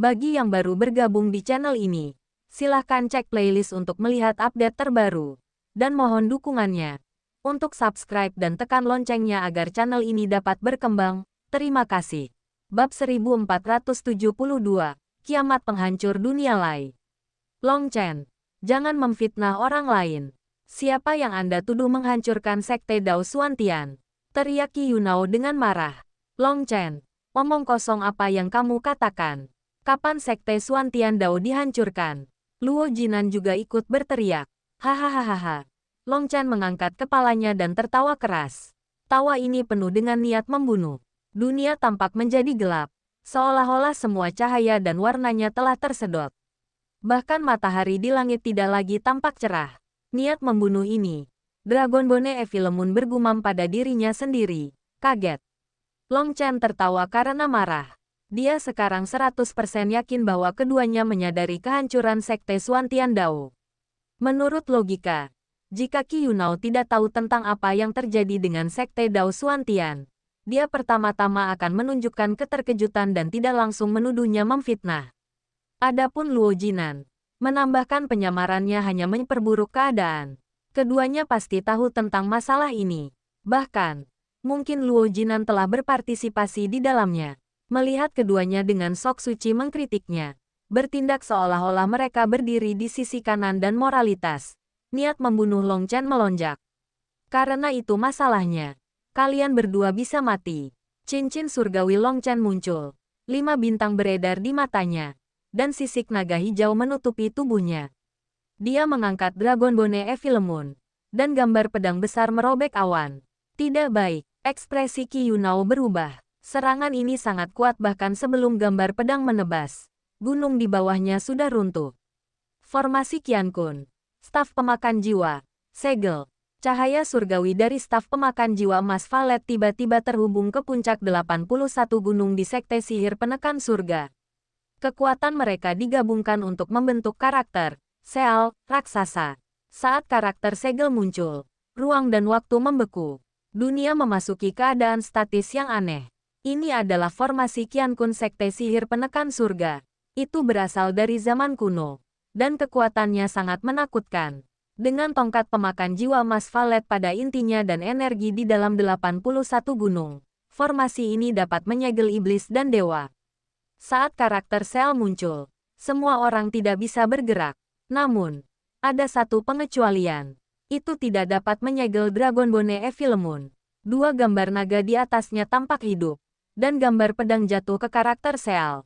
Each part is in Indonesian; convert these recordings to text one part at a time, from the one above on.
Bagi yang baru bergabung di channel ini, silahkan cek playlist untuk melihat update terbaru. Dan mohon dukungannya untuk subscribe dan tekan loncengnya agar channel ini dapat berkembang. Terima kasih. Bab 1472, Kiamat Penghancur Dunia Lai. Long Chen, jangan memfitnah orang lain. Siapa yang Anda tuduh menghancurkan sekte Dao Xuantian? Teriak Qi Yunao dengan marah. Long Chen, omong kosong apa yang kamu katakan? Kapan sekte Xuantian Dao dihancurkan? Luo Jinan juga ikut berteriak. Hahaha. Long Chen mengangkat kepalanya dan tertawa keras. Tawa ini penuh dengan niat membunuh. Dunia tampak menjadi gelap, seolah-olah semua cahaya dan warnanya telah tersedot. Bahkan matahari di langit tidak lagi tampak cerah. Niat membunuh ini. Dragon Bone Evilemun bergumam pada dirinya sendiri. Kaget. Long Chen tertawa karena marah. Dia sekarang 100% yakin bahwa keduanya menyadari kehancuran sekte Xuantian Dao. Menurut logika, jika Qi Yunao tidak tahu tentang apa yang terjadi dengan sekte Dao Xuantian, dia pertama-tama akan menunjukkan keterkejutan dan tidak langsung menuduhnya memfitnah. Adapun Luo Jinan, menambahkan penyamarannya hanya memperburuk keadaan. Keduanya pasti tahu tentang masalah ini. Bahkan, mungkin Luo Jinan telah berpartisipasi di dalamnya. Melihat keduanya dengan sok suci mengkritiknya, bertindak seolah-olah mereka berdiri di sisi kanan dan moralitas. Niat membunuh Long Chen melonjak. Karena itu masalahnya. Kalian berdua bisa mati. Cincin surgawi Long Chen muncul. 5 bintang beredar di matanya. Dan sisik naga hijau menutupi tubuhnya. Dia mengangkat Dragon Bone Evilemun. Dan gambar pedang besar merobek awan. Tidak baik. Ekspresi Qi Yunao berubah. Serangan ini sangat kuat bahkan sebelum gambar pedang menebas. Gunung di bawahnya sudah runtuh. Formasi Qiankun. Staf pemakan jiwa. Segel. Cahaya surgawi dari staf pemakan jiwa emas Valet tiba-tiba terhubung ke puncak 81 gunung di sekte sihir penekan surga. Kekuatan mereka digabungkan untuk membentuk karakter Seal, raksasa. Saat karakter segel muncul, ruang dan waktu membeku. Dunia memasuki keadaan statis yang aneh. Ini adalah formasi Qiankun sekte sihir penekan surga. Itu berasal dari zaman kuno. Dan kekuatannya sangat menakutkan. Dengan tongkat pemakan jiwa emas Valet pada intinya dan energi di dalam 81 gunung, formasi ini dapat menyegel iblis dan dewa. Saat karakter Sel muncul, semua orang tidak bisa bergerak. Namun, ada satu pengecualian. Itu tidak dapat menyegel Dragon Bone Evilemun. 2 gambar naga di atasnya tampak hidup, dan gambar pedang jatuh ke karakter Sel.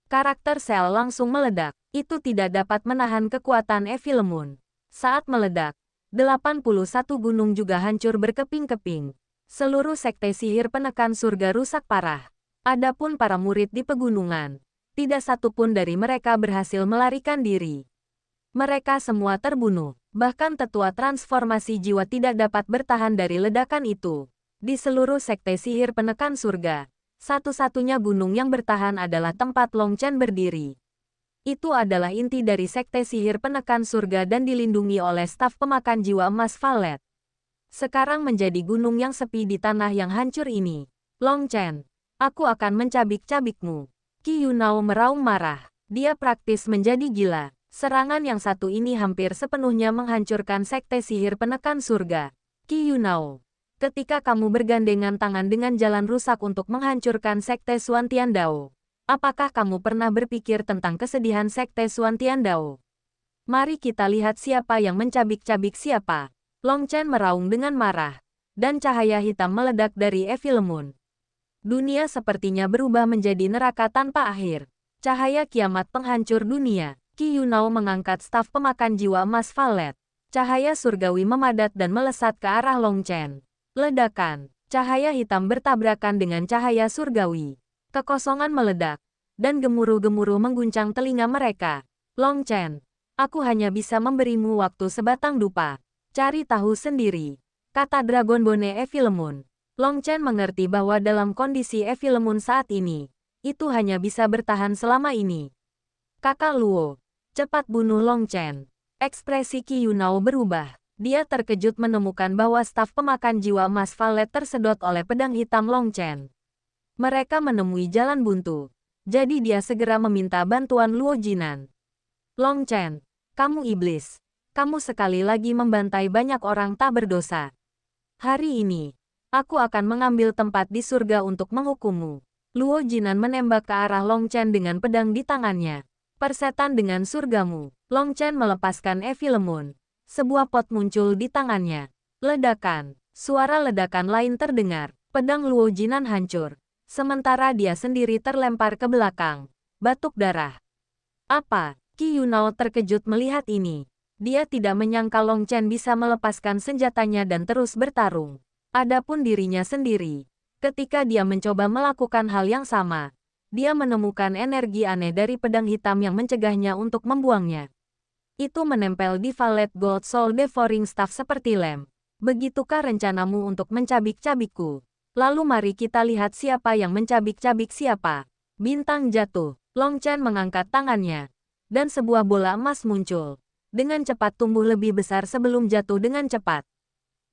Karakter Sel langsung meledak. Itu tidak dapat menahan kekuatan Evilemun. Saat meledak, 81 gunung juga hancur berkeping-keping. Seluruh sekte sihir penekan surga rusak parah. Adapun para murid di pegunungan, tidak satupun dari mereka berhasil melarikan diri. Mereka semua terbunuh. Bahkan tetua transformasi jiwa tidak dapat bertahan dari ledakan itu. Di seluruh sekte sihir penekan surga, satu-satunya gunung yang bertahan adalah tempat Long Chen berdiri. Itu adalah inti dari sekte sihir penekan surga dan dilindungi oleh staf pemakan jiwa emas Valet. Sekarang menjadi gunung yang sepi di tanah yang hancur ini. Long Chen, aku akan mencabik-cabikmu. Qi Yunao meraung marah. Dia praktis menjadi gila. Serangan yang satu ini hampir sepenuhnya menghancurkan sekte sihir penekan surga. Qi Yunao, ketika kamu bergandengan tangan dengan jalan rusak untuk menghancurkan sekte Xuantian Dao, apakah kamu pernah berpikir tentang kesedihan sekte Xuantian Dao? Mari kita lihat siapa yang mencabik-cabik siapa. Long Chen meraung dengan marah, dan cahaya hitam meledak dari Evilemun. Dunia sepertinya berubah menjadi neraka tanpa akhir. Cahaya kiamat penghancur dunia. Qi Yunao mengangkat staf pemakan jiwa emas Valet. Cahaya surgawi memadat dan melesat ke arah Long Chen. Ledakan. Cahaya hitam bertabrakan dengan cahaya surgawi. Kekosongan meledak, dan gemuruh-gemuruh mengguncang telinga mereka. Long Chen, aku hanya bisa memberimu waktu sebatang dupa. Cari tahu sendiri, kata Dragon Bone Evilemun. Long Chen mengerti bahwa dalam kondisi Evilemun saat ini, itu hanya bisa bertahan selama ini. Kakak Luo, cepat bunuh Long Chen. Ekspresi Qi Yunao berubah. Dia terkejut menemukan bahwa staf pemakan jiwa emas Valet tersedot oleh pedang hitam Long Chen. Mereka menemui jalan buntu. Jadi dia segera meminta bantuan Luo Jinan. Long Chen, kamu iblis. Kamu sekali lagi membantai banyak orang tak berdosa. Hari ini, aku akan mengambil tempat di surga untuk menghukummu. Luo Jinan menembak ke arah Long Chen dengan pedang di tangannya. Persetan dengan surgamu. Long Chen melepaskan Evil Moon. Sebuah pot muncul di tangannya. Ledakan. Suara ledakan lain terdengar. Pedang Luo Jinan hancur. Sementara dia sendiri terlempar ke belakang. Batuk darah. Apa? Qi Yunao terkejut melihat ini. Dia tidak menyangka Long Chen bisa melepaskan senjatanya dan terus bertarung. Adapun dirinya sendiri. Ketika dia mencoba melakukan hal yang sama, dia menemukan energi aneh dari pedang hitam yang mencegahnya untuk membuangnya. Itu menempel di Valet Gold Soul Devouring Staff seperti lem. Begitukah rencanamu untuk mencabik-cabikku? Lalu mari kita lihat siapa yang mencabik-cabik siapa. Bintang jatuh. Long Chen mengangkat tangannya. Dan sebuah bola emas muncul. Dengan cepat tumbuh lebih besar sebelum jatuh dengan cepat.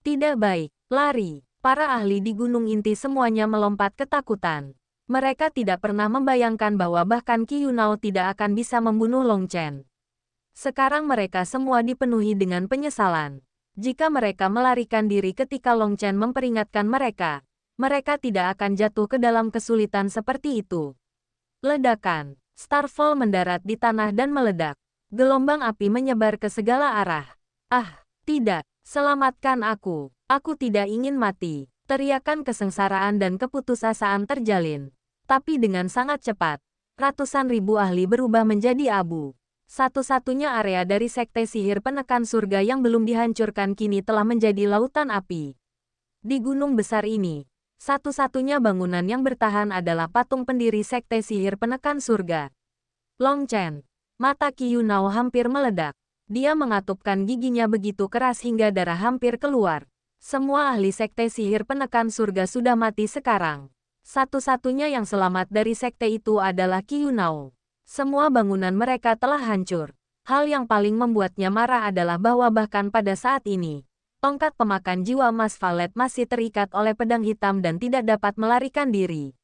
Tidak baik. Lari. Para ahli di Gunung Inti semuanya melompat ketakutan. Mereka tidak pernah membayangkan bahwa bahkan Qi Yunao tidak akan bisa membunuh Long Chen. Sekarang mereka semua dipenuhi dengan penyesalan. Jika mereka melarikan diri ketika Long Chen memperingatkan mereka, mereka tidak akan jatuh ke dalam kesulitan seperti itu. Ledakan. Starfall mendarat di tanah dan meledak. Gelombang api menyebar ke segala arah. Ah, tidak. Selamatkan aku. Aku tidak ingin mati. Teriakan kesengsaraan dan keputusasaan terjalin. Tapi dengan sangat cepat, ratusan ribu ahli berubah menjadi abu. Satu-satunya area dari sekte sihir penekan surga yang belum dihancurkan kini telah menjadi lautan api. Di gunung besar ini, satu-satunya bangunan yang bertahan adalah patung pendiri sekte sihir penekan surga. Long Chen. Mata Qi Yunao hampir meledak. Dia mengatupkan giginya begitu keras hingga darah hampir keluar. Semua ahli sekte sihir penekan surga sudah mati sekarang. Satu-satunya yang selamat dari sekte itu adalah Qi Yunao. Semua bangunan mereka telah hancur. Hal yang paling membuatnya marah adalah bahwa bahkan pada saat ini, tongkat pemakan jiwa emas Valet masih terikat oleh pedang hitam dan tidak dapat melarikan diri.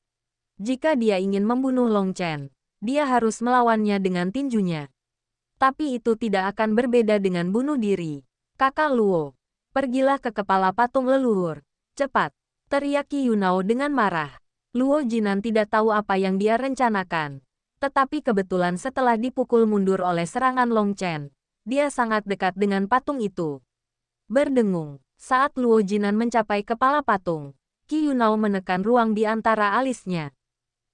Jika dia ingin membunuh Long Chen, dia harus melawannya dengan tinjunya. Tapi itu tidak akan berbeda dengan bunuh diri. Kakak Luo, pergilah ke kepala patung leluhur. Cepat, teriak Qi Yunao dengan marah. Luo Jinan tidak tahu apa yang dia rencanakan. Tetapi kebetulan setelah dipukul mundur oleh serangan Long Chen, dia sangat dekat dengan patung itu. Berdengung, saat Luo Jinan mencapai kepala patung, Qi Yunao menekan ruang di antara alisnya.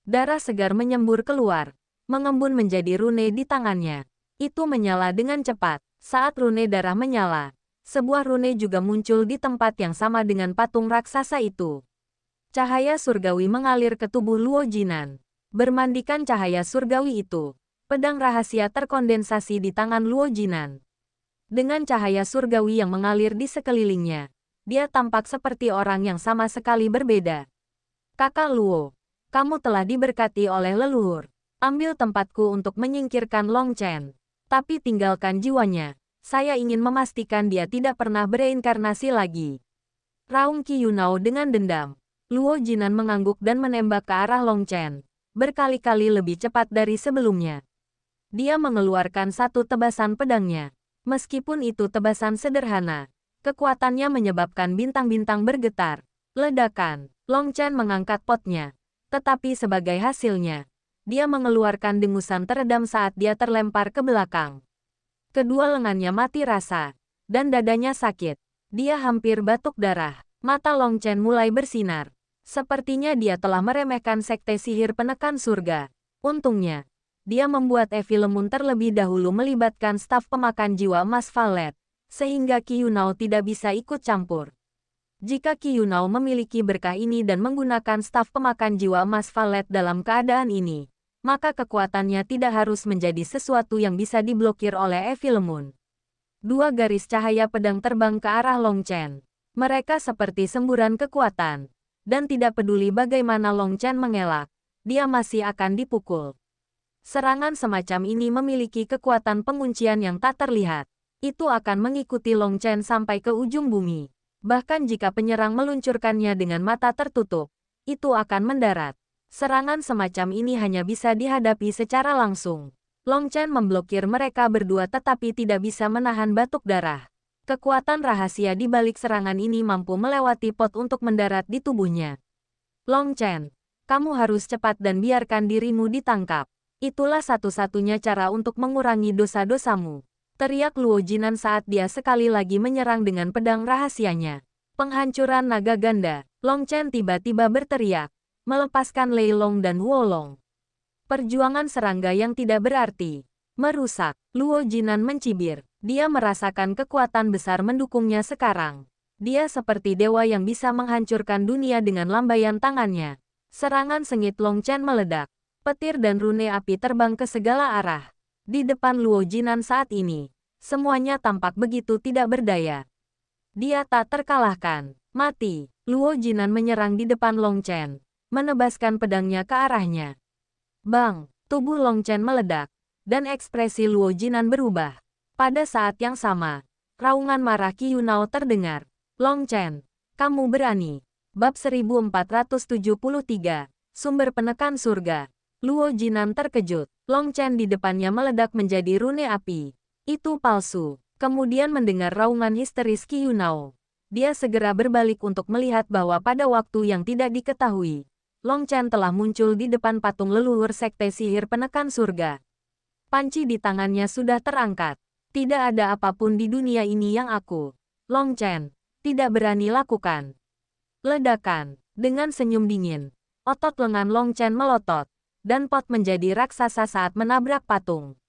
Darah segar menyembur keluar, mengembun menjadi rune di tangannya. Itu menyala dengan cepat. Saat rune darah menyala, sebuah rune juga muncul di tempat yang sama dengan patung raksasa itu. Cahaya surgawi mengalir ke tubuh Luo Jinan. Bermandikan cahaya surgawi itu, pedang rahasia terkondensasi di tangan Luo Jinan. Dengan cahaya surgawi yang mengalir di sekelilingnya, dia tampak seperti orang yang sama sekali berbeda. Kakak Luo, kamu telah diberkati oleh leluhur. Ambil tempatku untuk menyingkirkan Long Chen. Tapi tinggalkan jiwanya. Saya ingin memastikan dia tidak pernah bereinkarnasi lagi. Raung Qi Yunao dengan dendam. Luo Jinan mengangguk dan menembak ke arah Long Chen. Berkali-kali lebih cepat dari sebelumnya. Dia mengeluarkan satu tebasan pedangnya. Meskipun itu tebasan sederhana, kekuatannya menyebabkan bintang-bintang bergetar. Ledakan. Long Chen mengangkat potnya. Tetapi sebagai hasilnya, dia mengeluarkan dengusan teredam saat dia terlempar ke belakang. Kedua lengannya mati rasa, dan dadanya sakit. Dia hampir batuk darah. Mata Long Chen mulai bersinar. Sepertinya dia telah meremehkan sekte sihir penekan surga. Untungnya, dia membuat Evil Moon terlebih dahulu melibatkan staf pemakan jiwa emas Valet, sehingga Qi Yunao tidak bisa ikut campur. Jika Qi Yunao memiliki berkah ini dan menggunakan staf pemakan jiwa emas Valet dalam keadaan ini, maka kekuatannya tidak harus menjadi sesuatu yang bisa diblokir oleh Evil Moon. Dua garis cahaya pedang terbang ke arah Long Chen. Mereka seperti semburan kekuatan. Dan tidak peduli bagaimana Long Chen mengelak, dia masih akan dipukul. Serangan semacam ini memiliki kekuatan penguncian yang tak terlihat. Itu akan mengikuti Long Chen sampai ke ujung bumi. Bahkan jika penyerang meluncurkannya dengan mata tertutup, itu akan mendarat. Serangan semacam ini hanya bisa dihadapi secara langsung. Long Chen memblokir mereka berdua tetapi tidak bisa menahan batuk darah. Kekuatan rahasia di balik serangan ini mampu melewati pot untuk mendarat di tubuhnya. Long Chen, kamu harus cepat dan biarkan dirimu ditangkap. Itulah satu-satunya cara untuk mengurangi dosa-dosamu. Teriak Luo Jinan saat dia sekali lagi menyerang dengan pedang rahasianya. Penghancuran naga ganda. Long Chen tiba-tiba berteriak, melepaskan Lei Long dan Wolong. Perjuangan serangga yang tidak berarti. Merusak. Luo Jinan mencibir. Dia merasakan kekuatan besar mendukungnya sekarang. Dia seperti dewa yang bisa menghancurkan dunia dengan lambaian tangannya. Serangan sengit Long Chen meledak. Petir dan rune api terbang ke segala arah. Di depan Luo Jinan saat ini, semuanya tampak begitu tidak berdaya. Dia tak terkalahkan. Mati. Luo Jinan menyerang di depan Long Chen, menebaskan pedangnya ke arahnya. Bang! Tubuh Long Chen meledak, dan ekspresi Luo Jinan berubah. Pada saat yang sama, raungan marah Qi Yunao terdengar. Long Chen, kamu berani. Bab 1473, Sumber Penekan Surga. Luo Jinan terkejut. Long Chen di depannya meledak menjadi rune api. Itu palsu. Kemudian mendengar raungan histeris Qi Yunao. Dia segera berbalik untuk melihat bahwa pada waktu yang tidak diketahui, Long Chen telah muncul di depan patung leluhur Sekte Sihir Penekan Surga. Panci di tangannya sudah terangkat. Tidak ada apapun di dunia ini yang aku, Long Chen, tidak berani lakukan. Ledakan. Dengan senyum dingin, otot lengan Long Chen melotot, dan pot menjadi raksasa saat menabrak patung.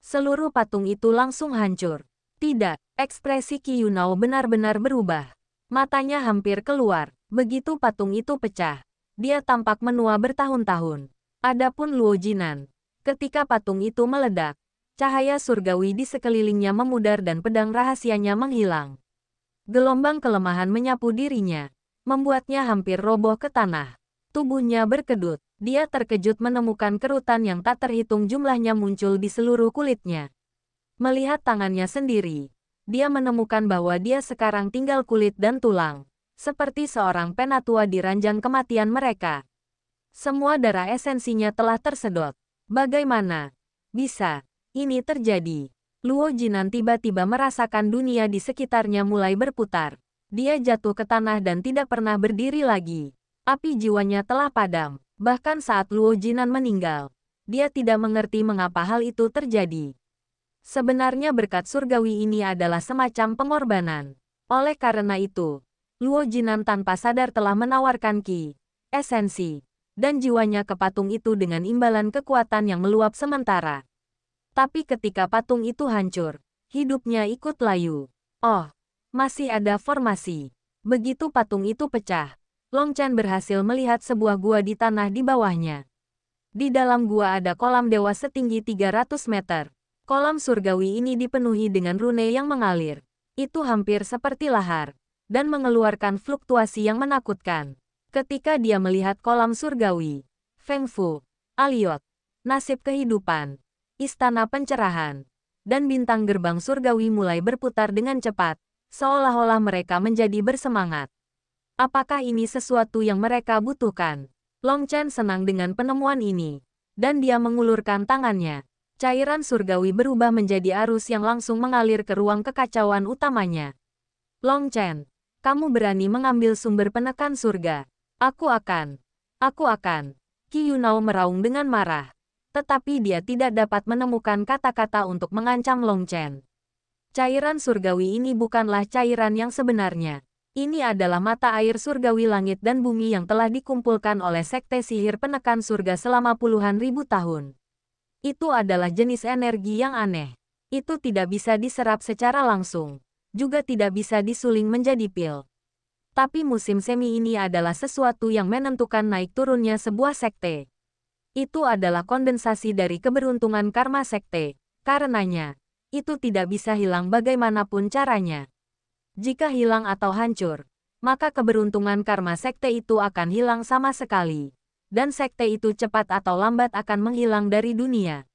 Seluruh patung itu langsung hancur. Tidak, ekspresi Qi Yunao benar-benar berubah. Matanya hampir keluar. Begitu patung itu pecah, dia tampak menua bertahun-tahun. Adapun Luo Jinan, ketika patung itu meledak, cahaya surgawi di sekelilingnya memudar dan pedang rahasianya menghilang. Gelombang kelemahan menyapu dirinya, membuatnya hampir roboh ke tanah. Tubuhnya berkedut. Dia terkejut menemukan kerutan yang tak terhitung jumlahnya muncul di seluruh kulitnya. Melihat tangannya sendiri, dia menemukan bahwa dia sekarang tinggal kulit dan tulang, seperti seorang penatua di ranjang kematian mereka. Semua darah esensinya telah tersedot. Bagaimana bisa ini terjadi? Luo Jinan tiba-tiba merasakan dunia di sekitarnya mulai berputar. Dia jatuh ke tanah dan tidak pernah berdiri lagi. Api jiwanya telah padam. Bahkan saat Luo Jinan meninggal, dia tidak mengerti mengapa hal itu terjadi. Sebenarnya berkat surgawi ini adalah semacam pengorbanan. Oleh karena itu, Luo Jinan tanpa sadar telah menawarkan ki, esensi, dan jiwanya ke patung itu dengan imbalan kekuatan yang meluap sementara. Tapi ketika patung itu hancur, hidupnya ikut layu. Oh, masih ada formasi. Begitu patung itu pecah, Long Chen berhasil melihat sebuah gua di tanah di bawahnya. Di dalam gua ada kolam dewa setinggi 300 meter. Kolam surgawi ini dipenuhi dengan rune yang mengalir. Itu hampir seperti lahar, dan mengeluarkan fluktuasi yang menakutkan. Ketika dia melihat kolam surgawi, Feng Fu, Aliot, nasib kehidupan, istana pencerahan, dan bintang gerbang surgawi mulai berputar dengan cepat, seolah-olah mereka menjadi bersemangat. Apakah ini sesuatu yang mereka butuhkan? Long Chen senang dengan penemuan ini, dan dia mengulurkan tangannya. Cairan surgawi berubah menjadi arus yang langsung mengalir ke ruang kekacauan utamanya. Long Chen, kamu berani mengambil sumber penekan surga. Aku akan. Qi Yunao meraung dengan marah. Tetapi dia tidak dapat menemukan kata-kata untuk mengancam Long Chen. Cairan surgawi ini bukanlah cairan yang sebenarnya. Ini adalah mata air surgawi langit dan bumi yang telah dikumpulkan oleh Sekte Sihir Penekan Surga selama puluhan ribu tahun. Itu adalah jenis energi yang aneh. Itu tidak bisa diserap secara langsung. Juga tidak bisa disuling menjadi pil. Tapi musim semi ini adalah sesuatu yang menentukan naik turunnya sebuah sekte. Itu adalah kondensasi dari keberuntungan karma sekte. Karenanya, itu tidak bisa hilang bagaimanapun caranya. Jika hilang atau hancur, maka keberuntungan karma sekte itu akan hilang sama sekali. Dan sekte itu cepat atau lambat akan menghilang dari dunia.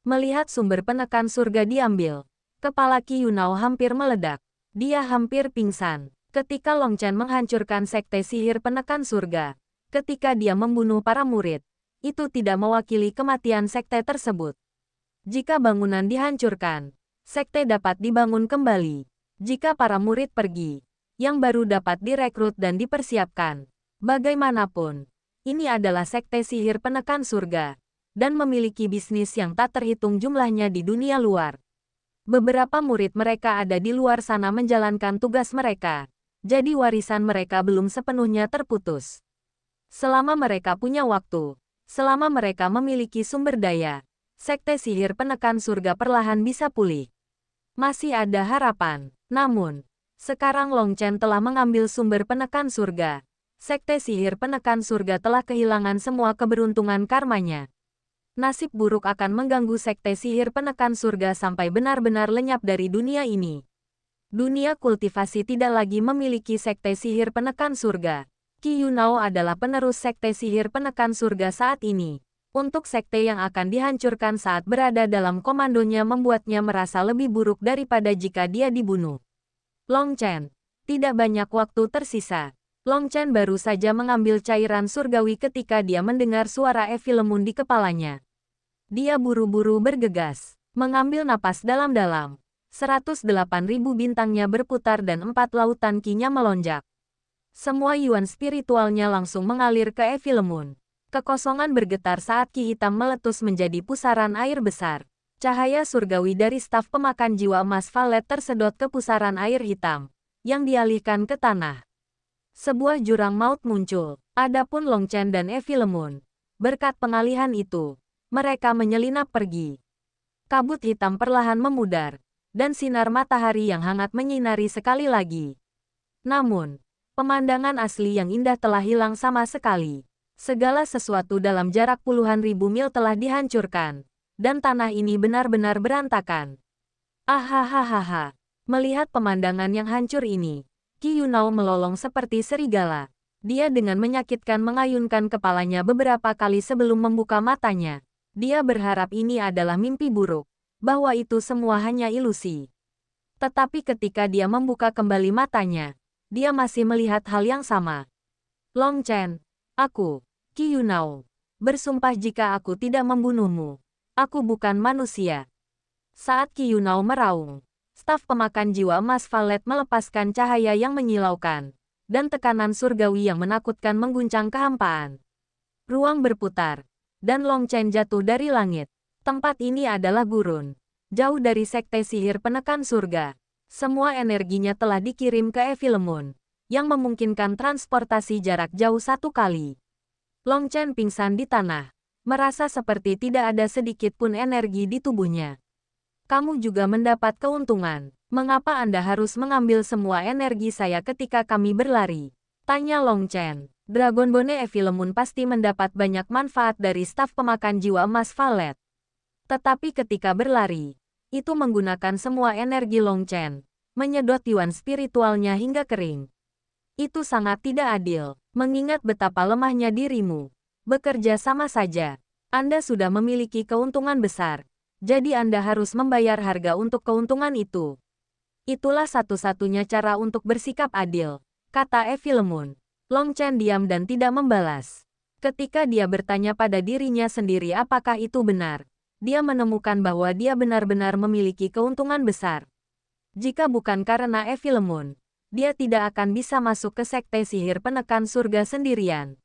Melihat sumber penekan surga diambil, kepala Qi Yunao hampir meledak. Dia hampir pingsan. Ketika Long Chen menghancurkan sekte sihir penekan surga, Ketika dia membunuh para murid, itu tidak mewakili kematian sekte tersebut. Jika bangunan dihancurkan, sekte dapat dibangun kembali. Jika para murid pergi, yang baru dapat direkrut dan dipersiapkan. Bagaimanapun, ini adalah sekte sihir penekan surga, dan memiliki bisnis yang tak terhitung jumlahnya di dunia luar. Beberapa murid mereka ada di luar sana menjalankan tugas mereka, jadi warisan mereka belum sepenuhnya terputus. Selama mereka punya waktu, selama mereka memiliki sumber daya, sekte sihir penekan surga perlahan bisa pulih. Masih ada harapan. Namun, sekarang Long Chen telah mengambil sumber penekan surga. Sekte sihir penekan surga telah kehilangan semua keberuntungan karmanya. Nasib buruk akan mengganggu sekte sihir penekan surga sampai benar-benar lenyap dari dunia ini. Dunia kultivasi tidak lagi memiliki sekte sihir penekan surga. Qi Yunao adalah penerus sekte sihir penekan surga saat ini. Untuk sekte yang akan dihancurkan saat berada dalam komandonya membuatnya merasa lebih buruk daripada jika dia dibunuh. Long Chen, tidak banyak waktu tersisa. Long Chen baru saja mengambil cairan surgawi ketika dia mendengar suara Evi Lemun di kepalanya. Dia buru-buru bergegas, mengambil napas dalam-dalam. 108.000 bintangnya berputar dan 4 lautan Qi-nya melonjak. Semua yuan spiritualnya langsung mengalir ke Evi Lemun. Kekosongan bergetar saat Qi hitam meletus menjadi pusaran air besar. Cahaya surgawi dari staf pemakan jiwa emas Valet tersedot ke pusaran air hitam, yang dialihkan ke tanah. Sebuah jurang maut muncul. Adapun Long Chen dan Evi Lemun, berkat pengalihan itu, mereka menyelinap pergi. Kabut hitam perlahan memudar, dan sinar matahari yang hangat menyinari sekali lagi. Namun, pemandangan asli yang indah telah hilang sama sekali. Segala sesuatu dalam jarak puluhan ribu mil telah dihancurkan, dan tanah ini benar-benar berantakan. Ahahaha. Melihat pemandangan yang hancur ini, Qi Yunao melolong seperti serigala. Dia dengan menyakitkan mengayunkan kepalanya beberapa kali sebelum membuka matanya. Dia berharap ini adalah mimpi buruk, bahwa itu semua hanya ilusi. Tetapi ketika dia membuka kembali matanya, dia masih melihat hal yang sama. Long Chen, aku, Qi Yunao, bersumpah jika aku tidak membunuhmu. Aku bukan manusia. Saat Qi Yunao meraung, staf pemakan jiwa emas Valet melepaskan cahaya yang menyilaukan, dan tekanan surgawi yang menakutkan mengguncang kehampaan. Ruang berputar, dan Long Chen jatuh dari langit. Tempat ini adalah gurun, jauh dari sekte sihir penekan surga. Semua energinya telah dikirim ke Evi Lemun, yang memungkinkan transportasi jarak jauh 1 kali. Long Chen pingsan di tanah, merasa seperti tidak ada sedikit pun energi di tubuhnya. Kamu juga mendapat keuntungan. Mengapa Anda harus mengambil semua energi saya ketika kami berlari? Tanya Long Chen. Dragon Bone Evi Lemun pasti mendapat banyak manfaat dari staf pemakan jiwa emas Valet. Tetapi ketika berlari, itu menggunakan semua energi Long Chen, menyedot yuan spiritualnya hingga kering. Itu sangat tidak adil, mengingat betapa lemahnya dirimu. Bekerja sama saja. Anda sudah memiliki keuntungan besar, jadi Anda harus membayar harga untuk keuntungan itu. Itulah satu-satunya cara untuk bersikap adil, kata Evi Lemun. Long Chen diam dan tidak membalas. Ketika dia bertanya pada dirinya sendiri apakah itu benar, dia menemukan bahwa dia benar-benar memiliki keuntungan besar. Jika bukan karena Evi Lemun, dia tidak akan bisa masuk ke sekte sihir penekan surga sendirian.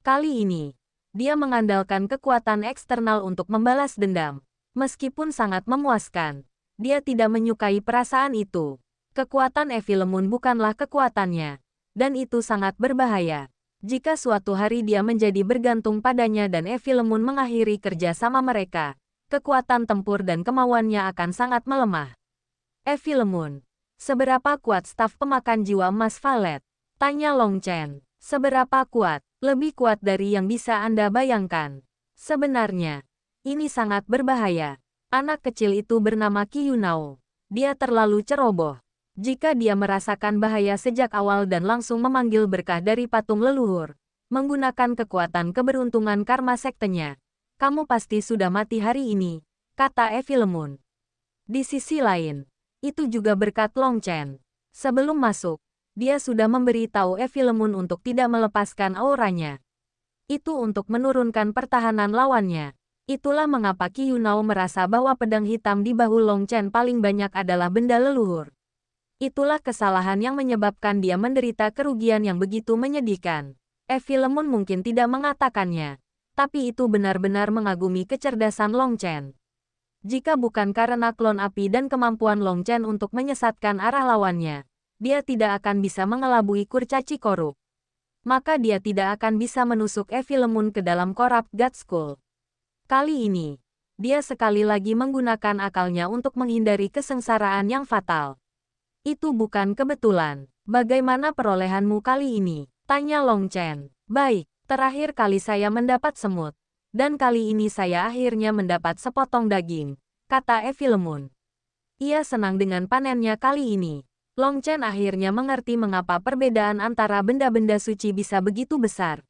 Kali ini, dia mengandalkan kekuatan eksternal untuk membalas dendam. Meskipun sangat memuaskan, dia tidak menyukai perasaan itu. Kekuatan Evi Lemun bukanlah kekuatannya, dan itu sangat berbahaya. Jika suatu hari dia menjadi bergantung padanya dan Evi Lemun mengakhiri kerja sama mereka, kekuatan tempur dan kemauannya akan sangat melemah. Evi Lemun, seberapa kuat staf pemakan jiwa emas Valet? Tanya Long Chen. Seberapa kuat? Lebih kuat dari yang bisa Anda bayangkan. Sebenarnya, ini sangat berbahaya. Anak kecil itu bernama Qi Yunao. Dia terlalu ceroboh. Jika dia merasakan bahaya sejak awal dan langsung memanggil berkah dari patung leluhur, menggunakan kekuatan keberuntungan karma sektenya, kamu pasti sudah mati hari ini, kata Evi Lemun. Di sisi lain, itu juga berkat Long Chen. Sebelum masuk, dia sudah memberi tahu Evi Lemun untuk tidak melepaskan auranya. Itu untuk menurunkan pertahanan lawannya. Itulah mengapa Qi Yunao merasa bahwa pedang hitam di bahu Long Chen paling banyak adalah benda leluhur. Itulah kesalahan yang menyebabkan dia menderita kerugian yang begitu menyedihkan. Evilemon mungkin tidak mengatakannya, tapi itu benar-benar mengagumi kecerdasan Long Chen. Jika bukan karena klon api dan kemampuan Long Chen untuk menyesatkan arah lawannya, dia tidak akan bisa mengelabui kurcaci korup. Maka dia tidak akan bisa menusuk Evilemon ke dalam Corrupt God School. Kali ini, dia sekali lagi menggunakan akalnya untuk menghindari kesengsaraan yang fatal. Itu bukan kebetulan. Bagaimana perolehanmu kali ini? Tanya Long Chen. Baik, terakhir kali saya mendapat semut. Dan kali ini saya akhirnya mendapat sepotong daging, kata Evilemon. Ia senang dengan panennya kali ini. Long Chen akhirnya mengerti mengapa perbedaan antara benda-benda suci bisa begitu besar.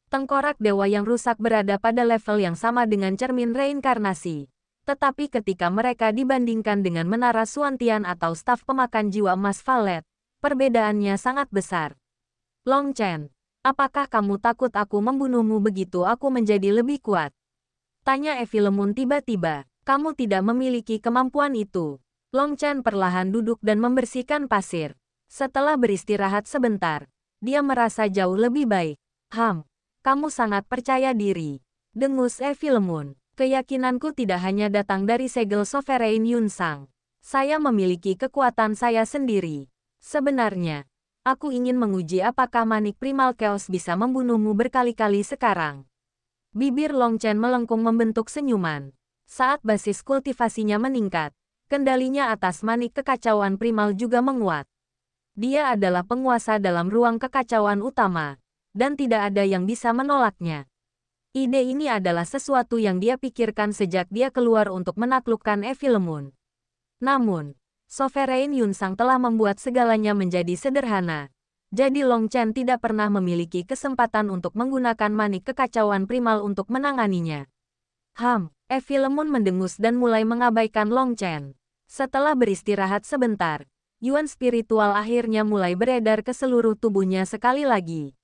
Tengkorak dewa yang rusak berada pada level yang sama dengan cermin reinkarnasi. Tetapi ketika mereka dibandingkan dengan menara Suantian atau staf pemakan jiwa emas Valet, perbedaannya sangat besar. Long Chen, apakah kamu takut aku membunuhmu begitu aku menjadi lebih kuat? Tanya Evilemon tiba-tiba. Kamu tidak memiliki kemampuan itu. Long Chen perlahan duduk dan membersihkan pasir. Setelah beristirahat sebentar, dia merasa jauh lebih baik. Kamu sangat percaya diri. Dengus Evilemon. Keyakinanku tidak hanya datang dari segel Sovereign Yunsang. Saya memiliki kekuatan saya sendiri. Sebenarnya, aku ingin menguji apakah manik primal chaos bisa membunuhmu berkali-kali sekarang. Bibir Long Chen melengkung membentuk senyuman. Saat basis kultivasinya meningkat, kendalinya atas manik kekacauan primal juga menguat. Dia adalah penguasa dalam ruang kekacauan utama, dan tidak ada yang bisa menolaknya. Ide ini adalah sesuatu yang dia pikirkan sejak dia keluar untuk menaklukkan Evilemon. Namun, Sovereign Yunsang telah membuat segalanya menjadi sederhana. Jadi Long Chen tidak pernah memiliki kesempatan untuk menggunakan manik kekacauan primal untuk menanganinya. Evilemon mendengus dan mulai mengabaikan Long Chen. Setelah beristirahat sebentar, yuan spiritual akhirnya mulai beredar ke seluruh tubuhnya sekali lagi.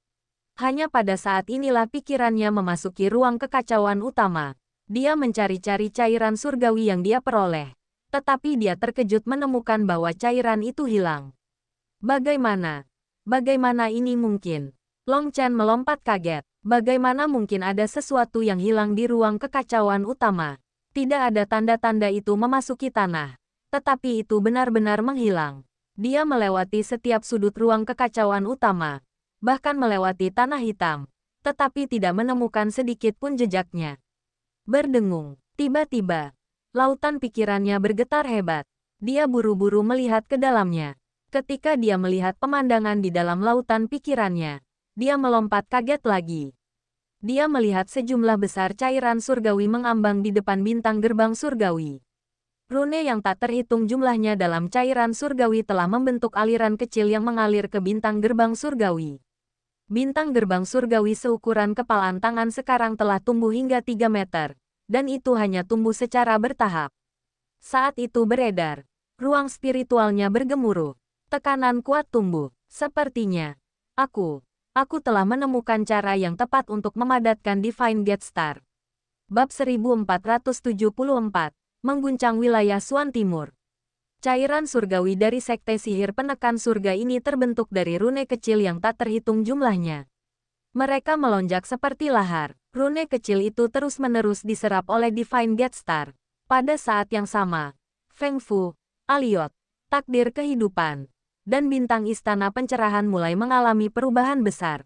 Hanya pada saat inilah pikirannya memasuki ruang kekacauan utama. Dia mencari-cari cairan surgawi yang dia peroleh. Tetapi dia terkejut menemukan bahwa cairan itu hilang. Bagaimana ini mungkin? Long Chen melompat kaget. Bagaimana mungkin ada sesuatu yang hilang di ruang kekacauan utama? Tidak ada tanda-tanda itu memasuki tanah. Tetapi itu benar-benar menghilang. Dia melewati setiap sudut ruang kekacauan utama. Bahkan melewati tanah hitam, tetapi tidak menemukan sedikit pun jejaknya. Berdengung, tiba-tiba, lautan pikirannya bergetar hebat. Dia buru-buru melihat ke dalamnya. Ketika dia melihat pemandangan di dalam lautan pikirannya, dia melompat kaget lagi. Dia melihat sejumlah besar cairan surgawi mengambang di depan bintang gerbang surgawi. Rune yang tak terhitung jumlahnya dalam cairan surgawi telah membentuk aliran kecil yang mengalir ke bintang gerbang surgawi. Bintang gerbang surgawi seukuran kepalan tangan sekarang telah tumbuh hingga 3 meter, dan itu hanya tumbuh secara bertahap. Saat itu beredar, ruang spiritualnya bergemuruh. Tekanan kuat tumbuh. Sepertinya, aku telah menemukan cara yang tepat untuk memadatkan Divine Gate Star. Bab 1474, mengguncang wilayah Suan Timur. Cairan surgawi dari sekte sihir penekan surga ini terbentuk dari rune kecil yang tak terhitung jumlahnya. Mereka melonjak seperti lahar. Rune kecil itu terus-menerus diserap oleh Divine Gate Star. Pada saat yang sama, Feng Fu, Aliot, takdir kehidupan, dan bintang istana pencerahan mulai mengalami perubahan besar.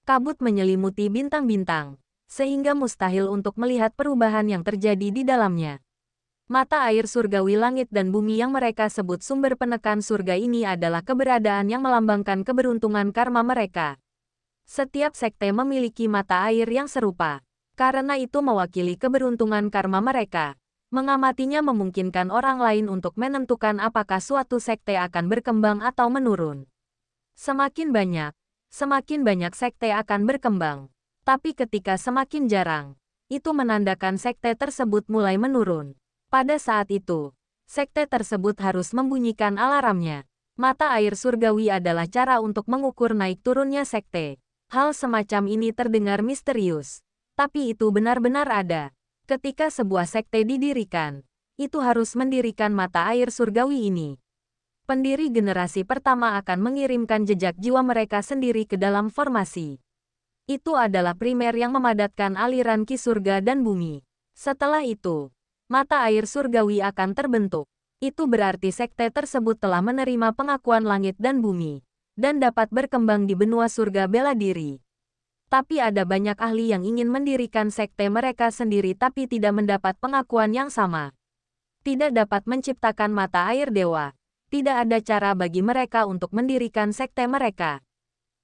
Kabut menyelimuti bintang-bintang, sehingga mustahil untuk melihat perubahan yang terjadi di dalamnya. Mata air surgawi langit dan bumi yang mereka sebut sumber penekan surga ini adalah keberadaan yang melambangkan keberuntungan karma mereka. Setiap sekte memiliki mata air yang serupa. Karena itu mewakili keberuntungan karma mereka. Mengamatinya memungkinkan orang lain untuk menentukan apakah suatu sekte akan berkembang atau menurun. Semakin banyak sekte akan berkembang. Tapi ketika semakin jarang, itu menandakan sekte tersebut mulai menurun. Pada saat itu, sekte tersebut harus membunyikan alarmnya. Mata air surgawi adalah cara untuk mengukur naik turunnya sekte. Hal semacam ini terdengar misterius, tapi itu benar-benar ada. Ketika sebuah sekte didirikan, itu harus mendirikan mata air surgawi ini. Pendiri generasi pertama akan mengirimkan jejak jiwa mereka sendiri ke dalam formasi. Itu adalah primer yang memadatkan aliran ki surga dan bumi. Setelah itu, mata air surgawi akan terbentuk. Itu berarti sekte tersebut telah menerima pengakuan langit dan bumi, dan dapat berkembang di benua surga bela diri. Tapi ada banyak ahli yang ingin mendirikan sekte mereka sendiri tapi tidak mendapat pengakuan yang sama. Tidak dapat menciptakan mata air dewa. Tidak ada cara bagi mereka untuk mendirikan sekte mereka.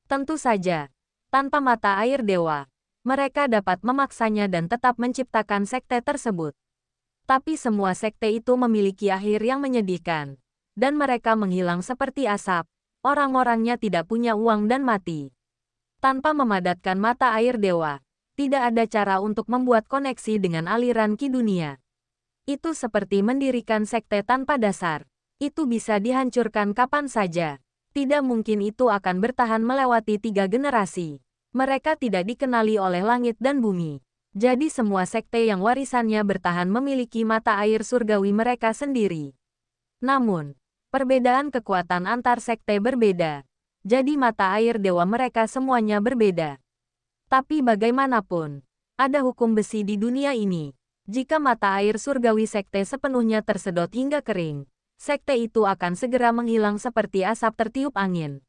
Tentu saja, tanpa mata air dewa, mereka dapat memaksanya dan tetap menciptakan sekte tersebut. Tapi semua sekte itu memiliki akhir yang menyedihkan, dan mereka menghilang seperti asap. Orang-orangnya tidak punya uang dan mati. Tanpa memadatkan mata air dewa, tidak ada cara untuk membuat koneksi dengan aliran ki dunia. Itu seperti mendirikan sekte tanpa dasar. Itu bisa dihancurkan kapan saja. Tidak mungkin itu akan bertahan melewati 3 generasi. Mereka tidak dikenali oleh langit dan bumi. Jadi semua sekte yang warisannya bertahan memiliki mata air surgawi mereka sendiri. Namun, perbedaan kekuatan antar sekte berbeda. Jadi mata air dewa mereka semuanya berbeda. Tapi bagaimanapun, ada hukum besi di dunia ini. Jika mata air surgawi sekte sepenuhnya tersedot hingga kering, sekte itu akan segera menghilang seperti asap tertiup angin.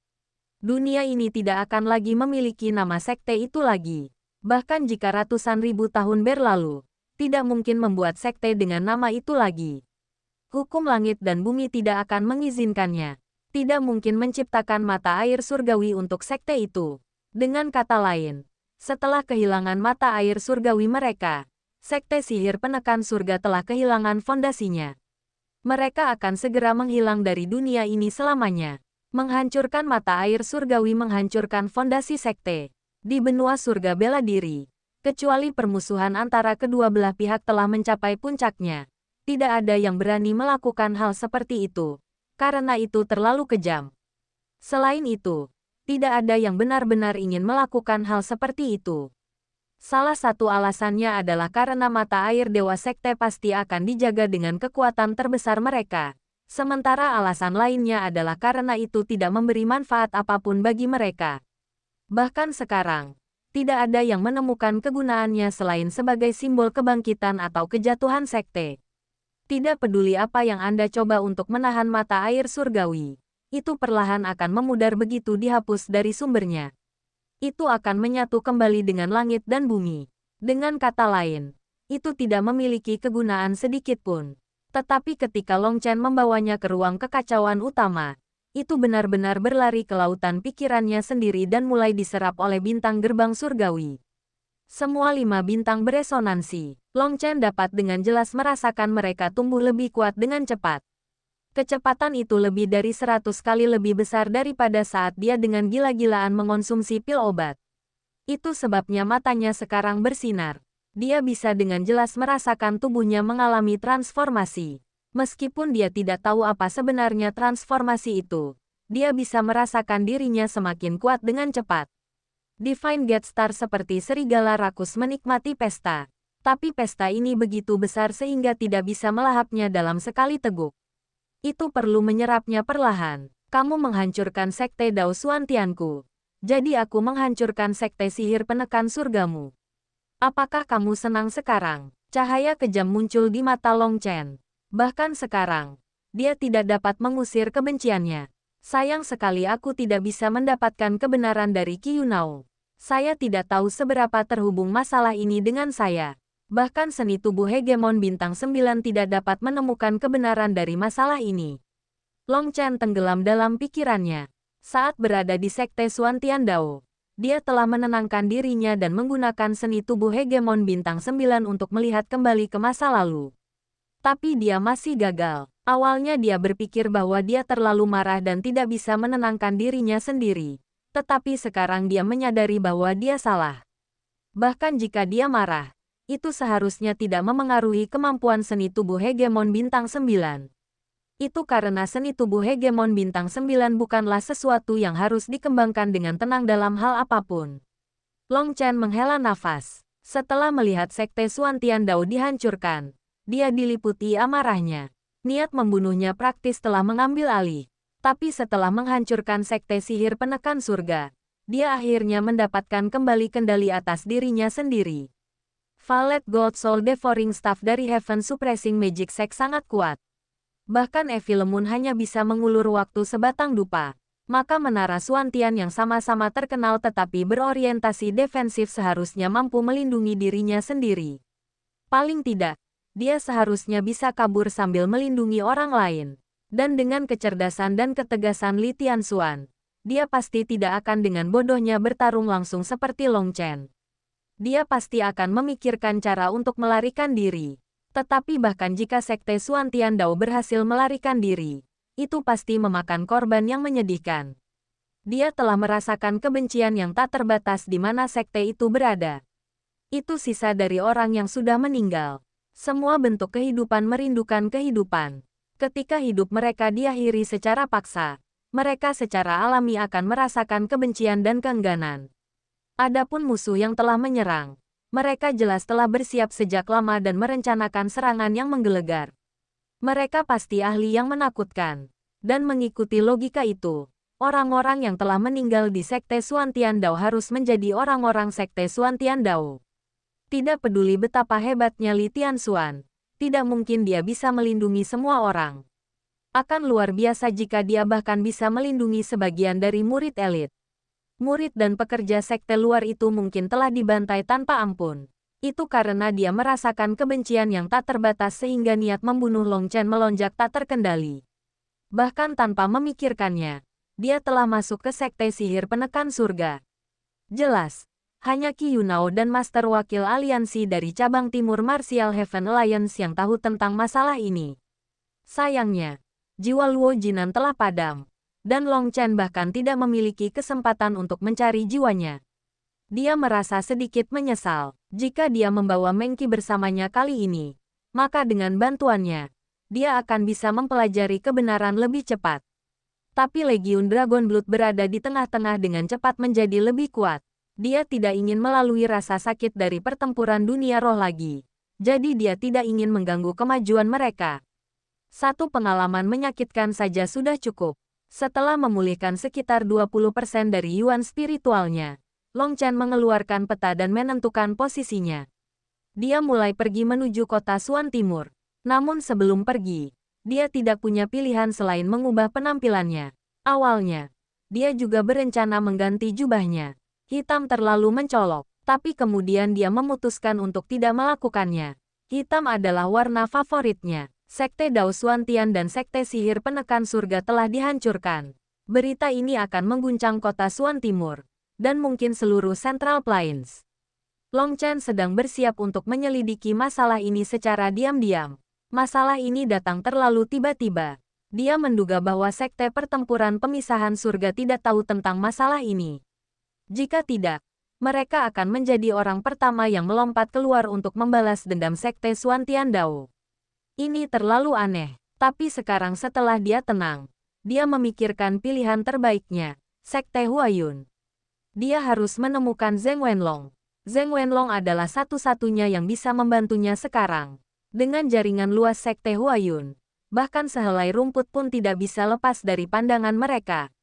Dunia ini tidak akan lagi memiliki nama sekte itu lagi. Bahkan jika ratusan ribu tahun berlalu, tidak mungkin membuat sekte dengan nama itu lagi. Hukum langit dan bumi tidak akan mengizinkannya. Tidak mungkin menciptakan mata air surgawi untuk sekte itu. Dengan kata lain, setelah kehilangan mata air surgawi mereka, sekte sihir penekan surga telah kehilangan fondasinya. Mereka akan segera menghilang dari dunia ini selamanya. Menghancurkan mata air surgawi menghancurkan fondasi sekte di benua surga bela diri. Kecuali permusuhan antara kedua belah pihak telah mencapai puncaknya. Tidak ada yang berani melakukan hal seperti itu, karena itu terlalu kejam. Selain itu, tidak ada yang benar-benar ingin melakukan hal seperti itu. Salah satu alasannya adalah karena mata air dewa sekte pasti akan dijaga dengan kekuatan terbesar mereka. Sementara alasan lainnya adalah karena itu tidak memberi manfaat apapun bagi mereka. Bahkan sekarang, tidak ada yang menemukan kegunaannya selain sebagai simbol kebangkitan atau kejatuhan sekte. Tidak peduli apa yang Anda coba untuk menahan mata air surgawi, itu perlahan akan memudar begitu dihapus dari sumbernya. Itu akan menyatu kembali dengan langit dan bumi. Dengan kata lain, itu tidak memiliki kegunaan sedikit pun. Tetapi ketika Long Chen membawanya ke ruang kekacauan utama, itu benar-benar berlari ke lautan pikirannya sendiri dan mulai diserap oleh bintang gerbang surgawi. Semua 5 bintang beresonansi. Long Chen dapat dengan jelas merasakan mereka tumbuh lebih kuat dengan cepat. Kecepatan itu lebih dari 100 kali lebih besar daripada saat dia dengan gila-gilaan mengonsumsi pil obat. Itu sebabnya matanya sekarang bersinar. Dia bisa dengan jelas merasakan tubuhnya mengalami transformasi. Meskipun dia tidak tahu apa sebenarnya transformasi itu, dia bisa merasakan dirinya semakin kuat dengan cepat. Divine Gate Star seperti serigala rakus menikmati pesta. Tapi pesta ini begitu besar sehingga tidak bisa melahapnya dalam sekali teguk. Itu perlu menyerapnya perlahan. Kamu menghancurkan sekte Dao Xuantianku. Jadi aku menghancurkan sekte sihir penekan surgamu. Apakah kamu senang sekarang? Cahaya kejam muncul di mata Long Chen. Bahkan sekarang, dia tidak dapat mengusir kebenciannya. Sayang sekali aku tidak bisa mendapatkan kebenaran dari Qi Yunao. Saya tidak tahu seberapa terhubung masalah ini dengan saya. Bahkan seni tubuh hegemon bintang 9 tidak dapat menemukan kebenaran dari masalah ini. Long Chen tenggelam dalam pikirannya. Saat berada di sekte Xuantian Dao, dia telah menenangkan dirinya dan menggunakan seni tubuh hegemon bintang 9 untuk melihat kembali ke masa lalu. Tapi dia masih gagal. Awalnya dia berpikir bahwa dia terlalu marah dan tidak bisa menenangkan dirinya sendiri. Tetapi sekarang dia menyadari bahwa dia salah. Bahkan jika dia marah, itu seharusnya tidak memengaruhi kemampuan seni tubuh hegemon bintang 9. Itu karena seni tubuh hegemon bintang 9 bukanlah sesuatu yang harus dikembangkan dengan tenang dalam hal apapun. Long Chen menghela nafas. Setelah melihat Sekte Xuan Tiandao dihancurkan, dia diliputi amarahnya. Niat membunuhnya praktis telah mengambil alih. Tapi setelah menghancurkan Sekte Sihir Penekan Surga, dia akhirnya mendapatkan kembali kendali atas dirinya sendiri. Valet Gold Soul Devouring Staff dari Heaven Suppressing Magic Sect sangat kuat. Bahkan Evil Moon hanya bisa mengulur waktu sebatang dupa. Maka menara Xuantian yang sama-sama terkenal tetapi berorientasi defensif seharusnya mampu melindungi dirinya sendiri. Paling tidak, dia seharusnya bisa kabur sambil melindungi orang lain. Dan dengan kecerdasan dan ketegasan Li Tianxuan, dia pasti tidak akan dengan bodohnya bertarung langsung seperti Long Chen. Dia pasti akan memikirkan cara untuk melarikan diri. Tetapi bahkan jika Sekte Xuan Tiandao berhasil melarikan diri, itu pasti memakan korban yang menyedihkan. Dia telah merasakan kebencian yang tak terbatas di mana sekte itu berada. Itu sisa dari orang yang sudah meninggal. Semua bentuk kehidupan merindukan kehidupan. Ketika hidup mereka diakhiri secara paksa, mereka secara alami akan merasakan kebencian dan keengganan. Adapun musuh yang telah menyerang, mereka jelas telah bersiap sejak lama dan merencanakan serangan yang menggelegar. Mereka pasti ahli yang menakutkan. Dan mengikuti logika itu, orang-orang yang telah meninggal di Sekte Xuan Tiandao harus menjadi orang-orang Sekte Xuan Tiandao. Tidak peduli betapa hebatnya Li Tianxuan, tidak mungkin dia bisa melindungi semua orang. Akan luar biasa jika dia bahkan bisa melindungi sebagian dari murid elit. Murid dan pekerja sekte luar itu mungkin telah dibantai tanpa ampun. Itu karena dia merasakan kebencian yang tak terbatas sehingga niat membunuh Long Chen melonjak tak terkendali. Bahkan tanpa memikirkannya, dia telah masuk ke Sekte Sihir Penekan Surga. Jelas, hanya Qi Yunao dan Master Wakil Aliansi dari cabang Timur Martial Heaven Alliance yang tahu tentang masalah ini. Sayangnya, jiwa Luo Jinan telah padam, dan Long Chen bahkan tidak memiliki kesempatan untuk mencari jiwanya. Dia merasa sedikit menyesal. Jika dia membawa Meng Qi bersamanya kali ini, maka dengan bantuannya, dia akan bisa mempelajari kebenaran lebih cepat. Tapi Legiun Dragon Blood berada di tengah-tengah dengan cepat menjadi lebih kuat. Dia tidak ingin melalui rasa sakit dari pertempuran dunia roh lagi. Jadi dia tidak ingin mengganggu kemajuan mereka. Satu pengalaman menyakitkan saja sudah cukup. Setelah memulihkan sekitar 20% dari yuan spiritualnya, Long Chen mengeluarkan peta dan menentukan posisinya. Dia mulai pergi menuju kota Xuan Timur. Namun sebelum pergi, dia tidak punya pilihan selain mengubah penampilannya. Awalnya, dia juga berencana mengganti jubahnya. Hitam terlalu mencolok, tapi kemudian dia memutuskan untuk tidak melakukannya. Hitam adalah warna favoritnya. Sekte Dao Xuantian dan Sekte Sihir Penekan Surga telah dihancurkan. Berita ini akan mengguncang kota Xuan Timur dan mungkin seluruh Central Plains. Long Chen sedang bersiap untuk menyelidiki masalah ini secara diam-diam. Masalah ini datang terlalu tiba-tiba. Dia menduga bahwa Sekte Pertempuran Pemisahan Surga tidak tahu tentang masalah ini. Jika tidak, mereka akan menjadi orang pertama yang melompat keluar untuk membalas dendam Sekte Xuan Tiandao. Ini terlalu aneh, tapi sekarang setelah dia tenang, dia memikirkan pilihan terbaiknya, Sekte Huayun. Dia harus menemukan Zheng Wenlong. Zheng Wenlong adalah satu-satunya yang bisa membantunya sekarang. Dengan jaringan luas Sekte Huayun, bahkan sehelai rumput pun tidak bisa lepas dari pandangan mereka.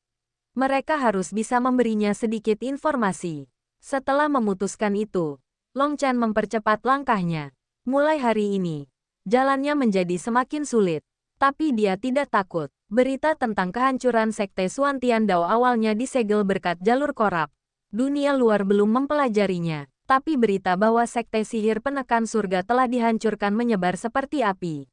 Mereka harus bisa memberinya sedikit informasi. Setelah memutuskan itu, Long Chen mempercepat langkahnya. Mulai hari ini, jalannya menjadi semakin sulit. Tapi dia tidak takut. Berita tentang kehancuran Sekte Xuan Tiandao awalnya disegel berkat jalur korab. Dunia luar belum mempelajarinya, tapi berita bahwa Sekte Sihir Penekan Surga telah dihancurkan menyebar seperti api.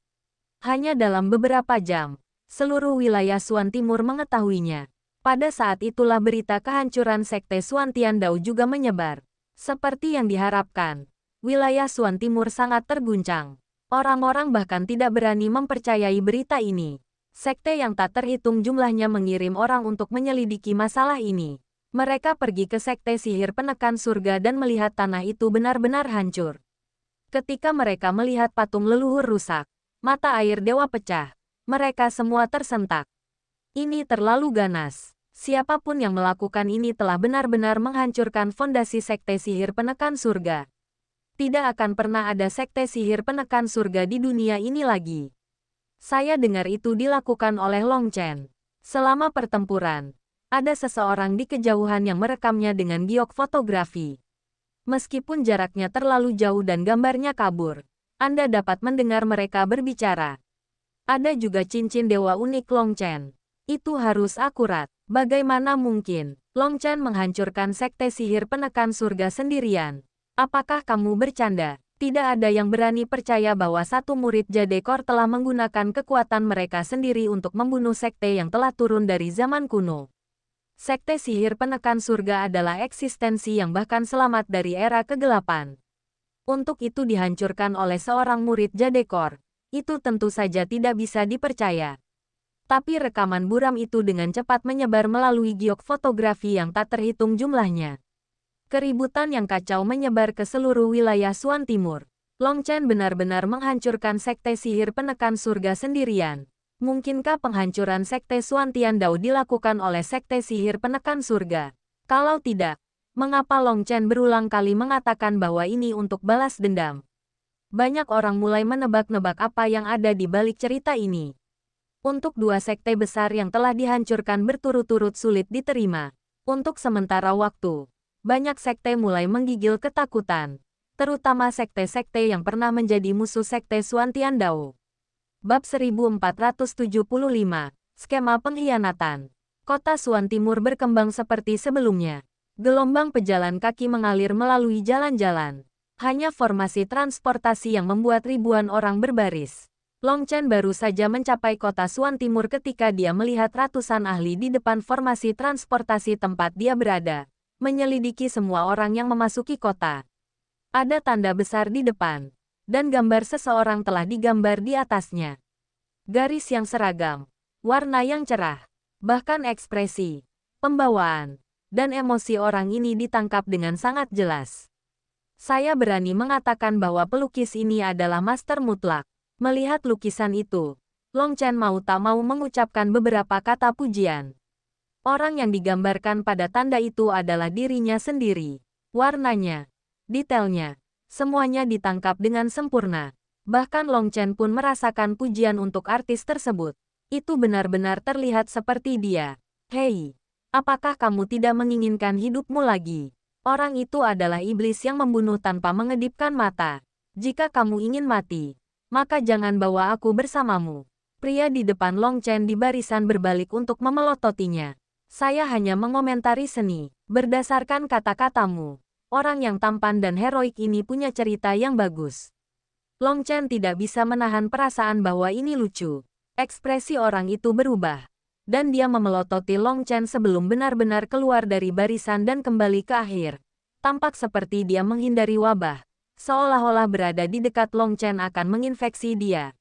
Hanya dalam beberapa jam, seluruh wilayah Xuan Timur mengetahuinya. Pada saat itulah berita kehancuran Sekte Xuan Tiandao juga menyebar. Seperti yang diharapkan, wilayah Xuan Timur sangat terguncang. Orang-orang bahkan tidak berani mempercayai berita ini. Sekte yang tak terhitung jumlahnya mengirim orang untuk menyelidiki masalah ini. Mereka pergi ke Sekte Sihir Penekan Surga dan melihat tanah itu benar-benar hancur. Ketika mereka melihat patung leluhur rusak, mata air dewa pecah. Mereka semua tersentak. Ini terlalu ganas. Siapapun yang melakukan ini telah benar-benar menghancurkan fondasi sekte sihir penekan surga. Tidak akan pernah ada sekte sihir penekan surga di dunia ini lagi. Saya dengar itu dilakukan oleh Long Chen. Selama pertempuran, ada seseorang di kejauhan yang merekamnya dengan giok fotografi. Meskipun jaraknya terlalu jauh dan gambarnya kabur, Anda dapat mendengar mereka berbicara. Ada juga cincin dewa unik Long Chen. Itu harus akurat. Bagaimana mungkin Long Chen menghancurkan sekte sihir penekan surga sendirian? Apakah kamu bercanda? Tidak ada yang berani percaya bahwa satu murid Jadekor telah menggunakan kekuatan mereka sendiri untuk membunuh sekte yang telah turun dari zaman kuno. Sekte sihir penekan surga adalah eksistensi yang bahkan selamat dari era kegelapan. Untuk itu dihancurkan oleh seorang murid Jadekor, itu tentu saja tidak bisa dipercaya. Tapi rekaman buram itu dengan cepat menyebar melalui giok fotografi yang tak terhitung jumlahnya. Keributan yang kacau menyebar ke seluruh wilayah Suan Timur. Long Chen benar-benar menghancurkan sekte sihir penekan surga sendirian. Mungkinkah penghancuran sekte Suan Tiandao dilakukan oleh sekte sihir penekan surga? Kalau tidak, mengapa Long Chen berulang kali mengatakan bahwa ini untuk balas dendam? Banyak orang mulai menebak-nebak apa yang ada di balik cerita ini. Untuk dua sekte besar yang telah dihancurkan berturut-turut sulit diterima. Untuk sementara waktu, banyak sekte mulai menggigil ketakutan, terutama sekte-sekte yang pernah menjadi musuh sekte Suan Tiandao. Bab 1475, Skema Pengkhianatan. Kota Suan Timur berkembang seperti sebelumnya. Gelombang pejalan kaki mengalir melalui jalan-jalan. Hanya formasi transportasi yang membuat ribuan orang berbaris. Long Chen baru saja mencapai kota Suan Timur ketika dia melihat ratusan ahli di depan formasi transportasi tempat dia berada, menyelidiki semua orang yang memasuki kota. Ada tanda besar di depan, dan gambar seseorang telah digambar di atasnya. Garis yang seragam, warna yang cerah, bahkan ekspresi, pembawaan, dan emosi orang ini ditangkap dengan sangat jelas. Saya berani mengatakan bahwa pelukis ini adalah master mutlak. Melihat lukisan itu, Long Chen mau tak mau mengucapkan beberapa kata pujian. Orang yang digambarkan pada tanda itu adalah dirinya sendiri. Warnanya, detailnya, semuanya ditangkap dengan sempurna. Bahkan Long Chen pun merasakan pujian untuk artis tersebut. Itu benar-benar terlihat seperti dia. Hei, apakah kamu tidak menginginkan hidupmu lagi? Orang itu adalah iblis yang membunuh tanpa mengedipkan mata. Jika kamu ingin mati, maka jangan bawa aku bersamamu. Pria di depan Long Chen di barisan berbalik untuk memelototinya. Saya hanya mengomentari seni. Berdasarkan kata-katamu, orang yang tampan dan heroik ini punya cerita yang bagus. Long Chen tidak bisa menahan perasaan bahwa ini lucu. Ekspresi orang itu berubah. Dan dia memelototi Long Chen sebelum benar-benar keluar dari barisan dan kembali ke akhir. Tampak seperti dia menghindari wabah. Seolah-olah berada di dekat Long Chen akan menginfeksi dia.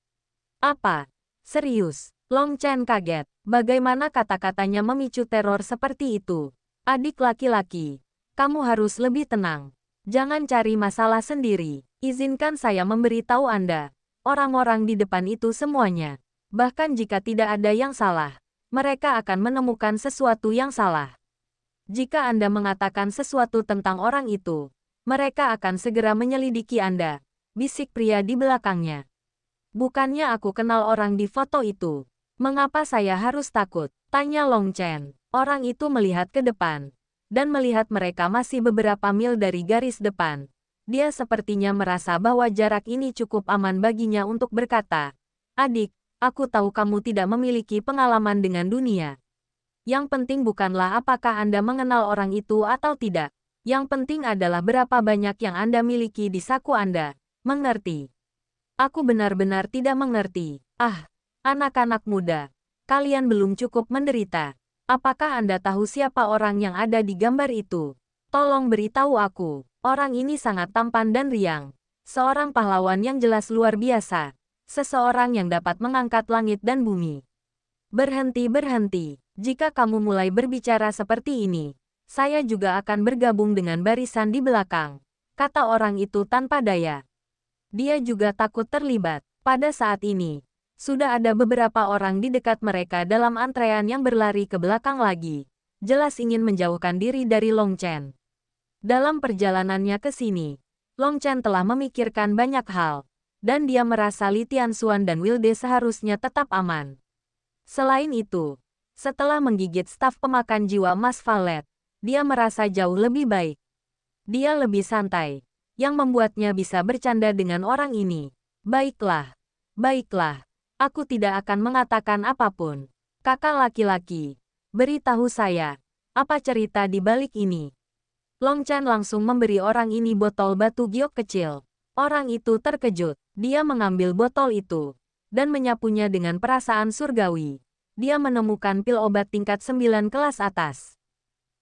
Apa? Serius? Long Chen kaget. Bagaimana kata-katanya memicu teror seperti itu? Adik laki-laki, kamu harus lebih tenang. Jangan cari masalah sendiri. Izinkan saya memberitahu Anda. Orang-orang di depan itu semuanya. Bahkan jika tidak ada yang salah, mereka akan menemukan sesuatu yang salah. Jika Anda mengatakan sesuatu tentang orang itu, mereka akan segera menyelidiki Anda, bisik pria di belakangnya. Bukannya aku kenal orang di foto itu. Mengapa saya harus takut? Tanya Long Chen. Orang itu melihat ke depan, dan melihat mereka masih beberapa mil dari garis depan. Dia sepertinya merasa bahwa jarak ini cukup aman baginya untuk berkata, "Adik, aku tahu kamu tidak memiliki pengalaman dengan dunia. Yang penting bukanlah apakah Anda mengenal orang itu atau tidak. Yang penting adalah berapa banyak yang Anda miliki di saku Anda. Mengerti?" Aku benar-benar tidak mengerti. Ah, anak-anak muda. Kalian belum cukup menderita. Apakah Anda tahu siapa orang yang ada di gambar itu? Tolong beritahu aku. Orang ini sangat tampan dan riang. Seorang pahlawan yang jelas luar biasa. Seseorang yang dapat mengangkat langit dan bumi. Berhenti. Jika kamu mulai berbicara seperti ini, saya juga akan bergabung dengan barisan di belakang, kata orang itu tanpa daya. Dia juga takut terlibat. Pada saat ini, sudah ada beberapa orang di dekat mereka dalam antrean yang berlari ke belakang lagi. jelas ingin menjauhkan diri dari Long Chen. Dalam perjalanannya ke sini, Long Chen telah memikirkan banyak hal, dan dia merasa Li Tianxuan dan Wilde seharusnya tetap aman. Selain itu, setelah menggigit staf pemakan jiwa emas Valet, dia merasa jauh lebih baik. Dia lebih santai, yang membuatnya bisa bercanda dengan orang ini. Baiklah, baiklah, aku tidak akan mengatakan apapun. Kakak laki-laki, beritahu saya, apa cerita di balik ini? Long Chen langsung memberi orang ini botol batu giok kecil. Orang itu terkejut. Dia mengambil botol itu dan menyapunya dengan perasaan surgawi. Dia menemukan pil obat tingkat 9 kelas atas.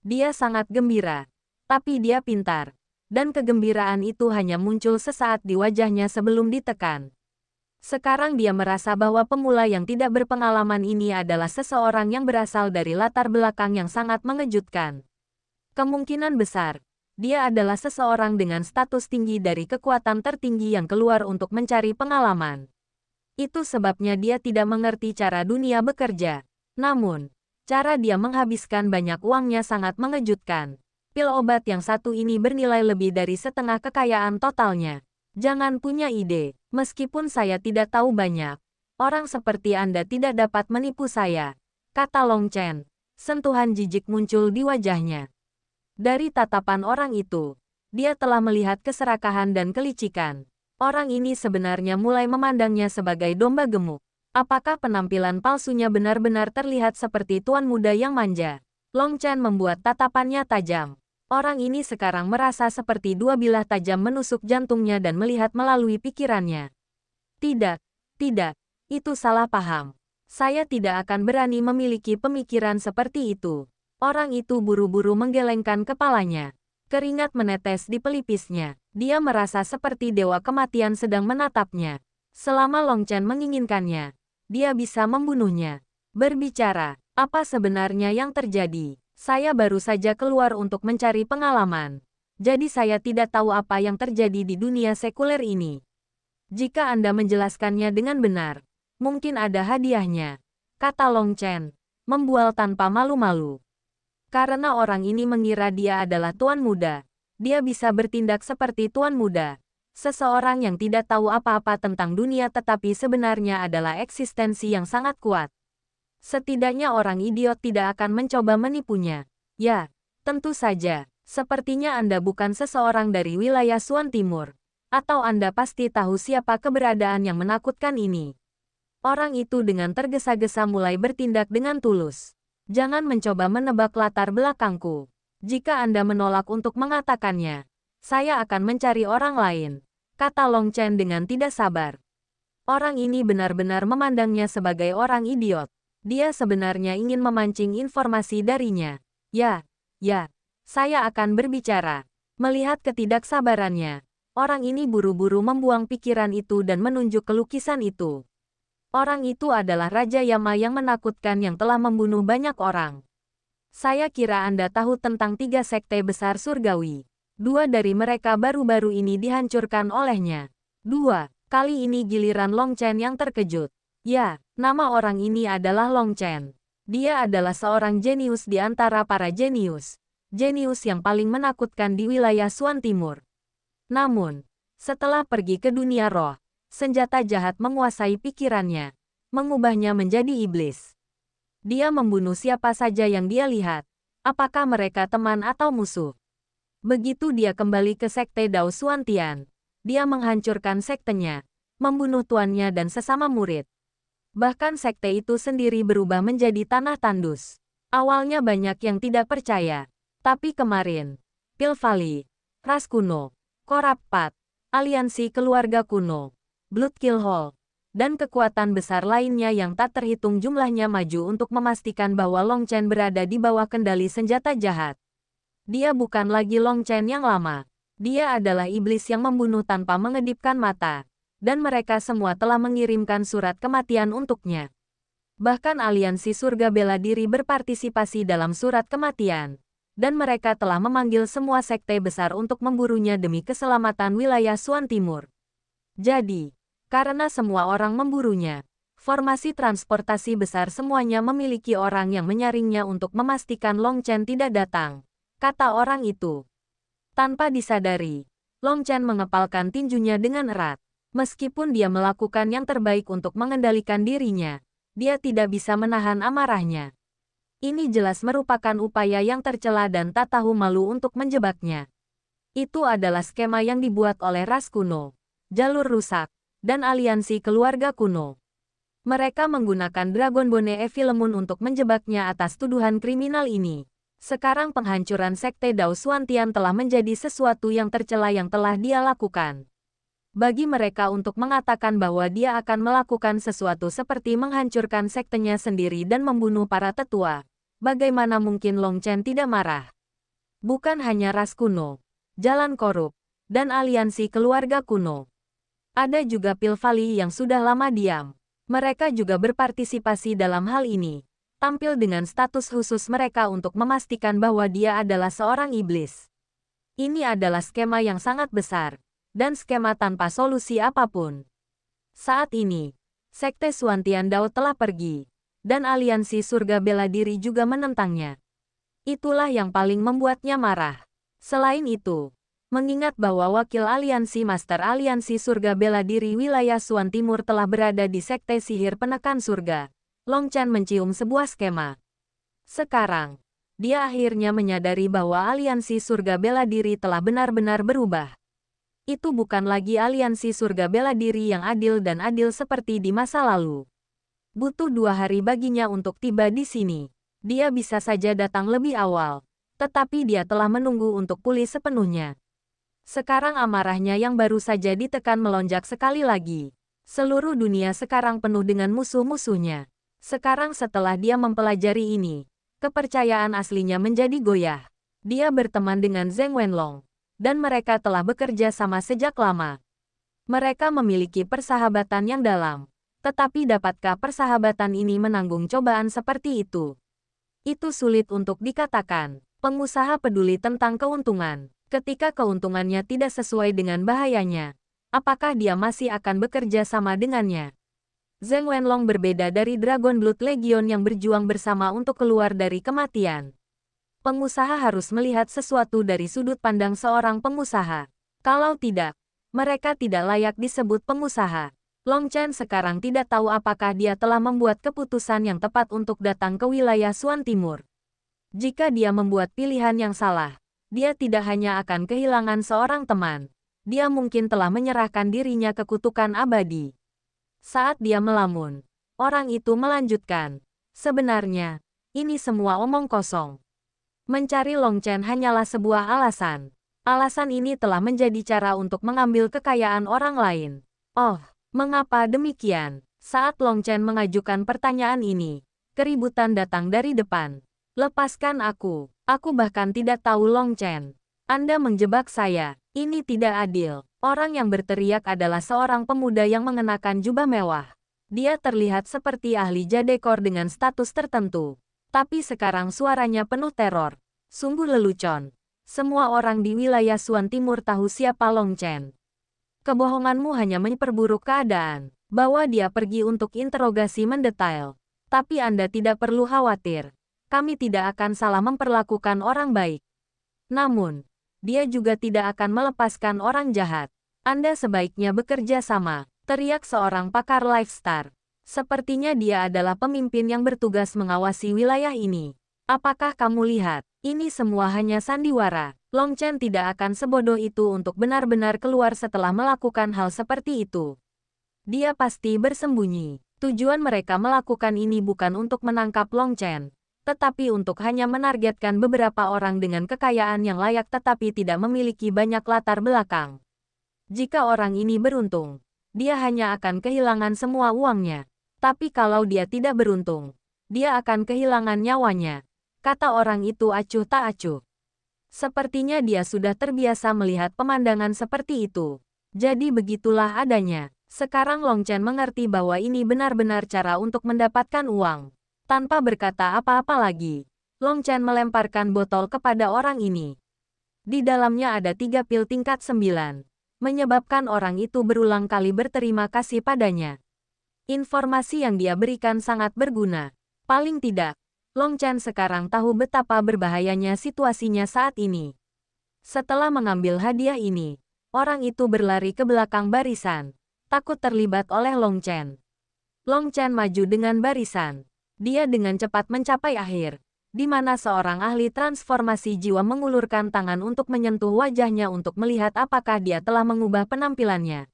Dia sangat gembira, tapi dia pintar, dan kegembiraan itu hanya muncul sesaat di wajahnya sebelum ditekan. Sekarang dia merasa bahwa pemula yang tidak berpengalaman ini adalah seseorang yang berasal dari latar belakang yang sangat mengejutkan. Kemungkinan besar, dia adalah seseorang dengan status tinggi dari kekuatan tertinggi yang keluar untuk mencari pengalaman. Itu sebabnya dia tidak mengerti cara dunia bekerja. Namun, cara dia menghabiskan banyak uangnya sangat mengejutkan. Pil obat yang satu ini bernilai lebih dari setengah kekayaan totalnya. Jangan punya ide, meskipun saya tidak tahu banyak. Orang seperti Anda tidak dapat menipu saya, kata Long Chen. Sentuhan jijik muncul di wajahnya. Dari tatapan orang itu, dia telah melihat keserakahan dan kelicikan. Orang ini sebenarnya mulai memandangnya sebagai domba gemuk. Apakah penampilan palsunya benar-benar terlihat seperti tuan muda yang manja? Long Chen membuat tatapannya tajam. Orang ini sekarang merasa seperti dua bilah tajam menusuk jantungnya dan melihat melalui pikirannya. Tidak, tidak, itu salah paham. Saya tidak akan berani memiliki pemikiran seperti itu. Orang itu buru-buru menggelengkan kepalanya. Keringat menetes di pelipisnya. Dia merasa seperti dewa kematian sedang menatapnya. Selama Long Chen menginginkannya, dia bisa membunuhnya. Berbicara, apa sebenarnya yang terjadi? Saya baru saja keluar untuk mencari pengalaman. Jadi saya tidak tahu apa yang terjadi di dunia sekuler ini. Jika Anda menjelaskannya dengan benar, mungkin ada hadiahnya, kata Long Chen, membual tanpa malu-malu. Karena orang ini mengira dia adalah tuan muda, dia bisa bertindak seperti tuan muda. Seseorang yang tidak tahu apa-apa tentang dunia tetapi sebenarnya adalah eksistensi yang sangat kuat. Setidaknya orang idiot tidak akan mencoba menipunya. Ya, tentu saja. Sepertinya Anda bukan seseorang dari wilayah Suan Timur. Atau Anda pasti tahu siapa keberadaan yang menakutkan ini. Orang itu dengan tergesa-gesa mulai bertindak dengan tulus. Jangan mencoba menebak latar belakangku. Jika Anda menolak untuk mengatakannya, saya akan mencari orang lain, kata Long Chen dengan tidak sabar. Orang ini benar-benar memandangnya sebagai orang idiot. Dia sebenarnya ingin memancing informasi darinya. Ya, saya akan berbicara. Melihat ketidaksabarannya, orang ini buru-buru membuang pikiran itu dan menunjuk ke lukisan itu. Orang itu adalah Raja Yama yang menakutkan yang telah membunuh banyak orang. Saya kira Anda tahu tentang 3 sekte besar surgawi. 2 dari mereka baru-baru ini dihancurkan olehnya. 2, kali ini giliran Long Chen yang terkejut. Ya, nama orang ini adalah Long Chen. Dia adalah seorang jenius di antara para jenius. Jenius yang paling menakutkan di wilayah Suan Timur. Namun, setelah pergi ke dunia roh, senjata jahat menguasai pikirannya, mengubahnya menjadi iblis. Dia membunuh siapa saja yang dia lihat, apakah mereka teman atau musuh. Begitu dia kembali ke sekte Dao Xuantian, dia menghancurkan sektenya, membunuh tuannya dan sesama murid. Bahkan sekte itu sendiri berubah menjadi tanah tandus. Awalnya banyak yang tidak percaya, tapi kemarin, Pil Valley, Ras Kuno, Korapat, Aliansi Keluarga Kuno, Blood Kill Hall, dan kekuatan besar lainnya yang tak terhitung jumlahnya maju untuk memastikan bahwa Long Chen berada di bawah kendali senjata jahat. Dia bukan lagi Long Chen yang lama. Dia adalah iblis yang membunuh tanpa mengedipkan mata. Dan mereka semua telah mengirimkan surat kematian untuknya. Bahkan aliansi surga bela diri berpartisipasi dalam surat kematian. Dan mereka telah memanggil semua sekte besar untuk memburunya demi keselamatan wilayah Suan Timur. Jadi, karena semua orang memburunya, Formasi transportasi besar semuanya memiliki orang yang menyaringnya untuk memastikan Long Chen tidak datang, kata orang itu. Tanpa disadari, Long Chen mengepalkan tinjunya dengan erat. Meskipun dia melakukan yang terbaik untuk mengendalikan dirinya, dia tidak bisa menahan amarahnya. Ini jelas merupakan upaya yang tercela dan tak tahu malu untuk menjebaknya. Itu adalah skema yang dibuat oleh ras kuno, jalur rusak, dan aliansi keluarga kuno. Mereka menggunakan Dragonbone Evilemun untuk menjebaknya atas tuduhan kriminal ini. Sekarang penghancuran Sekte Dao Xuantian telah menjadi sesuatu yang tercela yang telah dia lakukan. Bagi mereka untuk mengatakan bahwa dia akan melakukan sesuatu seperti menghancurkan sektenya sendiri dan membunuh para tetua, bagaimana mungkin Long Chen tidak marah? Bukan hanya ras kuno, jalan korup, dan aliansi keluarga kuno. Ada juga Pil Valley yang sudah lama diam. Mereka juga berpartisipasi dalam hal ini, tampil dengan status khusus mereka untuk memastikan bahwa dia adalah seorang iblis. Ini adalah skema yang sangat besar, dan skema tanpa solusi apapun. Saat ini, Sekte Xuantian Dao telah pergi, dan aliansi surga bela diri juga menentangnya. Itulah yang paling membuatnya marah. Selain itu, mengingat bahwa wakil aliansi Master Aliansi Surga Bela Diri wilayah Xuan Timur telah berada di Sekte Sihir Penekan Surga, Long Chen mencium sebuah skema. Sekarang, dia akhirnya menyadari bahwa aliansi Surga Bela Diri telah benar-benar berubah. Itu bukan lagi aliansi Surga Bela Diri yang adil dan adil seperti di masa lalu. Butuh 2 hari baginya untuk tiba di sini. Dia bisa saja datang lebih awal, tetapi dia telah menunggu untuk pulih sepenuhnya. Sekarang amarahnya yang baru saja ditekan melonjak sekali lagi. Seluruh dunia sekarang penuh dengan musuh-musuhnya. Sekarang setelah dia mempelajari ini, kepercayaan aslinya menjadi goyah. Dia berteman dengan Zheng Wenlong, dan mereka telah bekerja sama sejak lama. Mereka memiliki persahabatan yang dalam. Tetapi dapatkah persahabatan ini menanggung cobaan seperti itu? Itu sulit untuk dikatakan. Pengusaha peduli tentang keuntungan. Ketika keuntungannya tidak sesuai dengan bahayanya, apakah dia masih akan bekerja sama dengannya? Zheng Wenlong berbeda dari Dragon Blood Legion yang berjuang bersama untuk keluar dari kematian. Pengusaha harus melihat sesuatu dari sudut pandang seorang pengusaha. Kalau tidak, mereka tidak layak disebut pengusaha. Long Chen sekarang tidak tahu apakah dia telah membuat keputusan yang tepat untuk datang ke wilayah Xuan Timur. Jika dia membuat pilihan yang salah, dia tidak hanya akan kehilangan seorang teman, dia mungkin telah menyerahkan dirinya ke kutukan abadi. Saat dia melamun, orang itu melanjutkan, sebenarnya, ini semua omong kosong. Mencari Long Chen hanyalah sebuah alasan. Alasan ini telah menjadi cara untuk mengambil kekayaan orang lain. Oh, mengapa demikian? Saat Long Chen mengajukan pertanyaan ini, keributan datang dari depan. Lepaskan aku. Aku bahkan tidak tahu Long Chen. Anda menjebak saya. Ini tidak adil. Orang yang berteriak adalah seorang pemuda yang mengenakan jubah mewah. Dia terlihat seperti ahli jadekor dengan status tertentu. Tapi sekarang suaranya penuh teror. Sungguh lelucon. Semua orang di wilayah Xuan Timur tahu siapa Long Chen. Kebohonganmu hanya memperburuk keadaan. Bawa dia pergi untuk interogasi mendetail. Tapi Anda tidak perlu khawatir. Kami tidak akan salah memperlakukan orang baik. Namun, dia juga tidak akan melepaskan orang jahat. Anda sebaiknya bekerja sama, teriak seorang pakar lifestyle. Sepertinya dia adalah pemimpin yang bertugas mengawasi wilayah ini. Apakah kamu lihat? Ini semua hanya sandiwara. Long Chen tidak akan sebodoh itu untuk benar-benar keluar setelah melakukan hal seperti itu. Dia pasti bersembunyi. Tujuan mereka melakukan ini bukan untuk menangkap Long Chen, tetapi untuk hanya menargetkan beberapa orang dengan kekayaan yang layak tetapi tidak memiliki banyak latar belakang. Jika orang ini beruntung, dia hanya akan kehilangan semua uangnya. Tapi kalau dia tidak beruntung, dia akan kehilangan nyawanya, kata orang itu acuh tak acuh. Sepertinya dia sudah terbiasa melihat pemandangan seperti itu. Jadi begitulah adanya. Sekarang Long Chen mengerti bahwa ini benar-benar cara untuk mendapatkan uang. Tanpa berkata apa-apa lagi, Long Chen melemparkan botol kepada orang ini. Di dalamnya ada 3 pil tingkat 9, menyebabkan orang itu berulang kali berterima kasih padanya. Informasi yang dia berikan sangat berguna. Paling tidak, Long Chen sekarang tahu betapa berbahayanya situasinya saat ini. Setelah mengambil hadiah ini, orang itu berlari ke belakang barisan, takut terlibat oleh Long Chen. Long Chen maju dengan barisan. Dia dengan cepat mencapai akhir, di mana seorang ahli transformasi jiwa mengulurkan tangan untuk menyentuh wajahnya untuk melihat apakah dia telah mengubah penampilannya.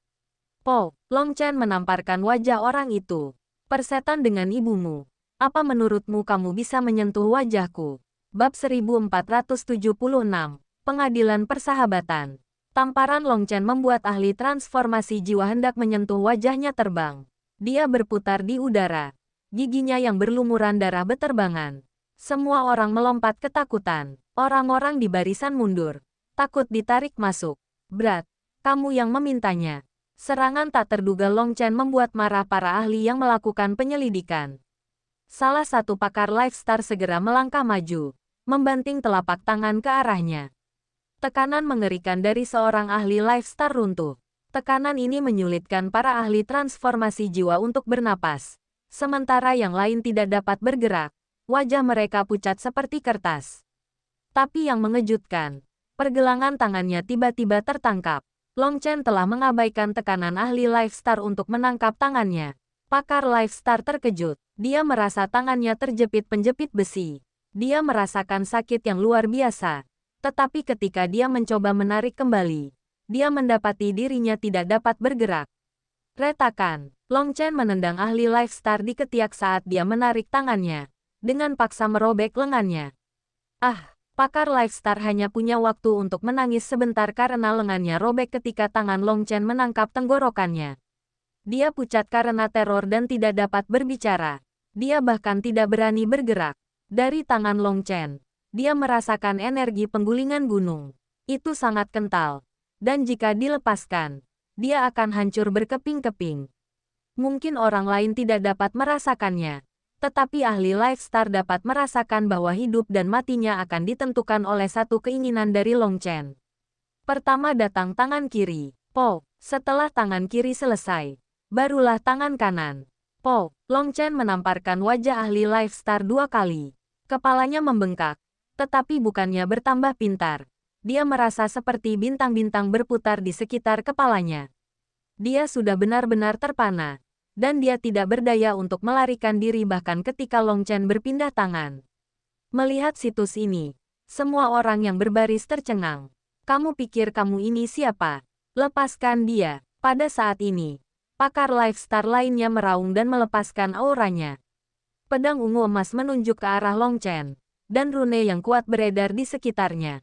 Po, Long Chen menamparkan wajah orang itu. Persetan dengan ibumu. Apa menurutmu kamu bisa menyentuh wajahku? Bab 1476, Pengadilan Persahabatan. Tamparan Long Chen membuat ahli transformasi jiwa hendak menyentuh wajahnya terbang. Dia berputar di udara. Giginya yang berlumuran darah beterbangan. Semua orang melompat ketakutan. Orang-orang di barisan mundur. Takut ditarik masuk. Berat, kamu yang memintanya. Serangan tak terduga Long Chen membuat marah para ahli yang melakukan penyelidikan. Salah satu pakar Lifestar segera melangkah maju, membanting telapak tangan ke arahnya. Tekanan mengerikan dari seorang ahli Lifestar runtuh. Tekanan ini menyulitkan para ahli transformasi jiwa untuk bernapas. Sementara yang lain tidak dapat bergerak, wajah mereka pucat seperti kertas. Tapi yang mengejutkan, pergelangan tangannya tiba-tiba tertangkap. Long Chen telah mengabaikan tekanan ahli Lifestar untuk menangkap tangannya. Pakar Lifestar terkejut. Dia merasa tangannya terjepit penjepit besi. Dia merasakan sakit yang luar biasa. Tetapi ketika dia mencoba menarik kembali, dia mendapati dirinya tidak dapat bergerak. Retakan. Long Chen menendang ahli Lifestar di ketiak saat dia menarik tangannya. Dengan paksa merobek lengannya. Pakar Lifestar hanya punya waktu untuk menangis sebentar karena lengannya robek ketika tangan Long Chen menangkap tenggorokannya. Dia pucat karena teror dan tidak dapat berbicara. Dia bahkan tidak berani bergerak. Dari tangan Long Chen, dia merasakan energi penggulingan gunung. Itu sangat kental. Dan jika dilepaskan, dia akan hancur berkeping-keping. Mungkin orang lain tidak dapat merasakannya. Tetapi ahli Lifestar dapat merasakan bahwa hidup dan matinya akan ditentukan oleh satu keinginan dari Long Chen. Pertama datang tangan kiri. Po. Setelah tangan kiri selesai, barulah tangan kanan. Po. Long Chen menamparkan wajah ahli Lifestar 2 kali. Kepalanya membengkak. Tetapi bukannya bertambah pintar. Dia merasa seperti bintang-bintang berputar di sekitar kepalanya. Dia sudah benar-benar terpana. Dan dia tidak berdaya untuk melarikan diri bahkan ketika Long Chen berpindah tangan. Melihat situs ini, semua orang yang berbaris tercengang. Kamu pikir kamu ini siapa? Lepaskan dia. Pada saat ini, pakar Lifestar lainnya meraung dan melepaskan auranya. Pedang ungu emas menunjuk ke arah Long Chen, dan rune yang kuat beredar di sekitarnya.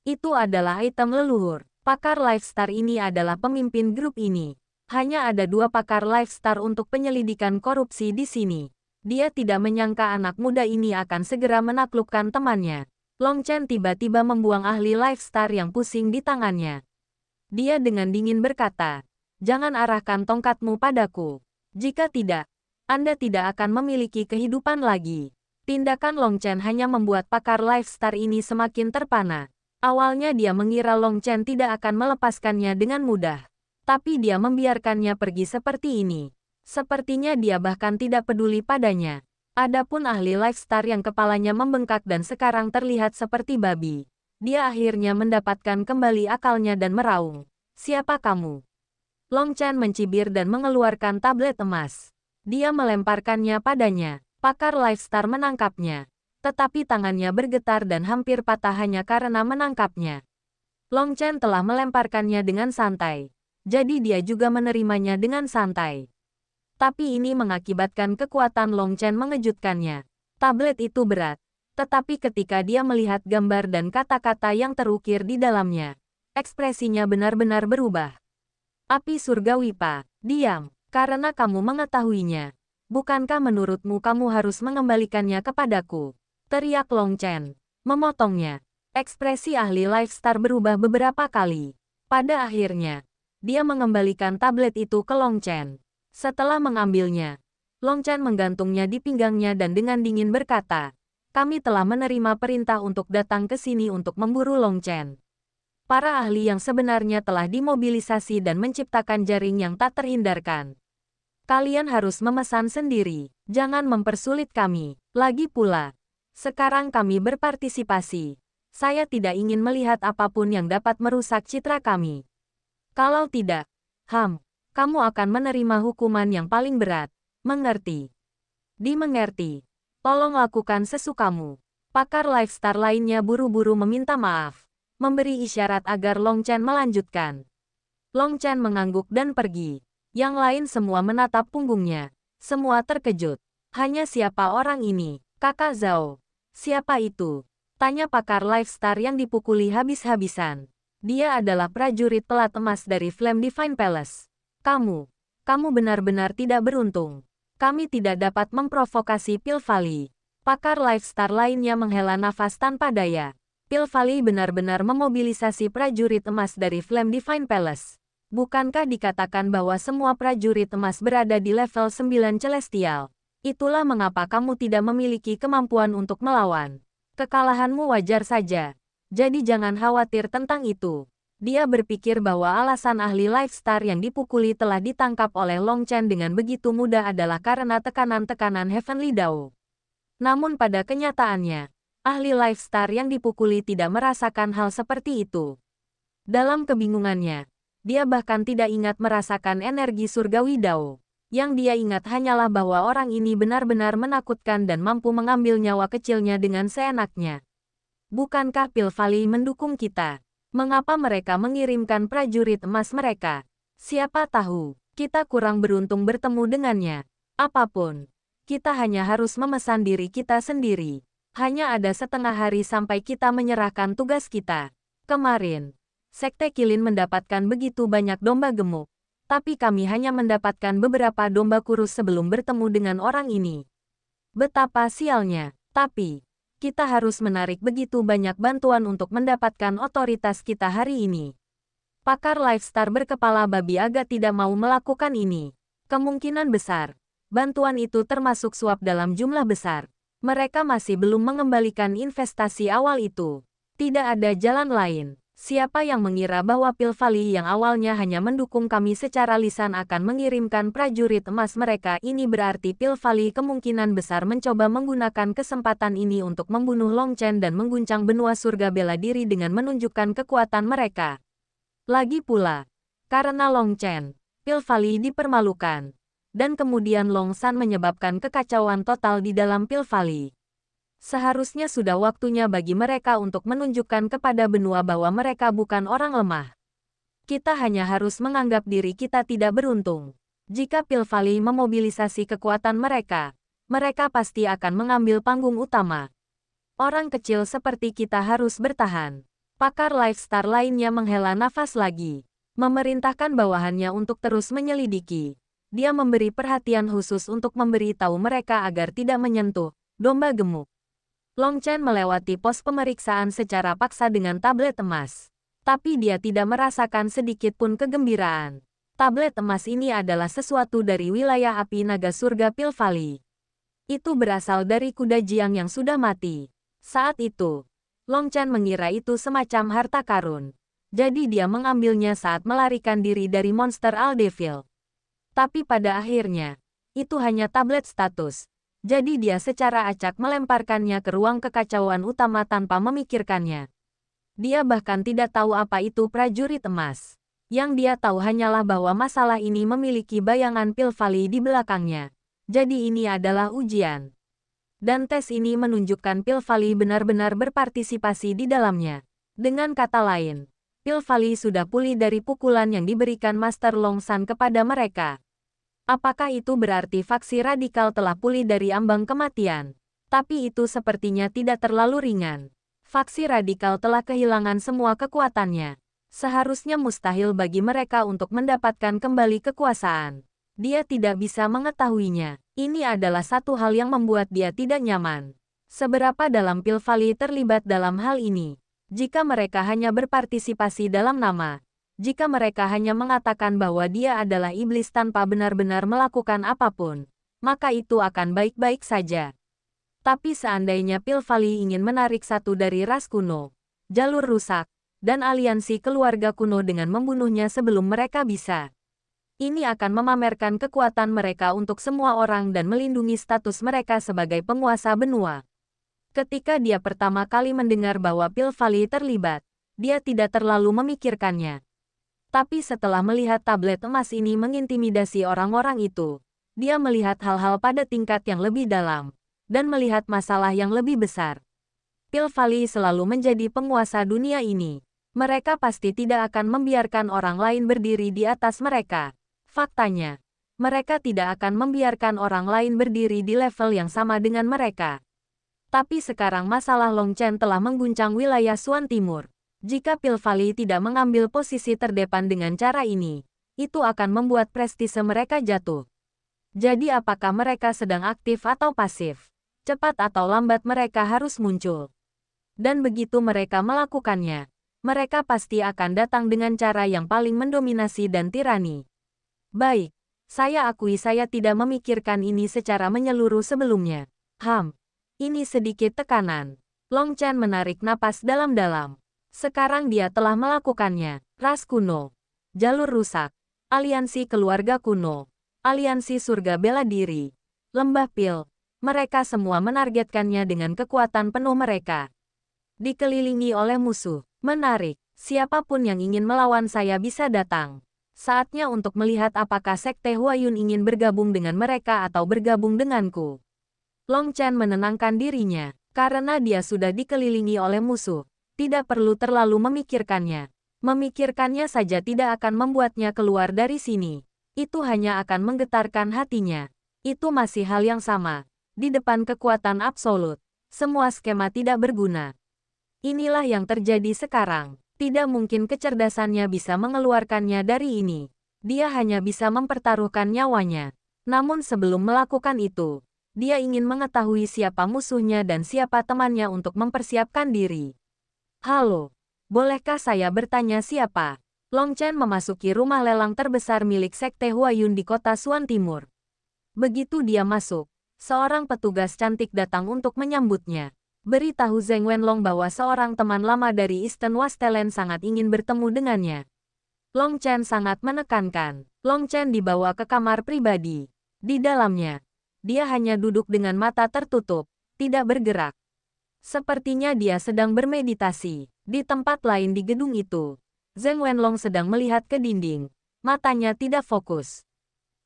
Itu adalah item leluhur. Pakar Lifestar ini adalah pemimpin grup ini. Hanya ada 2 pakar Lifestar untuk penyelidikan korupsi di sini. Dia tidak menyangka anak muda ini akan segera menaklukkan temannya. Long Chen tiba-tiba membuang ahli Lifestar yang pusing di tangannya. Dia dengan dingin berkata, "Jangan arahkan tongkatmu padaku. Jika tidak, Anda tidak akan memiliki kehidupan lagi." Tindakan Long Chen hanya membuat pakar Lifestar ini semakin terpana. Awalnya dia mengira Long Chen tidak akan melepaskannya dengan mudah. Tapi dia membiarkannya pergi seperti ini. Sepertinya dia bahkan tidak peduli padanya. Adapun ahli Lifestar yang kepalanya membengkak dan sekarang terlihat seperti babi. Dia akhirnya mendapatkan kembali akalnya dan meraung. "Siapa kamu?" Long Chen mencibir dan mengeluarkan tablet emas. Dia melemparkannya padanya. Pakar Lifestar menangkapnya. Tetapi tangannya bergetar dan hampir patah hanya karena menangkapnya. Long Chen telah melemparkannya dengan santai. Jadi dia juga menerimanya dengan santai. Tapi ini mengakibatkan kekuatan Long Chen mengejutkannya. Tablet itu berat. Tetapi ketika dia melihat gambar dan kata-kata yang terukir di dalamnya, ekspresinya benar-benar berubah. "Api surgawi, Pak. Diam, karena kamu mengetahuinya. Bukankah menurutmu kamu harus mengembalikannya kepadaku?" teriak Long Chen, memotongnya. Ekspresi ahli Lifestar berubah beberapa kali. Pada akhirnya, dia mengembalikan tablet itu ke Long Chen. Setelah mengambilnya, Long Chen menggantungnya di pinggangnya dan dengan dingin berkata, "Kami telah menerima perintah untuk datang ke sini untuk memburu Long Chen. Para ahli yang sebenarnya telah dimobilisasi dan menciptakan jaring yang tak terhindarkan. Kalian harus memesan sendiri. Jangan mempersulit kami. Lagi pula, sekarang kami berpartisipasi. Saya tidak ingin melihat apapun yang dapat merusak citra kami. Kalau tidak, kamu akan menerima hukuman yang paling berat. Mengerti? Dimengerti. Tolong lakukan sesukamu. Pakar lifestyle lainnya buru-buru meminta maaf, memberi isyarat agar Long Chen melanjutkan. Long Chen mengangguk dan pergi. Yang lain semua menatap punggungnya. Semua terkejut. Hanya siapa orang ini? Kakak Zhao. Siapa itu? Tanya pakar lifestyle yang dipukuli habis-habisan. Dia adalah prajurit pelat emas dari Flame Divine Palace. Kamu benar-benar tidak beruntung. Kami tidak dapat memprovokasi Pilvali. Pakar lifestyle lainnya menghela nafas tanpa daya. Pilvali benar-benar memobilisasi prajurit emas dari Flame Divine Palace. Bukankah dikatakan bahwa semua prajurit emas berada di level 9 Celestial? Itulah mengapa kamu tidak memiliki kemampuan untuk melawan. Kekalahanmu wajar saja. Jadi jangan khawatir tentang itu. Dia berpikir bahwa alasan ahli lifestyle yang dipukuli telah ditangkap oleh Long Chen dengan begitu mudah adalah karena tekanan-tekanan Heavenly Dao. Namun pada kenyataannya, ahli lifestyle yang dipukuli tidak merasakan hal seperti itu. Dalam kebingungannya, dia bahkan tidak ingat merasakan energi surgawi Dao. Yang dia ingat hanyalah bahwa orang ini benar-benar menakutkan dan mampu mengambil nyawa kecilnya dengan seenaknya. Bukankah Pilvali mendukung kita? Mengapa mereka mengirimkan prajurit emas mereka? Siapa tahu, kita kurang beruntung bertemu dengannya. Apapun, kita hanya harus memesan diri kita sendiri. Hanya ada setengah hari sampai kita menyerahkan tugas kita. Kemarin, Sekte Kilin mendapatkan begitu banyak domba gemuk. Tapi kami hanya mendapatkan beberapa domba kurus sebelum bertemu dengan orang ini. Betapa sialnya. Tapi kita harus menarik begitu banyak bantuan untuk mendapatkan otoritas kita hari ini. Pakar lifestyle berkepala babi agak tidak mau melakukan ini. Kemungkinan besar, bantuan itu termasuk suap dalam jumlah besar. Mereka masih belum mengembalikan investasi awal itu. Tidak ada jalan lain. Siapa yang mengira bahwa Pilvali yang awalnya hanya mendukung kami secara lisan akan mengirimkan prajurit emas mereka? Ini berarti Pilvali kemungkinan besar mencoba menggunakan kesempatan ini untuk membunuh Long Chen dan mengguncang benua surga bela diri dengan menunjukkan kekuatan mereka. Lagi pula, karena Long Chen, Pilvali dipermalukan. Dan kemudian Long San menyebabkan kekacauan total di dalam Pilvali. Seharusnya sudah waktunya bagi mereka untuk menunjukkan kepada benua bahwa mereka bukan orang lemah. Kita hanya harus menganggap diri kita tidak beruntung. Jika Pilvali memobilisasi kekuatan mereka, mereka pasti akan mengambil panggung utama. Orang kecil seperti kita harus bertahan. Pakar lifestyle lainnya menghela nafas lagi, memerintahkan bawahannya untuk terus menyelidiki. Dia memberi perhatian khusus untuk memberi tahu mereka agar tidak menyentuh domba gemuk. Long Chen melewati pos pemeriksaan secara paksa dengan tablet emas. Tapi dia tidak merasakan sedikit pun kegembiraan. Tablet emas ini adalah sesuatu dari wilayah api naga surga Pilvali. Itu berasal dari kuda Jiang yang sudah mati. Saat itu, Long Chen mengira itu semacam harta karun. Jadi dia mengambilnya saat melarikan diri dari monster Aldevil. Tapi pada akhirnya, itu hanya tablet status. Jadi dia secara acak melemparkannya ke ruang kekacauan utama tanpa memikirkannya. Dia bahkan tidak tahu apa itu prajurit emas. Yang dia tahu hanyalah bahwa masalah ini memiliki bayangan Pilvali di belakangnya. Jadi ini adalah ujian. Dan tes ini menunjukkan Pilvali benar-benar berpartisipasi di dalamnya. Dengan kata lain, Pilvali sudah pulih dari pukulan yang diberikan Master Long San kepada mereka. Apakah itu berarti faksi radikal telah pulih dari ambang kematian? Tapi itu sepertinya tidak terlalu ringan. Faksi radikal telah kehilangan semua kekuatannya. Seharusnya mustahil bagi mereka untuk mendapatkan kembali kekuasaan. Dia tidak bisa mengetahuinya. Ini adalah satu hal yang membuat dia tidak nyaman. Seberapa dalam Pilvali terlibat dalam hal ini? Jika mereka hanya berpartisipasi dalam nama, jika mereka hanya mengatakan bahwa dia adalah iblis tanpa benar-benar melakukan apapun, maka itu akan baik-baik saja. Tapi seandainya Pilvali ingin menarik satu dari ras kuno, jalur rusak, dan aliansi keluarga kuno dengan membunuhnya sebelum mereka bisa, Ini akan memamerkan kekuatan mereka untuk semua orang dan melindungi status mereka sebagai penguasa benua. Ketika dia pertama kali mendengar bahwa Pil Valley terlibat, dia tidak terlalu memikirkannya. Tapi setelah melihat tablet emas ini mengintimidasi orang-orang itu, dia melihat hal-hal pada tingkat yang lebih dalam, dan melihat masalah yang lebih besar. Pil Valley selalu menjadi penguasa dunia ini. Mereka pasti tidak akan membiarkan orang lain berdiri di atas mereka. Faktanya, mereka tidak akan membiarkan orang lain berdiri di level yang sama dengan mereka. Tapi sekarang masalah Long Chen telah mengguncang wilayah Suan Timur. Jika Pil Valley tidak mengambil posisi terdepan dengan cara ini, itu akan membuat prestise mereka jatuh. Jadi apakah mereka sedang aktif atau pasif? Cepat atau lambat mereka harus muncul. Dan begitu mereka melakukannya, mereka pasti akan datang dengan cara yang paling mendominasi dan tirani. Baik, saya akui saya tidak memikirkan ini secara menyeluruh sebelumnya. Ini sedikit tekanan. Long Chen menarik napas dalam-dalam. Sekarang dia telah melakukannya. Ras kuno, jalur rusak, aliansi keluarga kuno, aliansi surga bela diri, lembah pil. Mereka semua menargetkannya dengan kekuatan penuh mereka. Dikelilingi oleh musuh. Menarik. Siapapun yang ingin melawan saya bisa datang. Saatnya untuk melihat apakah Sekte Huayun ingin bergabung dengan mereka atau bergabung denganku. Long Chen menenangkan dirinya. Karena dia sudah dikelilingi oleh musuh, tidak perlu terlalu memikirkannya. Memikirkannya saja tidak akan membuatnya keluar dari sini. Itu hanya akan menggetarkan hatinya. Itu masih hal yang sama. Di depan kekuatan absolut, semua skema tidak berguna. Inilah yang terjadi sekarang. Tidak mungkin kecerdasannya bisa mengeluarkannya dari ini. Dia hanya bisa mempertaruhkan nyawanya. Namun sebelum melakukan itu, dia ingin mengetahui siapa musuhnya dan siapa temannya untuk mempersiapkan diri. Halo, bolehkah saya bertanya siapa? Long Chen memasuki rumah lelang terbesar milik Sekte Huayun di kota Suan Timur. Begitu dia masuk, seorang petugas cantik datang untuk menyambutnya. Beritahu Zheng Wenlong bahwa seorang teman lama dari Eastern Wastelen sangat ingin bertemu dengannya. Long Chen sangat menekankan. Long Chen dibawa ke kamar pribadi. Di dalamnya, dia hanya duduk dengan mata tertutup, tidak bergerak. Sepertinya dia sedang bermeditasi. Di tempat lain di gedung itu, Zheng Wenlong sedang melihat ke dinding. Matanya tidak fokus.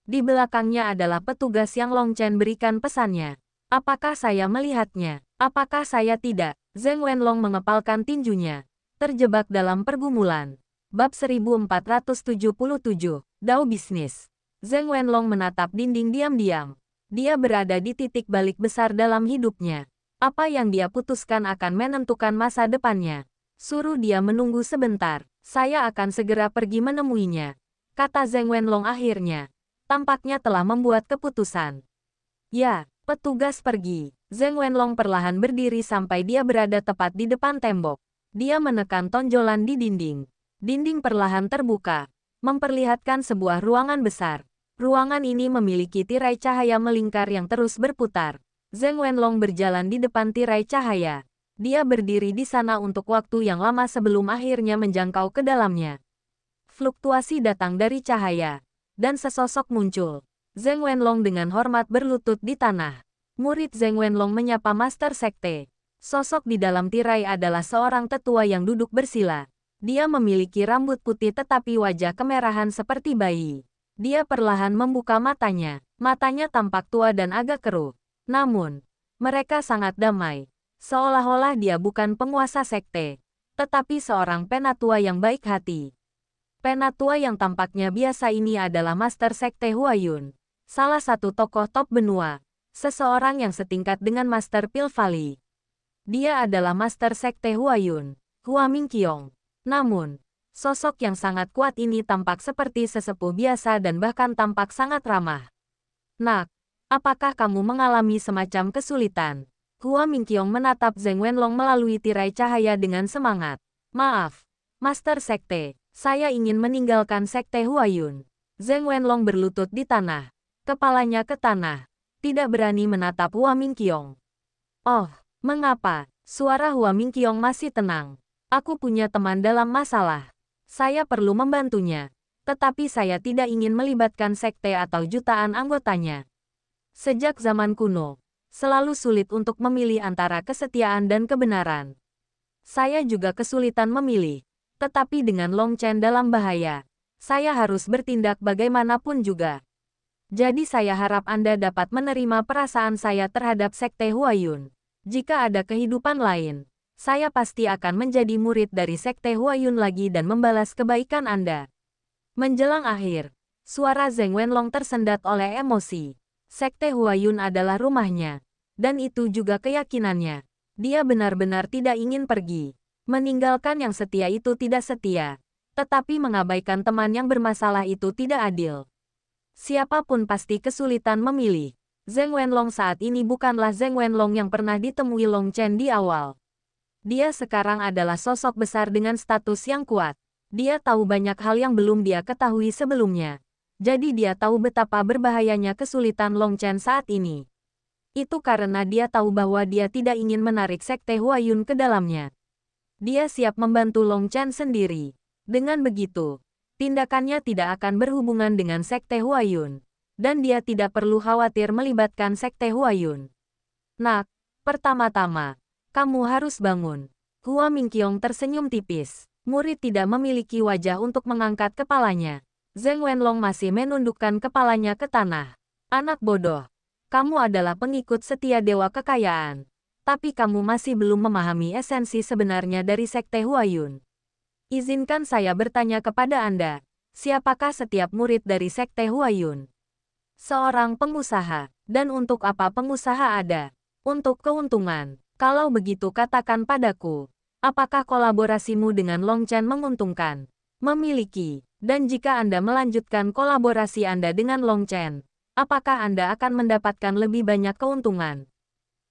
Di belakangnya adalah petugas yang Long Chen berikan pesannya. Apakah saya melihatnya? Apakah saya tidak? Zheng Wenlong mengepalkan tinjunya. Terjebak dalam pergumulan. Bab 1477, Dao Bisnis. Zheng Wenlong menatap dinding diam-diam. Dia berada di titik balik besar dalam hidupnya. Apa yang dia putuskan akan menentukan masa depannya. Suruh dia menunggu sebentar. Saya akan segera pergi menemuinya, kata Zheng Wenlong akhirnya. Tampaknya telah membuat keputusan. Ya, petugas pergi. Zheng Wenlong perlahan berdiri sampai dia berada tepat di depan tembok. Dia menekan tonjolan di dinding. Dinding perlahan terbuka, memperlihatkan sebuah ruangan besar. Ruangan ini memiliki tirai cahaya melingkar yang terus berputar. Zheng Wenlong berjalan di depan tirai cahaya. Dia berdiri di sana untuk waktu yang lama sebelum akhirnya menjangkau ke dalamnya. Fluktuasi datang dari cahaya, dan sesosok muncul. Zheng Wenlong dengan hormat berlutut di tanah. Murid Zheng Wenlong menyapa Master Sekte. Sosok di dalam tirai adalah seorang tetua yang duduk bersila. Dia memiliki rambut putih tetapi wajah kemerahan seperti bayi. Dia perlahan membuka matanya. Matanya tampak tua dan agak keruh. Namun, mereka sangat damai. Seolah-olah dia bukan penguasa sekte, tetapi seorang penatua yang baik hati. Penatua yang tampaknya biasa ini adalah Master Sekte Huayun, salah satu tokoh top benua, seseorang yang setingkat dengan Master Pil Valley. Dia adalah Master Sekte Huayun, Hua Mingqiong. Namun, sosok yang sangat kuat ini tampak seperti sesepuh biasa dan bahkan tampak sangat ramah. Nak, apakah kamu mengalami semacam kesulitan? Hua Mingqiong menatap Zheng Wenlong melalui tirai cahaya dengan semangat. Maaf, Master Sekte, saya ingin meninggalkan Sekte Huayun. Zheng Wenlong berlutut di tanah, kepalanya ke tanah, tidak berani menatap Hua Mingqiong. Oh, mengapa? Suara Hua Mingqiong masih tenang. Aku punya teman dalam masalah. Saya perlu membantunya. Tetapi saya tidak ingin melibatkan sekte atau jutaan anggotanya. Sejak zaman kuno, selalu sulit untuk memilih antara kesetiaan dan kebenaran. Saya juga kesulitan memilih. Tetapi dengan Long Chen dalam bahaya, saya harus bertindak bagaimanapun juga. Jadi saya harap Anda dapat menerima perasaan saya terhadap sekte Huayun. Jika ada kehidupan lain, saya pasti akan menjadi murid dari sekte Huayun lagi dan membalas kebaikan Anda. Menjelang akhir, suara Zheng Wenlong tersendat oleh emosi. Sekte Huayun adalah rumahnya, dan itu juga keyakinannya. Dia benar-benar tidak ingin pergi. Meninggalkan yang setia itu tidak setia, tetapi mengabaikan teman yang bermasalah itu tidak adil. Siapapun pasti kesulitan memilih. Zheng Wenlong saat ini bukanlah Zheng Wenlong yang pernah ditemui Long Chen di awal. Dia sekarang adalah sosok besar dengan status yang kuat. Dia tahu banyak hal yang belum dia ketahui sebelumnya. Jadi dia tahu betapa berbahayanya kesulitan Long Chen saat ini. Itu karena dia tahu bahwa dia tidak ingin menarik sekte Huayun ke dalamnya. Dia siap membantu Long Chen sendiri. Dengan begitu, tindakannya tidak akan berhubungan dengan sekte Huayun. Dan dia tidak perlu khawatir melibatkan sekte Huayun. Nak, pertama-tama, kamu harus bangun. Hua Mingqiong tersenyum tipis. Murid tidak memiliki wajah untuk mengangkat kepalanya. Zheng Wenlong masih menundukkan kepalanya ke tanah. Anak bodoh. Kamu adalah pengikut setia Dewa Kekayaan. Tapi kamu masih belum memahami esensi sebenarnya dari sekte Huayun. Izinkan saya bertanya kepada Anda. Siapakah setiap murid dari sekte Huayun? Seorang pengusaha. Dan untuk apa pengusaha ada? Untuk keuntungan. Kalau begitu katakan padaku. Apakah kolaborasimu dengan Long Chen menguntungkan? Memiliki. Dan jika Anda melanjutkan kolaborasi Anda dengan Long Chen, apakah Anda akan mendapatkan lebih banyak keuntungan?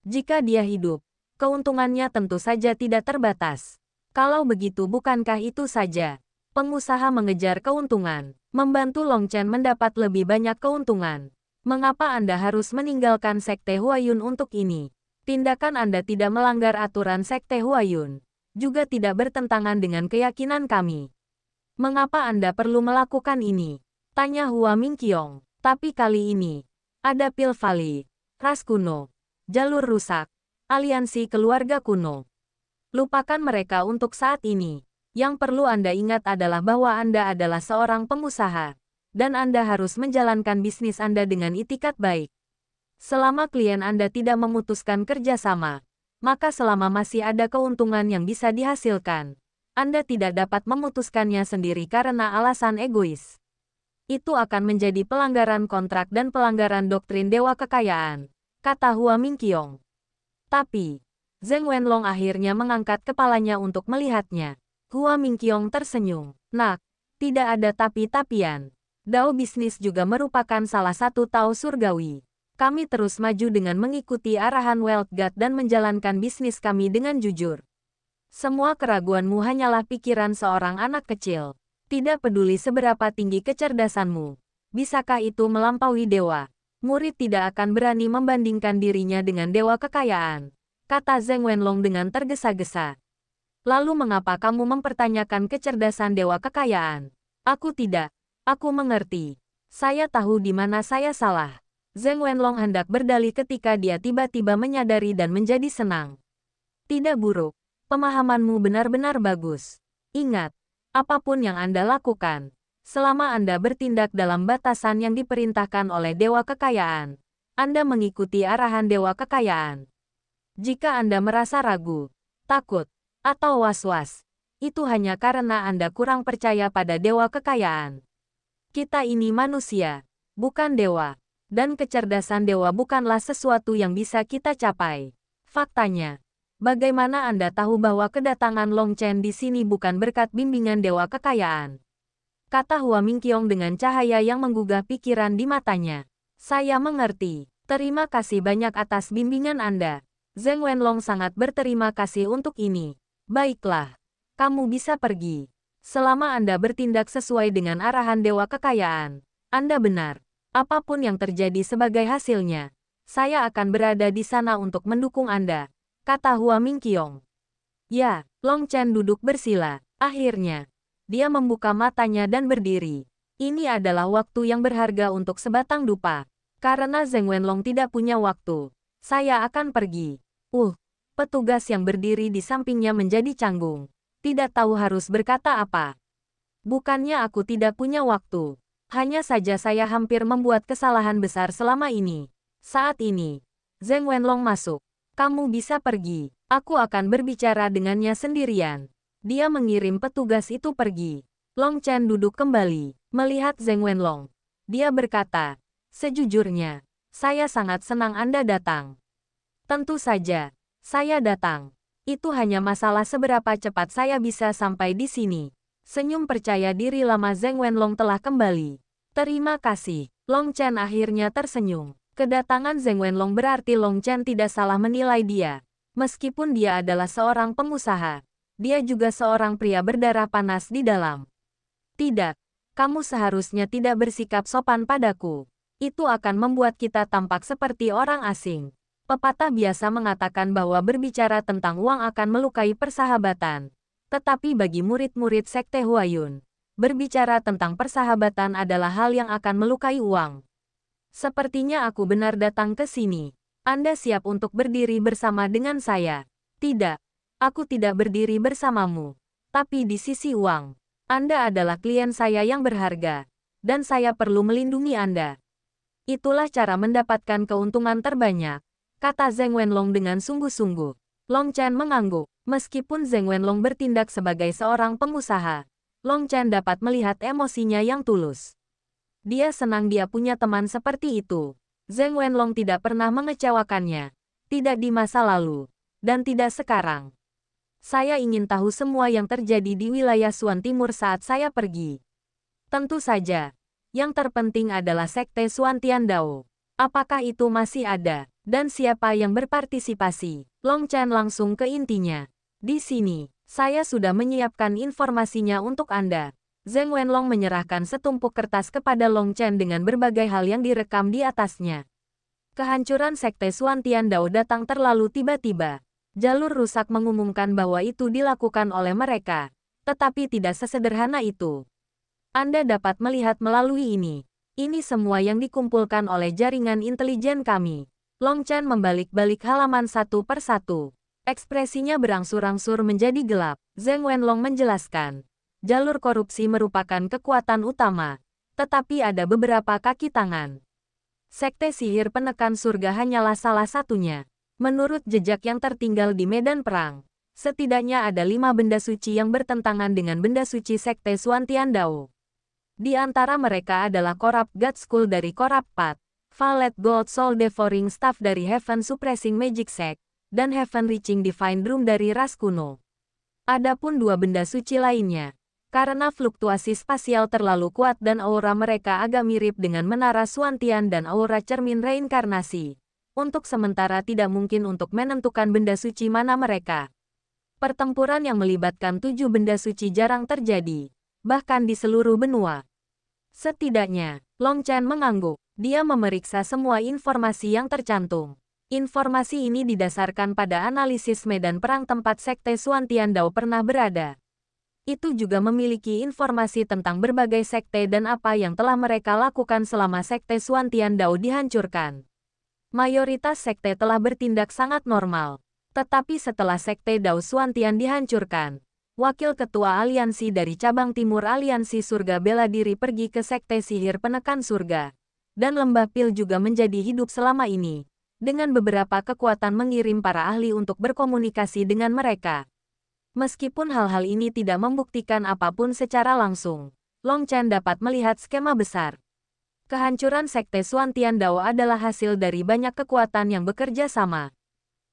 Jika dia hidup, keuntungannya tentu saja tidak terbatas. Kalau begitu bukankah itu saja? Pengusaha mengejar keuntungan, membantu Long Chen mendapat lebih banyak keuntungan. Mengapa Anda harus meninggalkan sekte Huayun untuk ini? Tindakan Anda tidak melanggar aturan sekte Huayun. Juga tidak bertentangan dengan keyakinan kami. Mengapa Anda perlu melakukan ini? Tanya Hua Mingqiong. Tapi kali ini, ada Pil Valley, ras kuno, jalur rusak, aliansi keluarga kuno. Lupakan mereka untuk saat ini. Yang perlu Anda ingat adalah bahwa Anda adalah seorang pengusaha, dan Anda harus menjalankan bisnis Anda dengan itikat baik. Selama klien Anda tidak memutuskan kerjasama, maka selama masih ada keuntungan yang bisa dihasilkan, Anda tidak dapat memutuskannya sendiri karena alasan egois. Itu akan menjadi pelanggaran kontrak dan pelanggaran doktrin Dewa Kekayaan, kata Hua Mingqiong. Tapi, Zheng Wenlong akhirnya mengangkat kepalanya untuk melihatnya. Hua Mingqiong tersenyum. Nak, tidak ada tapi-tapian. Dao bisnis juga merupakan salah satu Tao surgawi. Kami terus maju dengan mengikuti arahan Wealth God dan menjalankan bisnis kami dengan jujur. Semua keraguanmu hanyalah pikiran seorang anak kecil. Tidak peduli seberapa tinggi kecerdasanmu. Bisakah itu melampaui dewa? Murid tidak akan berani membandingkan dirinya dengan Dewa Kekayaan, kata Zheng Wenlong dengan tergesa-gesa. Lalu mengapa kamu mempertanyakan kecerdasan Dewa Kekayaan? Aku tidak. Aku mengerti. Saya tahu di mana saya salah. Zheng Wenlong hendak berdalih ketika dia tiba-tiba menyadari dan menjadi senang. Tidak buruk. Pemahamanmu benar-benar bagus. Ingat, apapun yang Anda lakukan, selama Anda bertindak dalam batasan yang diperintahkan oleh Dewa Kekayaan, Anda mengikuti arahan Dewa Kekayaan. Jika Anda merasa ragu, takut, atau was-was, itu hanya karena Anda kurang percaya pada Dewa Kekayaan. Kita ini manusia, bukan dewa. Dan kecerdasan dewa bukanlah sesuatu yang bisa kita capai. Faktanya, bagaimana Anda tahu bahwa kedatangan Long Chen di sini bukan berkat bimbingan Dewa Kekayaan? Kata Hua Mingqiong dengan cahaya yang menggugah pikiran di matanya. Saya mengerti. Terima kasih banyak atas bimbingan Anda. Zheng Wenlong sangat berterima kasih untuk ini. Baiklah, kamu bisa pergi. Selama Anda bertindak sesuai dengan arahan Dewa Kekayaan, Anda benar. Apapun yang terjadi sebagai hasilnya, saya akan berada di sana untuk mendukung Anda, kata Hua Mingqiong. Ya, Long Chen duduk bersila. Akhirnya, dia membuka matanya dan berdiri. Ini adalah waktu yang berharga untuk sebatang dupa. Karena Zheng Wenlong tidak punya waktu, saya akan pergi. Petugas yang berdiri di sampingnya menjadi canggung. Tidak tahu harus berkata apa. Bukannya aku tidak punya waktu. Hanya saja saya hampir membuat kesalahan besar selama ini. Saat ini, Zheng Wenlong masuk. Kamu bisa pergi. Aku akan berbicara dengannya sendirian. Dia mengirim petugas itu pergi. Long Chen duduk kembali, melihat Zheng Wenlong. Dia berkata, sejujurnya, saya sangat senang Anda datang. Tentu saja, saya datang. Itu hanya masalah seberapa cepat saya bisa sampai di sini. Senyum percaya diri lama Zheng Wenlong telah kembali. Terima kasih. Long Chen akhirnya tersenyum. Kedatangan Zheng Wenlong berarti Long Chen tidak salah menilai dia. Meskipun dia adalah seorang pengusaha, dia juga seorang pria berdarah panas di dalam. Tidak, kamu seharusnya tidak bersikap sopan padaku. Itu akan membuat kita tampak seperti orang asing. Pepatah biasa mengatakan bahwa berbicara tentang uang akan melukai persahabatan. Tetapi bagi murid-murid Sekte Huayun, berbicara tentang persahabatan adalah hal yang akan melukai uang. Sepertinya aku benar datang ke sini. Anda siap untuk berdiri bersama dengan saya? Tidak, aku tidak berdiri bersamamu. Tapi di sisi uang, Anda adalah klien saya yang berharga, dan saya perlu melindungi Anda. Itulah cara mendapatkan keuntungan terbanyak, kata Zheng Wenlong dengan sungguh-sungguh. Long Chen mengangguk. Meskipun Zheng Wenlong bertindak sebagai seorang pengusaha, Long Chen dapat melihat emosinya yang tulus. Dia senang dia punya teman seperti itu. Zheng Wenlong tidak pernah mengecewakannya. Tidak di masa lalu, dan tidak sekarang. Saya ingin tahu semua yang terjadi di wilayah Suan Timur saat saya pergi. Tentu saja. Yang terpenting adalah Sekte Suan Tiandao. Apakah itu masih ada? Dan siapa yang berpartisipasi? Long Chen langsung ke intinya. Di sini, saya sudah menyiapkan informasinya untuk Anda. Zheng Wenlong menyerahkan setumpuk kertas kepada Long Chen dengan berbagai hal yang direkam di atasnya. Kehancuran Sekte Suan Tiandao datang terlalu tiba-tiba. Jalur rusak mengumumkan bahwa itu dilakukan oleh mereka. Tetapi tidak sesederhana itu. Anda dapat melihat melalui ini. Ini semua yang dikumpulkan oleh jaringan intelijen kami. Long Chen membalik-balik halaman satu per satu. Ekspresinya berangsur-angsur menjadi gelap. Zheng Wenlong menjelaskan. Jalur korupsi merupakan kekuatan utama. Tetapi ada beberapa kaki tangan. Sekte sihir penekan surga hanyalah salah satunya. Menurut jejak yang tertinggal di medan perang, setidaknya ada 5 benda suci yang bertentangan dengan benda suci Sekte Suan Tiandao. Di antara mereka adalah Corrupt God Skull dari Corrupt Path, Violet Gold Soul Devouring Staff dari Heaven Suppressing Magic Sect, dan Heaven Reaching Divine Drum dari ras kuno. Adapun 2 benda suci lainnya, karena fluktuasi spasial terlalu kuat dan aura mereka agak mirip dengan menara Suantian dan aura cermin reinkarnasi. Untuk sementara tidak mungkin untuk menentukan benda suci mana mereka. Pertempuran yang melibatkan 7 benda suci jarang terjadi, bahkan di seluruh benua. Setidaknya, Long Chen mengangguk. Dia memeriksa semua informasi yang tercantum. Informasi ini didasarkan pada analisis medan perang tempat Sekte Suan Tiandao pernah berada. Itu juga memiliki informasi tentang berbagai sekte dan apa yang telah mereka lakukan selama Sekte Suan Tiandao dihancurkan. Mayoritas sekte telah bertindak sangat normal. Tetapi setelah Sekte Dao Suantian dihancurkan, Wakil Ketua Aliansi dari Cabang Timur Aliansi Surga Bela Diri pergi ke Sekte Sihir Penekan Surga. Dan Lembah Pil juga menjadi hidup selama ini. Dengan beberapa kekuatan mengirim para ahli untuk berkomunikasi dengan mereka. Meskipun hal-hal ini tidak membuktikan apapun secara langsung, Long Chen dapat melihat skema besar. Kehancuran Sekte Suan Tiandao adalah hasil dari banyak kekuatan yang bekerja sama.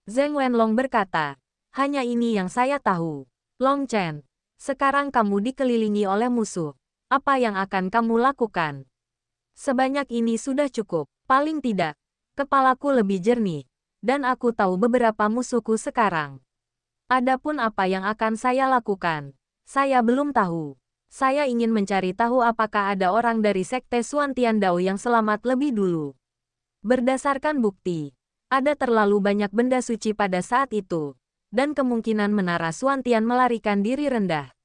Zheng Wenlong berkata, hanya ini yang saya tahu. Long Chen, sekarang kamu dikelilingi oleh musuh. Apa yang akan kamu lakukan? Sebanyak ini sudah cukup. Paling tidak, kepalaku lebih jernih. Dan aku tahu beberapa musuhku sekarang. Adapun apa yang akan saya lakukan, saya belum tahu. Saya ingin mencari tahu apakah ada orang dari Sekte Suan Tiandao yang selamat lebih dulu. Berdasarkan bukti, ada terlalu banyak benda suci pada saat itu. Dan kemungkinan menara Suantian melarikan diri rendah.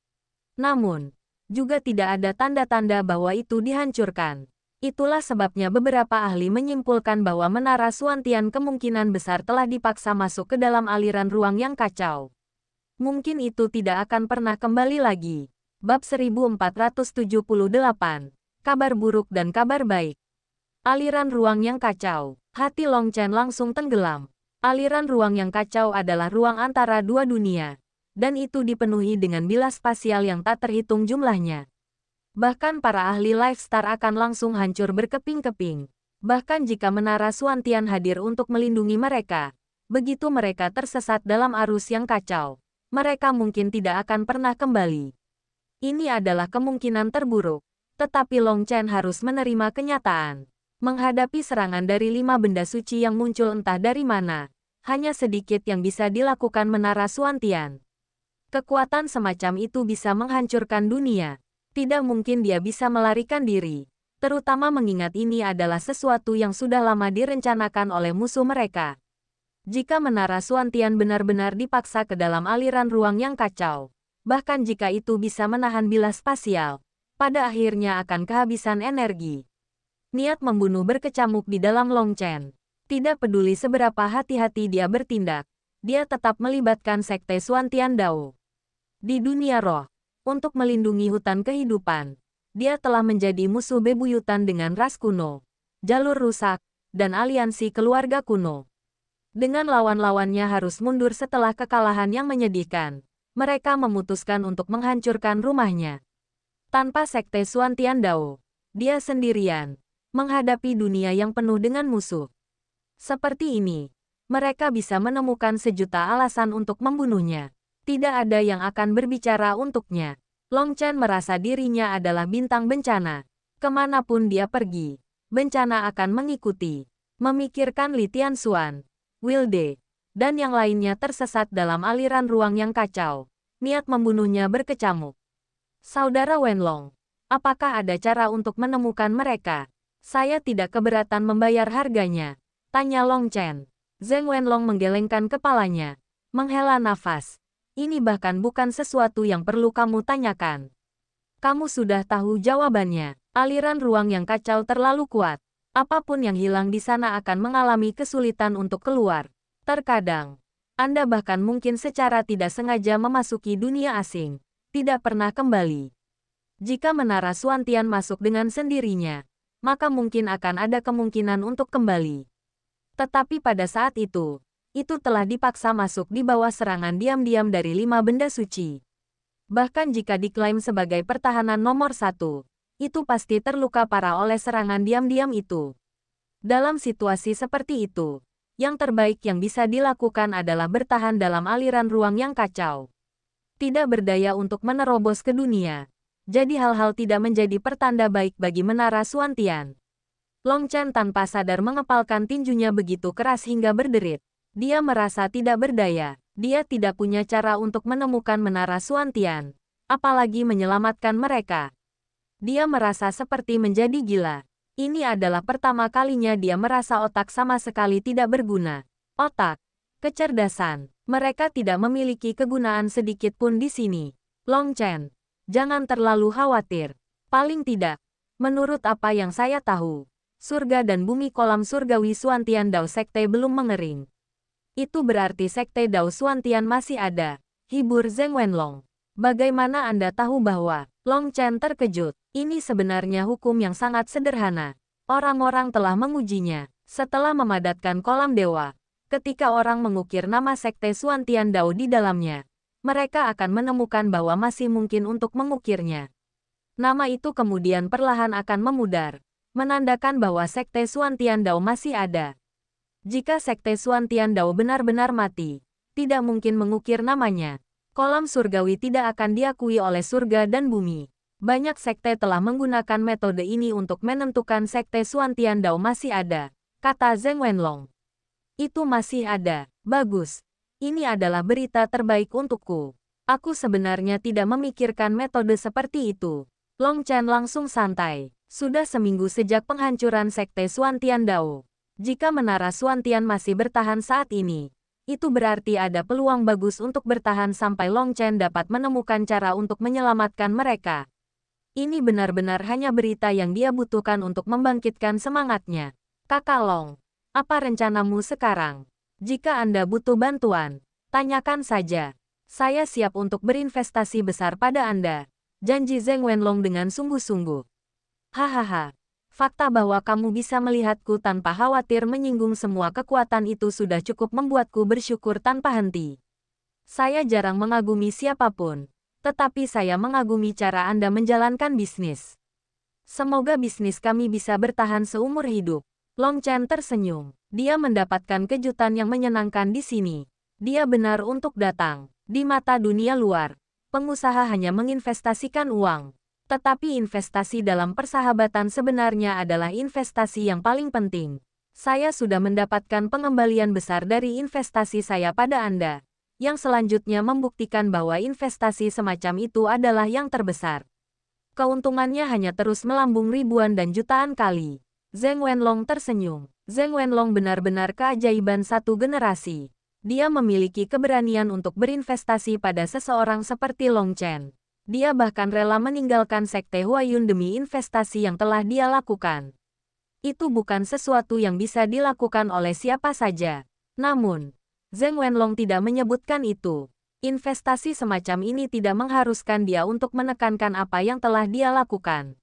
Namun, Juga tidak ada tanda-tanda bahwa itu dihancurkan. Itulah sebabnya beberapa ahli menyimpulkan bahwa Menara Suantian kemungkinan besar telah dipaksa masuk ke dalam aliran ruang yang kacau. Mungkin itu tidak akan pernah kembali lagi. Bab 1478. Kabar buruk dan kabar baik. Aliran ruang yang kacau. Hati Long Chen langsung tenggelam. Aliran ruang yang kacau adalah ruang antara dua dunia. Dan itu dipenuhi dengan bilas spasial yang tak terhitung jumlahnya. Bahkan para ahli Lifestar akan langsung hancur berkeping-keping. Bahkan jika Menara Suantian hadir untuk melindungi mereka, begitu mereka tersesat dalam arus yang kacau, mereka mungkin tidak akan pernah kembali. Ini adalah kemungkinan terburuk, tetapi Long Chen harus menerima kenyataan. Menghadapi serangan dari 5 benda suci yang muncul entah dari mana, hanya sedikit yang bisa dilakukan Menara Suantian. Kekuatan semacam itu bisa menghancurkan dunia. Tidak mungkin dia bisa melarikan diri, terutama mengingat ini adalah sesuatu yang sudah lama direncanakan oleh musuh mereka. Jika Menara Suantian benar-benar dipaksa ke dalam aliran ruang yang kacau, bahkan jika itu bisa menahan bilas spasial, pada akhirnya akan kehabisan energi. Niat membunuh berkecamuk di dalam Long Chen. Tidak peduli seberapa hati-hati dia bertindak, dia tetap melibatkan Sekte Suantian Dao. Di dunia roh, untuk melindungi hutan kehidupan, dia telah menjadi musuh bebuyutan dengan ras kuno, jalur rusak, dan aliansi keluarga kuno. Dengan lawan-lawannya harus mundur setelah kekalahan yang menyedihkan, mereka memutuskan untuk menghancurkan rumahnya. Tanpa Sekte Suantian Dao, dia sendirian, menghadapi dunia yang penuh dengan musuh. Seperti ini, mereka bisa menemukan sejuta alasan untuk membunuhnya. Tidak ada yang akan berbicara untuknya. Long Chen merasa dirinya adalah bintang bencana. Kemanapun dia pergi, bencana akan mengikuti. Memikirkan Li Tianxuan, Wilde, dan yang lainnya tersesat dalam aliran ruang yang kacau. Niat membunuhnya berkecamuk. Saudara Wenlong, apakah ada cara untuk menemukan mereka? Saya tidak keberatan membayar harganya, tanya Long Chen. Zheng Wenlong menggelengkan kepalanya, menghela nafas. Ini bahkan bukan sesuatu yang perlu kamu tanyakan. Kamu sudah tahu jawabannya. Aliran ruang yang kacau terlalu kuat. Apapun yang hilang di sana akan mengalami kesulitan untuk keluar. Terkadang, Anda bahkan mungkin secara tidak sengaja memasuki dunia asing, tidak pernah kembali. Jika Menara Suantian masuk dengan sendirinya, maka mungkin akan ada kemungkinan untuk kembali. Tetapi pada saat itu telah dipaksa masuk di bawah serangan diam-diam dari 5 benda suci. Bahkan jika diklaim sebagai pertahanan nomor 1, itu pasti terluka parah oleh serangan diam-diam itu. Dalam situasi seperti itu, yang terbaik yang bisa dilakukan adalah bertahan dalam aliran ruang yang kacau. Tidak berdaya untuk menerobos ke dunia. Jadi hal-hal tidak menjadi pertanda baik bagi Menara Suantian. Long Chen tanpa sadar mengepalkan tinjunya begitu keras hingga berderit. Dia merasa tidak berdaya. Dia tidak punya cara untuk menemukan Menara Suantian, apalagi menyelamatkan mereka. Dia merasa seperti menjadi gila. Ini adalah pertama kalinya dia merasa otak sama sekali tidak berguna. Otak, kecerdasan, mereka tidak memiliki kegunaan sedikit pun di sini. Long Chen, jangan terlalu khawatir. Paling tidak, menurut apa yang saya tahu, surga dan bumi kolam surgawi Suantian Dao Sekte belum mengering. Itu berarti Sekte Dao Suantian masih ada, hibur Zheng Wenlong. Bagaimana Anda tahu bahwa? Long Chen terkejut. Ini sebenarnya hukum yang sangat sederhana. Orang-orang telah mengujinya. Setelah memadatkan kolam dewa, ketika orang mengukir nama Sekte Suantian Dao di dalamnya, mereka akan menemukan bahwa masih mungkin untuk mengukirnya. Nama itu kemudian perlahan akan memudar, menandakan bahwa Sekte Suantian Dao masih ada. Jika Sekte Suantian Dao benar-benar mati, tidak mungkin mengukir namanya. Kolam surgawi tidak akan diakui oleh surga dan bumi. Banyak sekte telah menggunakan metode ini untuk menentukan Sekte Suantian Dao masih ada, kata Zheng Wenlong. Itu masih ada. Bagus. Ini adalah berita terbaik untukku. Aku sebenarnya tidak memikirkan metode seperti itu. Long Chen langsung santai. Sudah seminggu sejak penghancuran Sekte Suantian Dao. Jika Menara Suantian masih bertahan saat ini, itu berarti ada peluang bagus untuk bertahan sampai Long Chen dapat menemukan cara untuk menyelamatkan mereka. Ini benar-benar hanya berita yang dia butuhkan untuk membangkitkan semangatnya. Kakak Long, apa rencanamu sekarang? Jika Anda butuh bantuan, tanyakan saja. Saya siap untuk berinvestasi besar pada Anda. Janji Zheng Wenlong dengan sungguh-sungguh. Hahaha. Fakta bahwa kamu bisa melihatku tanpa khawatir menyinggung semua kekuatan itu sudah cukup membuatku bersyukur tanpa henti. Saya jarang mengagumi siapapun, tetapi saya mengagumi cara Anda menjalankan bisnis. Semoga bisnis kami bisa bertahan seumur hidup. Long Chen tersenyum. Dia mendapatkan kejutan yang menyenangkan di sini. Dia benar untuk datang. Di mata dunia luar, pengusaha hanya menginvestasikan uang. Tetapi investasi dalam persahabatan sebenarnya adalah investasi yang paling penting. Saya sudah mendapatkan pengembalian besar dari investasi saya pada Anda, yang selanjutnya membuktikan bahwa investasi semacam itu adalah yang terbesar. Keuntungannya hanya terus melambung ribuan dan jutaan kali. Zheng Wenlong tersenyum. Zheng Wenlong benar-benar keajaiban satu generasi. Dia memiliki keberanian untuk berinvestasi pada seseorang seperti Long Chen. Dia bahkan rela meninggalkan Sekte Huayun demi investasi yang telah dia lakukan. Itu bukan sesuatu yang bisa dilakukan oleh siapa saja. Namun, Zheng Wenlong tidak menyebutkan itu. Investasi semacam ini tidak mengharuskan dia untuk menekankan apa yang telah dia lakukan.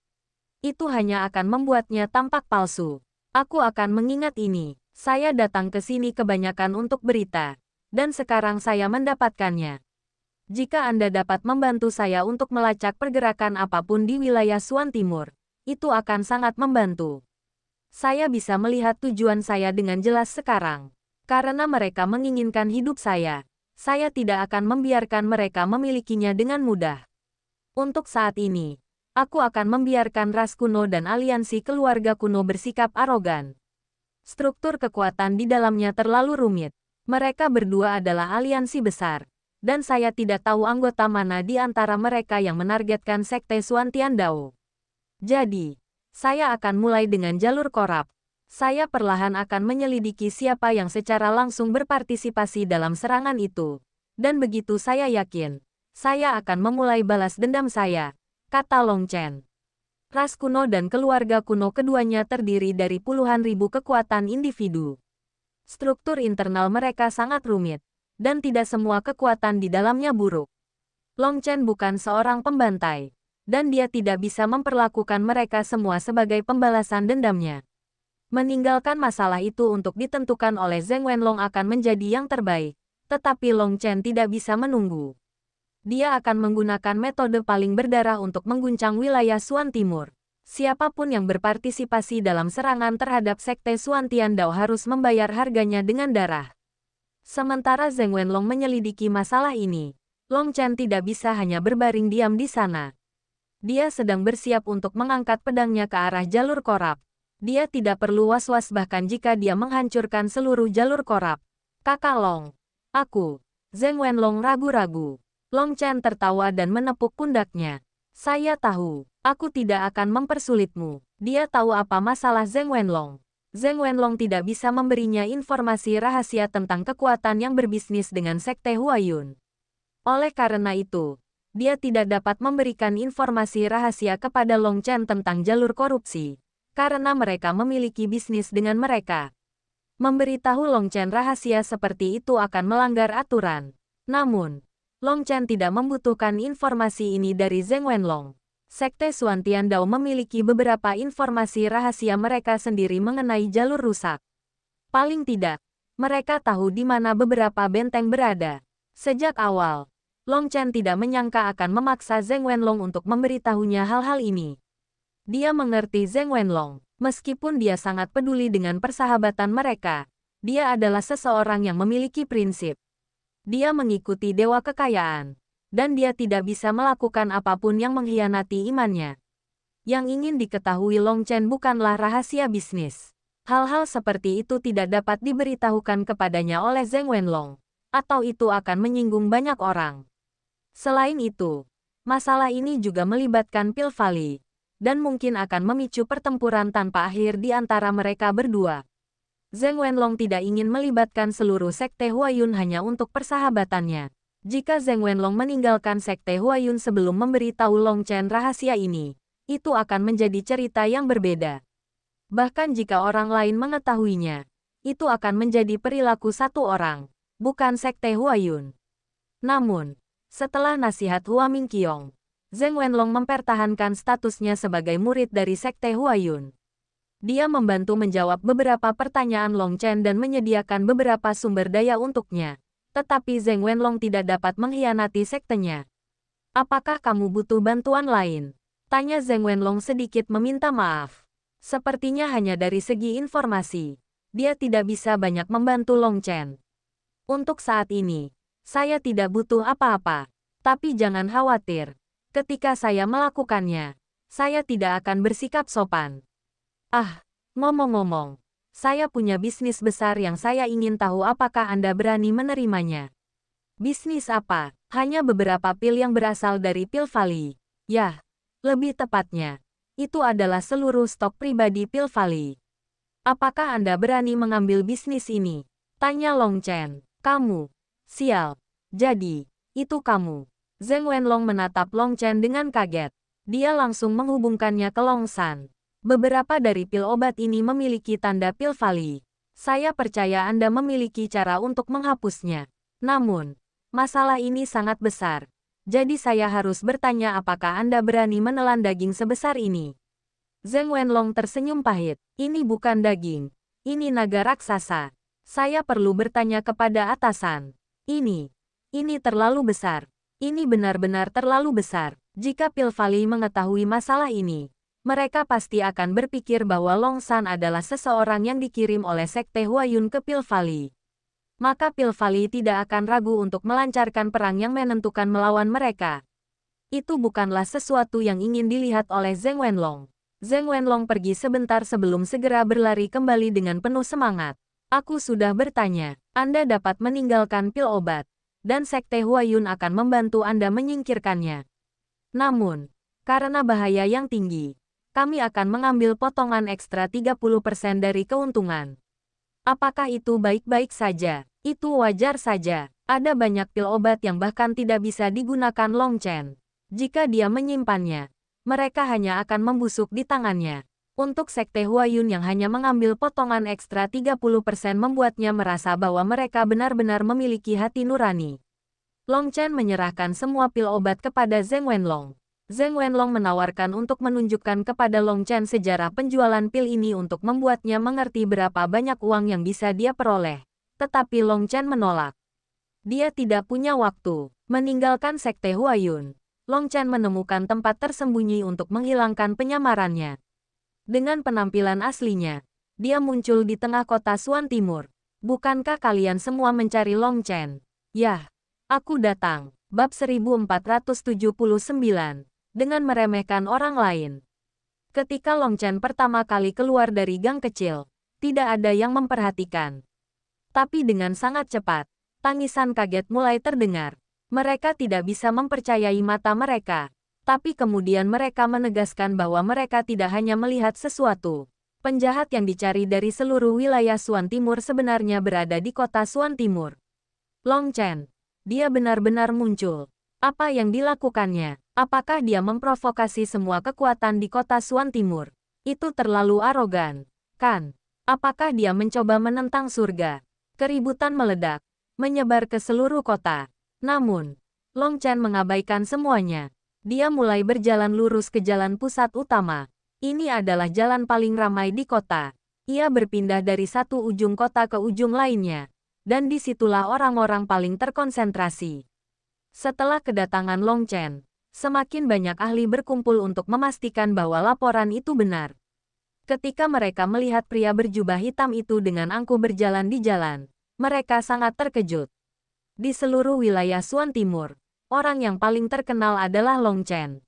Itu hanya akan membuatnya tampak palsu. Aku akan mengingat ini. Saya datang ke sini kebanyakan untuk berita. Dan sekarang saya mendapatkannya. Jika Anda dapat membantu saya untuk melacak pergerakan apapun di wilayah Suan Timur, itu akan sangat membantu. Saya bisa melihat tujuan saya dengan jelas sekarang. Karena mereka menginginkan hidup saya tidak akan membiarkan mereka memilikinya dengan mudah. Untuk saat ini, aku akan membiarkan ras kuno dan aliansi keluarga kuno bersikap arogan. Struktur kekuatan di dalamnya terlalu rumit. Mereka berdua adalah aliansi besar. Dan saya tidak tahu anggota mana di antara mereka yang menargetkan Sekte Suan Tiandao. Jadi, saya akan mulai dengan jalur korup. Saya perlahan akan menyelidiki siapa yang secara langsung berpartisipasi dalam serangan itu. Dan begitu saya yakin, saya akan memulai balas dendam saya, kata Long Chen. Ras kuno dan keluarga kuno keduanya terdiri dari puluhan ribu kekuatan individu. Struktur internal mereka sangat rumit. Dan tidak semua kekuatan di dalamnya buruk. Long Chen bukan seorang pembantai, dan dia tidak bisa memperlakukan mereka semua sebagai pembalasan dendamnya. Meninggalkan masalah itu untuk ditentukan oleh Zheng Wenlong akan menjadi yang terbaik, tetapi Long Chen tidak bisa menunggu. Dia akan menggunakan metode paling berdarah untuk mengguncang wilayah Suan Timur. Siapapun yang berpartisipasi dalam serangan terhadap Sekte Suan Tiandao harus membayar harganya dengan darah. Sementara Zheng Wenlong menyelidiki masalah ini, Long Chen tidak bisa hanya berbaring diam di sana. Dia sedang bersiap untuk mengangkat pedangnya ke arah jalur korup. Dia tidak perlu was-was bahkan jika dia menghancurkan seluruh jalur korup. Kakak Long, aku. Zheng Wenlong ragu-ragu. Long Chen tertawa dan menepuk pundaknya. Saya tahu, aku tidak akan mempersulitmu. Dia tahu apa masalah Zheng Wenlong. Zheng Wenlong tidak bisa memberinya informasi rahasia tentang kekuatan yang berbisnis dengan Sekte Huayun. Oleh karena itu, dia tidak dapat memberikan informasi rahasia kepada Long Chen tentang jalur korupsi, karena mereka memiliki bisnis dengan mereka. Memberitahu Long Chen rahasia seperti itu akan melanggar aturan. Namun, Long Chen tidak membutuhkan informasi ini dari Zheng Wenlong. Sekte Suan Tiandao memiliki beberapa informasi rahasia mereka sendiri mengenai jalur rusak. Paling tidak, mereka tahu di mana beberapa benteng berada. Sejak awal, Long Chen tidak menyangka akan memaksa Zheng Wenlong untuk memberitahunya hal-hal ini. Dia mengerti Zheng Wenlong, meskipun dia sangat peduli dengan persahabatan mereka. Dia adalah seseorang yang memiliki prinsip. Dia mengikuti dewa kekayaan. Dan dia tidak bisa melakukan apapun yang mengkhianati imannya. Yang ingin diketahui Long Chen bukanlah rahasia bisnis. Hal-hal seperti itu tidak dapat diberitahukan kepadanya oleh Zheng Wenlong, atau itu akan menyinggung banyak orang. Selain itu, masalah ini juga melibatkan Pil Valley, dan mungkin akan memicu pertempuran tanpa akhir di antara mereka berdua. Zheng Wenlong tidak ingin melibatkan seluruh Sekte Huayun hanya untuk persahabatannya. Jika Zheng Wenlong meninggalkan Sekte Huayun sebelum memberitahu Long Chen rahasia ini, itu akan menjadi cerita yang berbeda. Bahkan jika orang lain mengetahuinya, itu akan menjadi perilaku satu orang, bukan sekte Huayun. Namun, setelah nasihat Hua Mingqiong, Zheng Wenlong mempertahankan statusnya sebagai murid dari sekte Huayun. Dia membantu menjawab beberapa pertanyaan Long Chen dan menyediakan beberapa sumber daya untuknya. Tetapi Zheng Wenlong tidak dapat mengkhianati sektenya. Apakah kamu butuh bantuan lain? Tanya Zheng Wenlong sedikit meminta maaf. Sepertinya hanya dari segi informasi, dia tidak bisa banyak membantu Long Chen. Untuk saat ini, saya tidak butuh apa-apa. Tapi jangan khawatir, ketika saya melakukannya, saya tidak akan bersikap sopan. Ah, ngomong-ngomong, saya punya bisnis besar yang saya ingin tahu apakah Anda berani menerimanya. Bisnis apa? Hanya beberapa pil yang berasal dari Pil Valley. Yah, lebih tepatnya, itu adalah seluruh stok pribadi Pil Valley. Apakah Anda berani mengambil bisnis ini? Tanya Long Chen. Kamu. Sial. Jadi, itu kamu. Zheng Wenlong menatap Long Chen dengan kaget. Dia langsung menghubungkannya ke Long San. Beberapa dari pil obat ini memiliki tanda Pil Valley. Saya percaya Anda memiliki cara untuk menghapusnya. Namun, masalah ini sangat besar. Jadi saya harus bertanya apakah Anda berani menelan daging sebesar ini. Zheng Wenlong tersenyum pahit. Ini bukan daging. Ini naga raksasa. Saya perlu bertanya kepada atasan. Ini terlalu besar. Ini benar-benar terlalu besar. Jika Pil Valley mengetahui masalah ini, mereka pasti akan berpikir bahwa Long San adalah seseorang yang dikirim oleh sekte Huayun ke Pil Valley. Maka Pil Valley tidak akan ragu untuk melancarkan perang yang menentukan melawan mereka. Itu bukanlah sesuatu yang ingin dilihat oleh Zheng Wenlong. Zheng Wenlong pergi sebentar sebelum segera berlari kembali dengan penuh semangat. Aku sudah bertanya, Anda dapat meninggalkan pil obat, dan sekte Huayun akan membantu Anda menyingkirkannya. Namun, karena bahaya yang tinggi, kami akan mengambil potongan ekstra 30% dari keuntungan. Apakah itu baik-baik saja? Itu wajar saja. Ada banyak pil obat yang bahkan tidak bisa digunakan Long Chen. Jika dia menyimpannya, mereka hanya akan membusuk di tangannya. Untuk sekte Huayun yang hanya mengambil potongan ekstra 30% membuatnya merasa bahwa mereka benar-benar memiliki hati nurani. Long Chen menyerahkan semua pil obat kepada Zheng Wenlong. Zheng Wenlong menawarkan untuk menunjukkan kepada Long Chen sejarah penjualan pil ini untuk membuatnya mengerti berapa banyak uang yang bisa dia peroleh. Tetapi Long Chen menolak. Dia tidak punya waktu. Meninggalkan sekte Huayun, Long Chen menemukan tempat tersembunyi untuk menghilangkan penyamarannya. Dengan penampilan aslinya, dia muncul di tengah kota Suan Timur. Bukankah kalian semua mencari Long Chen? Yah, aku datang. Bab 1479. Dengan meremehkan orang lain. Ketika Long Chen pertama kali keluar dari gang kecil, tidak ada yang memperhatikan. Tapi dengan sangat cepat, tangisan kaget mulai terdengar. Mereka tidak bisa mempercayai mata mereka. Tapi kemudian mereka menegaskan bahwa mereka tidak hanya melihat sesuatu. Penjahat yang dicari dari seluruh wilayah Suan Timur sebenarnya berada di kota Suan Timur. Long Chen. Dia benar-benar muncul. Apa yang dilakukannya? Apakah dia memprovokasi semua kekuatan di kota Suan Timur? Itu terlalu arogan, kan? Apakah dia mencoba menentang surga? Keributan meledak, menyebar ke seluruh kota. Namun, Long Chen mengabaikan semuanya. Dia mulai berjalan lurus ke jalan pusat utama. Ini adalah jalan paling ramai di kota. Ia berpindah dari satu ujung kota ke ujung lainnya. Dan disitulah orang-orang paling terkonsentrasi. Setelah kedatangan Long Chen, semakin banyak ahli berkumpul untuk memastikan bahwa laporan itu benar. Ketika mereka melihat pria berjubah hitam itu dengan angkuh berjalan di jalan, mereka sangat terkejut. Di seluruh wilayah Suan Timur, orang yang paling terkenal adalah Long Chen.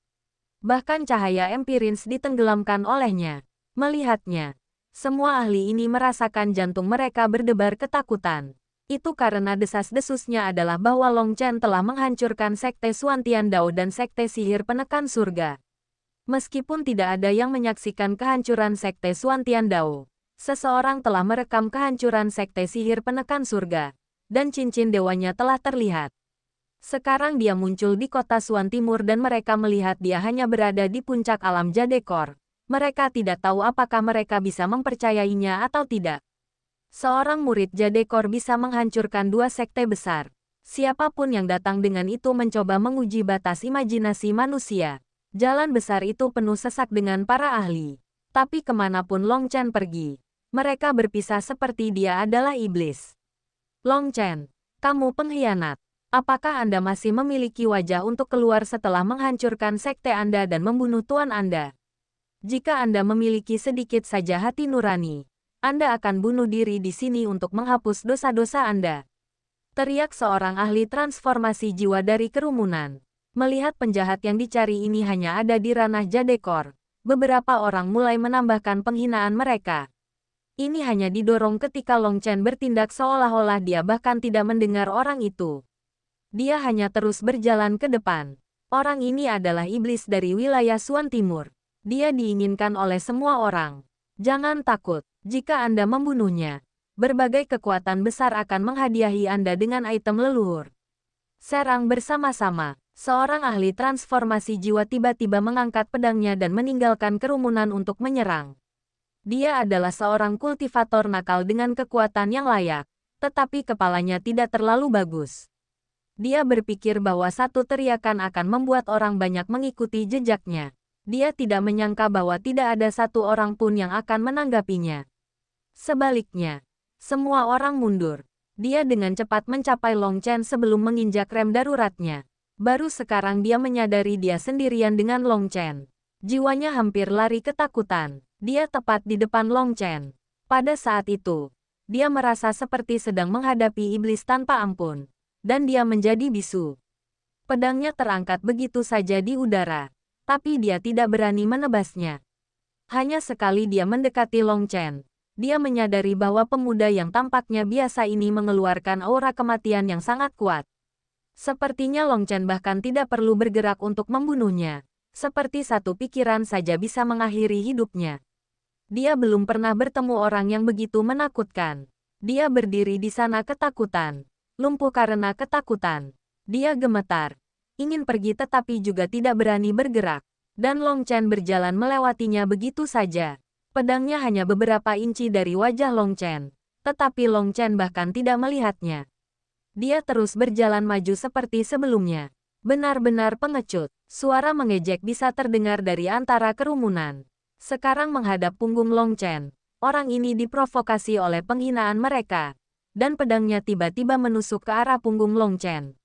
Bahkan cahaya empiris ditenggelamkan olehnya. Melihatnya, semua ahli ini merasakan jantung mereka berdebar ketakutan. Itu karena desas-desusnya adalah bahwa Long Chen telah menghancurkan sekte Suan Tiandao dan sekte sihir penekan surga. Meskipun tidak ada yang menyaksikan kehancuran sekte Suan Tiandao, seseorang telah merekam kehancuran sekte sihir penekan surga, dan cincin dewanya telah terlihat. Sekarang dia muncul di kota Suan Timur dan mereka melihat dia hanya berada di puncak alam Jadekor. Mereka tidak tahu apakah mereka bisa mempercayainya atau tidak. Seorang murid Jadekor bisa menghancurkan 2 sekte besar. Siapapun yang datang dengan itu mencoba menguji batas imajinasi manusia. Jalan besar itu penuh sesak dengan para ahli. Tapi kemanapun Long Chen pergi, mereka berpisah seperti dia adalah iblis. Long Chen, kamu pengkhianat. Apakah Anda masih memiliki wajah untuk keluar setelah menghancurkan sekte Anda dan membunuh tuan Anda? Jika Anda memiliki sedikit saja hati nurani, Anda akan bunuh diri di sini untuk menghapus dosa-dosa Anda. Teriak seorang ahli transformasi jiwa dari kerumunan. Melihat penjahat yang dicari ini hanya ada di ranah Jadekor, beberapa orang mulai menambahkan penghinaan mereka. Ini hanya didorong ketika Long Chen bertindak seolah-olah dia bahkan tidak mendengar orang itu. Dia hanya terus berjalan ke depan. Orang ini adalah iblis dari wilayah Suan Timur. Dia diinginkan oleh semua orang. Jangan takut, jika Anda membunuhnya, berbagai kekuatan besar akan menghadiahi Anda dengan item leluhur. Serang bersama-sama. Seorang ahli transformasi jiwa tiba-tiba mengangkat pedangnya dan meninggalkan kerumunan untuk menyerang. Dia adalah seorang kultivator nakal dengan kekuatan yang layak, tetapi kepalanya tidak terlalu bagus. Dia berpikir bahwa satu teriakan akan membuat orang banyak mengikuti jejaknya. Dia tidak menyangka bahwa tidak ada satu orang pun yang akan menanggapinya. Sebaliknya, semua orang mundur. Dia dengan cepat mencapai Long Chen sebelum menginjak rem daruratnya. Baru sekarang dia menyadari dia sendirian dengan Long Chen. Jiwanya hampir lari ketakutan. Dia tepat di depan Long Chen. Pada saat itu, dia merasa seperti sedang menghadapi iblis tanpa ampun. Dan dia menjadi bisu. Pedangnya terangkat begitu saja di udara, tapi dia tidak berani menebasnya. Hanya sekali dia mendekati Long Chen, dia menyadari bahwa pemuda yang tampaknya biasa ini mengeluarkan aura kematian yang sangat kuat. Sepertinya Long Chen bahkan tidak perlu bergerak untuk membunuhnya, seperti satu pikiran saja bisa mengakhiri hidupnya. Dia belum pernah bertemu orang yang begitu menakutkan. Dia berdiri di sana ketakutan. Lumpuh karena ketakutan. Dia gemetar. Ingin pergi tetapi juga tidak berani bergerak. Dan Long Chen berjalan melewatinya begitu saja. Pedangnya hanya beberapa inci dari wajah Long Chen. Tetapi Long Chen bahkan tidak melihatnya. Dia terus berjalan maju seperti sebelumnya. Benar-benar pengecut. Suara mengejek bisa terdengar dari antara kerumunan. Sekarang menghadap punggung Long Chen. Orang ini diprovokasi oleh penghinaan mereka. Dan pedangnya tiba-tiba menusuk ke arah punggung Long Chen.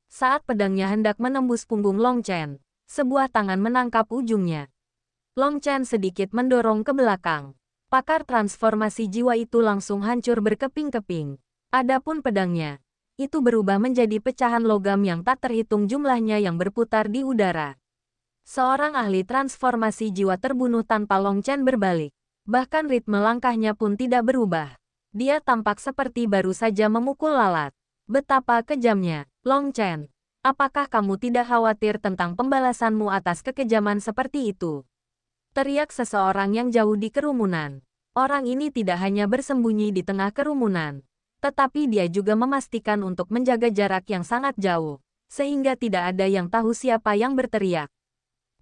Saat pedangnya hendak menembus punggung Long Chen, sebuah tangan menangkap ujungnya. Long Chen sedikit mendorong ke belakang. Pakar transformasi jiwa itu langsung hancur berkeping-keping. Adapun pedangnya, itu berubah menjadi pecahan logam yang tak terhitung jumlahnya yang berputar di udara. Seorang ahli transformasi jiwa terbunuh tanpa Long Chen berbalik. Bahkan ritme langkahnya pun tidak berubah. Dia tampak seperti baru saja memukul lalat. Betapa kejamnya, Long Chen. Apakah kamu tidak khawatir tentang pembalasanmu atas kekejaman seperti itu? Teriak seseorang yang jauh di kerumunan. Orang ini tidak hanya bersembunyi di tengah kerumunan, tetapi dia juga memastikan untuk menjaga jarak yang sangat jauh, sehingga tidak ada yang tahu siapa yang berteriak.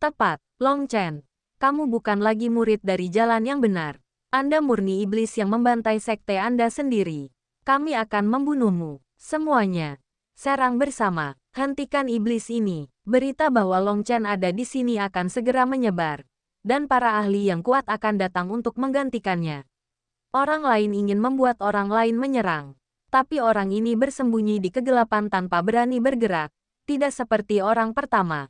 Tepat, Long Chen. Kamu bukan lagi murid dari jalan yang benar. Anda murni iblis yang membantai sekte Anda sendiri. Kami akan membunuhmu. Semuanya. Serang bersama. Hentikan iblis ini. Berita bahwa Long Chen ada di sini akan segera menyebar. Dan para ahli yang kuat akan datang untuk menggantikannya. Orang lain ingin membuat orang lain menyerang. Tapi orang ini bersembunyi di kegelapan tanpa berani bergerak. Tidak seperti orang pertama.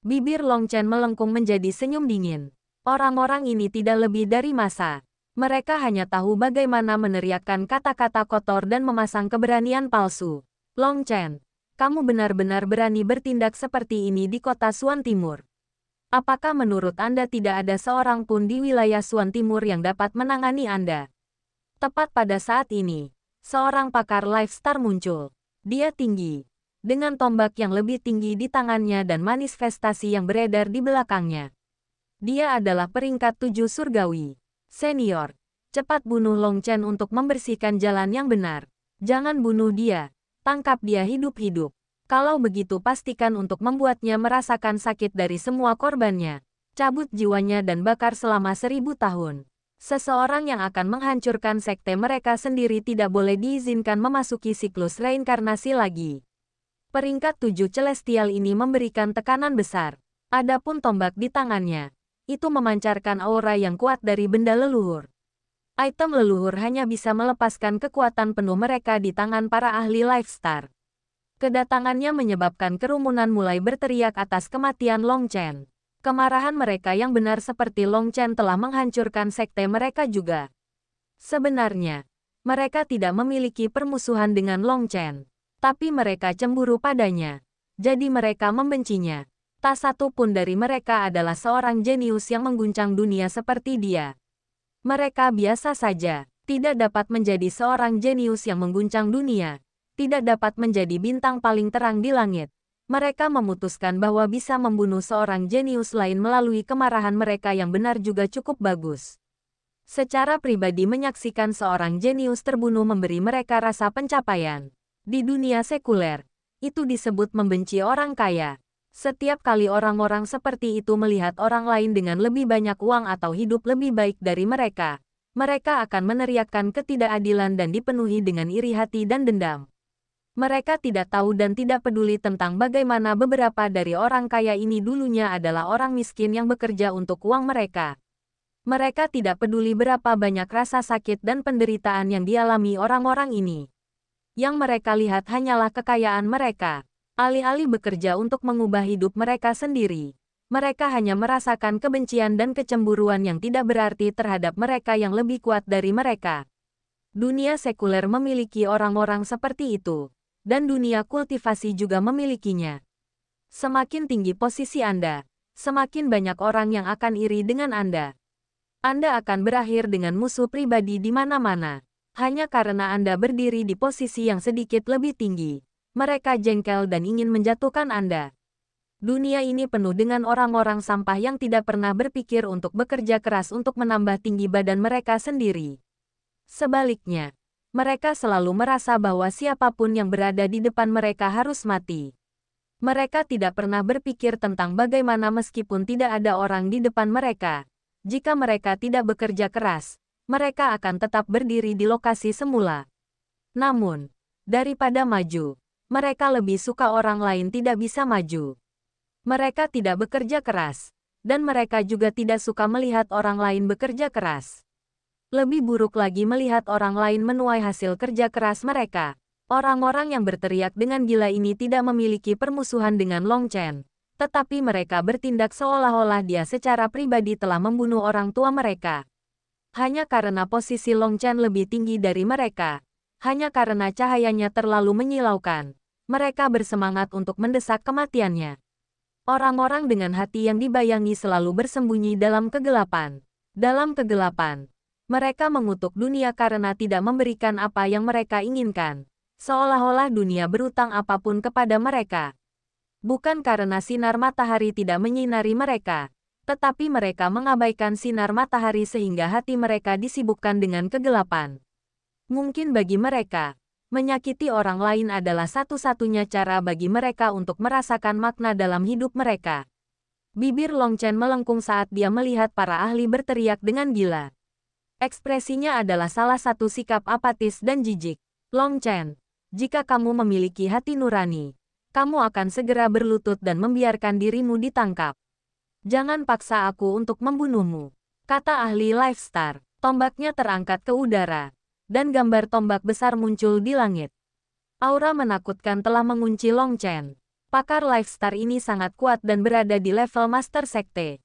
Bibir Long Chen melengkung menjadi senyum dingin. Orang-orang ini tidak lebih dari massa. Mereka hanya tahu bagaimana meneriakkan kata-kata kotor dan memasang keberanian palsu. Long Chen, kamu benar-benar berani bertindak seperti ini di kota Suan Timur. Apakah menurut Anda tidak ada seorang pun di wilayah Suan Timur yang dapat menangani Anda? Tepat pada saat ini, seorang pakar lifestar muncul. Dia tinggi, dengan tombak yang lebih tinggi di tangannya dan manifestasi yang beredar di belakangnya. Dia adalah peringkat 7 surgawi. Senior, cepat bunuh Long Chen untuk membersihkan jalan yang benar. Jangan bunuh dia, tangkap dia hidup-hidup. Kalau begitu pastikan untuk membuatnya merasakan sakit dari semua korbannya. Cabut jiwanya dan bakar selama 1000 tahun. Seseorang yang akan menghancurkan sekte mereka sendiri tidak boleh diizinkan memasuki siklus reinkarnasi lagi. Peringkat 7 celestial ini memberikan tekanan besar. Adapun tombak di tangannya, itu memancarkan aura yang kuat dari benda leluhur. Item leluhur hanya bisa melepaskan kekuatan penuh mereka di tangan para ahli Lifestar. Kedatangannya menyebabkan kerumunan mulai berteriak atas kematian Long Chen. Kemarahan mereka yang benar seperti Long Chen telah menghancurkan sekte mereka juga. Sebenarnya, mereka tidak memiliki permusuhan dengan Long Chen, tapi mereka cemburu padanya. Jadi mereka membencinya. Tak satu pun dari mereka adalah seorang jenius yang mengguncang dunia seperti dia. Mereka biasa saja, tidak dapat menjadi seorang jenius yang mengguncang dunia, tidak dapat menjadi bintang paling terang di langit. Mereka memutuskan bahwa bisa membunuh seorang jenius lain melalui kemarahan mereka yang benar juga cukup bagus. Secara pribadi menyaksikan seorang jenius terbunuh memberi mereka rasa pencapaian. Di dunia sekuler, itu disebut membenci orang kaya. Setiap kali orang-orang seperti itu melihat orang lain dengan lebih banyak uang atau hidup lebih baik dari mereka, mereka akan meneriakkan ketidakadilan dan dipenuhi dengan iri hati dan dendam. Mereka tidak tahu dan tidak peduli tentang bagaimana beberapa dari orang kaya ini dulunya adalah orang miskin yang bekerja untuk uang mereka. Mereka tidak peduli berapa banyak rasa sakit dan penderitaan yang dialami orang-orang ini. Yang mereka lihat hanyalah kekayaan mereka. Alih-alih bekerja untuk mengubah hidup mereka sendiri, mereka hanya merasakan kebencian dan kecemburuan yang tidak berarti terhadap mereka yang lebih kuat dari mereka. Dunia sekuler memiliki orang-orang seperti itu, dan dunia kultivasi juga memilikinya. Semakin tinggi posisi Anda, semakin banyak orang yang akan iri dengan Anda. Anda akan berakhir dengan musuh pribadi di mana-mana, hanya karena Anda berdiri di posisi yang sedikit lebih tinggi. Mereka jengkel dan ingin menjatuhkan Anda. Dunia ini penuh dengan orang-orang sampah yang tidak pernah berpikir untuk bekerja keras untuk menambah tinggi badan mereka sendiri. Sebaliknya, mereka selalu merasa bahwa siapapun yang berada di depan mereka harus mati. Mereka tidak pernah berpikir tentang bagaimana meskipun tidak ada orang di depan mereka. Jika mereka tidak bekerja keras, mereka akan tetap berdiri di lokasi semula. Namun, daripada maju, mereka lebih suka orang lain tidak bisa maju. Mereka tidak bekerja keras, dan mereka juga tidak suka melihat orang lain bekerja keras. Lebih buruk lagi melihat orang lain menuai hasil kerja keras mereka. Orang-orang yang berteriak dengan gila ini tidak memiliki permusuhan dengan Long Chen, tetapi mereka bertindak seolah-olah dia secara pribadi telah membunuh orang tua mereka. Hanya karena posisi Long Chen lebih tinggi dari mereka. Hanya karena cahayanya terlalu menyilaukan, mereka bersemangat untuk mendesak kematiannya. Orang-orang dengan hati yang dibayangi selalu bersembunyi dalam kegelapan. Dalam kegelapan, mereka mengutuk dunia karena tidak memberikan apa yang mereka inginkan. Seolah-olah dunia berutang apapun kepada mereka. Bukan karena sinar matahari tidak menyinari mereka, tetapi mereka mengabaikan sinar matahari sehingga hati mereka disibukkan dengan kegelapan. Mungkin bagi mereka, menyakiti orang lain adalah satu-satunya cara bagi mereka untuk merasakan makna dalam hidup mereka. Bibir Long Chen melengkung saat dia melihat para ahli berteriak dengan gila. Ekspresinya adalah salah satu sikap apatis dan jijik. Long Chen, jika kamu memiliki hati nurani, kamu akan segera berlutut dan membiarkan dirimu ditangkap. Jangan paksa aku untuk membunuhmu, kata ahli Lifestar. Tombaknya terangkat ke udara, dan gambar tombak besar muncul di langit. Aura menakutkan telah mengunci Long Chen. Pakar Lifestar ini sangat kuat dan berada di level Master Sekte.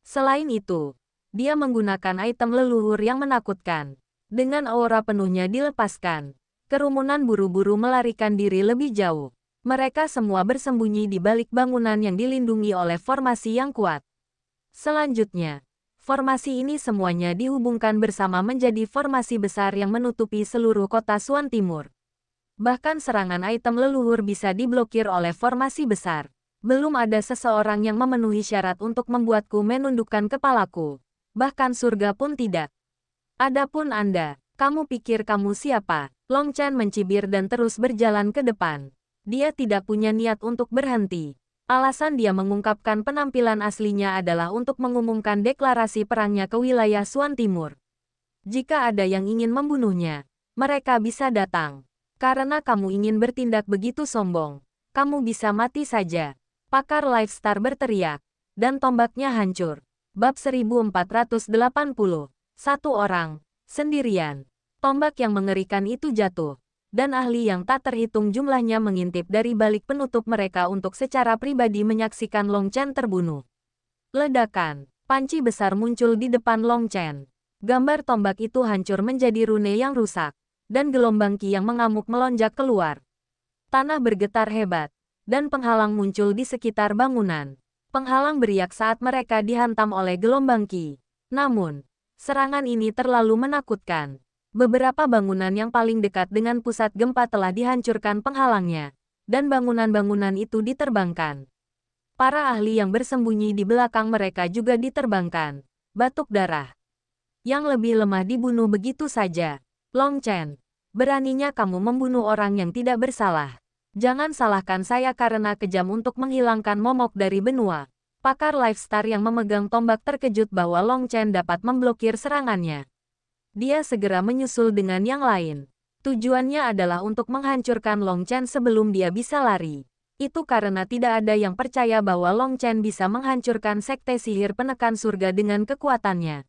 Selain itu, dia menggunakan item leluhur yang menakutkan. Dengan aura penuhnya dilepaskan, kerumunan buru-buru melarikan diri lebih jauh. Mereka semua bersembunyi di balik bangunan yang dilindungi oleh formasi yang kuat. Selanjutnya, formasi ini semuanya dihubungkan bersama menjadi formasi besar yang menutupi seluruh kota Suan Timur. Bahkan serangan item leluhur bisa diblokir oleh formasi besar. Belum ada seseorang yang memenuhi syarat untuk membuatku menundukkan kepalaku. Bahkan surga pun tidak. Adapun Anda, kamu pikir kamu siapa? Long Chen mencibir dan terus berjalan ke depan. Dia tidak punya niat untuk berhenti. Alasan dia mengungkapkan penampilan aslinya adalah untuk mengumumkan deklarasi perangnya ke wilayah Suan Timur. Jika ada yang ingin membunuhnya, mereka bisa datang. Karena kamu ingin bertindak begitu sombong, kamu bisa mati saja. Pakar Lifestar berteriak, dan tombaknya hancur. Bab 1480. Satu orang, sendirian. Tombak yang mengerikan itu jatuh, dan ahli yang tak terhitung jumlahnya mengintip dari balik penutup mereka untuk secara pribadi menyaksikan Long Chen terbunuh. Ledakan, panci besar muncul di depan Long Chen. Gambar tombak itu hancur menjadi rune yang rusak, dan gelombang ki yang mengamuk melonjak keluar. Tanah bergetar hebat, dan penghalang muncul di sekitar bangunan. Penghalang beriak saat mereka dihantam oleh gelombang ki. Namun, serangan ini terlalu menakutkan. Beberapa bangunan yang paling dekat dengan pusat gempa telah dihancurkan penghalangnya, dan bangunan-bangunan itu diterbangkan. Para ahli yang bersembunyi di belakang mereka juga diterbangkan. Batuk darah. Yang lebih lemah dibunuh begitu saja. Long Chen, beraninya kamu membunuh orang yang tidak bersalah. Jangan salahkan saya karena kejam untuk menghilangkan momok dari benua. Pakar Lifestar yang memegang tombak terkejut bahwa Long Chen dapat memblokir serangannya. Dia segera menyusul dengan yang lain. Tujuannya adalah untuk menghancurkan Long Chen sebelum dia bisa lari. Itu karena tidak ada yang percaya bahwa Long Chen bisa menghancurkan sekte sihir penekan surga dengan kekuatannya.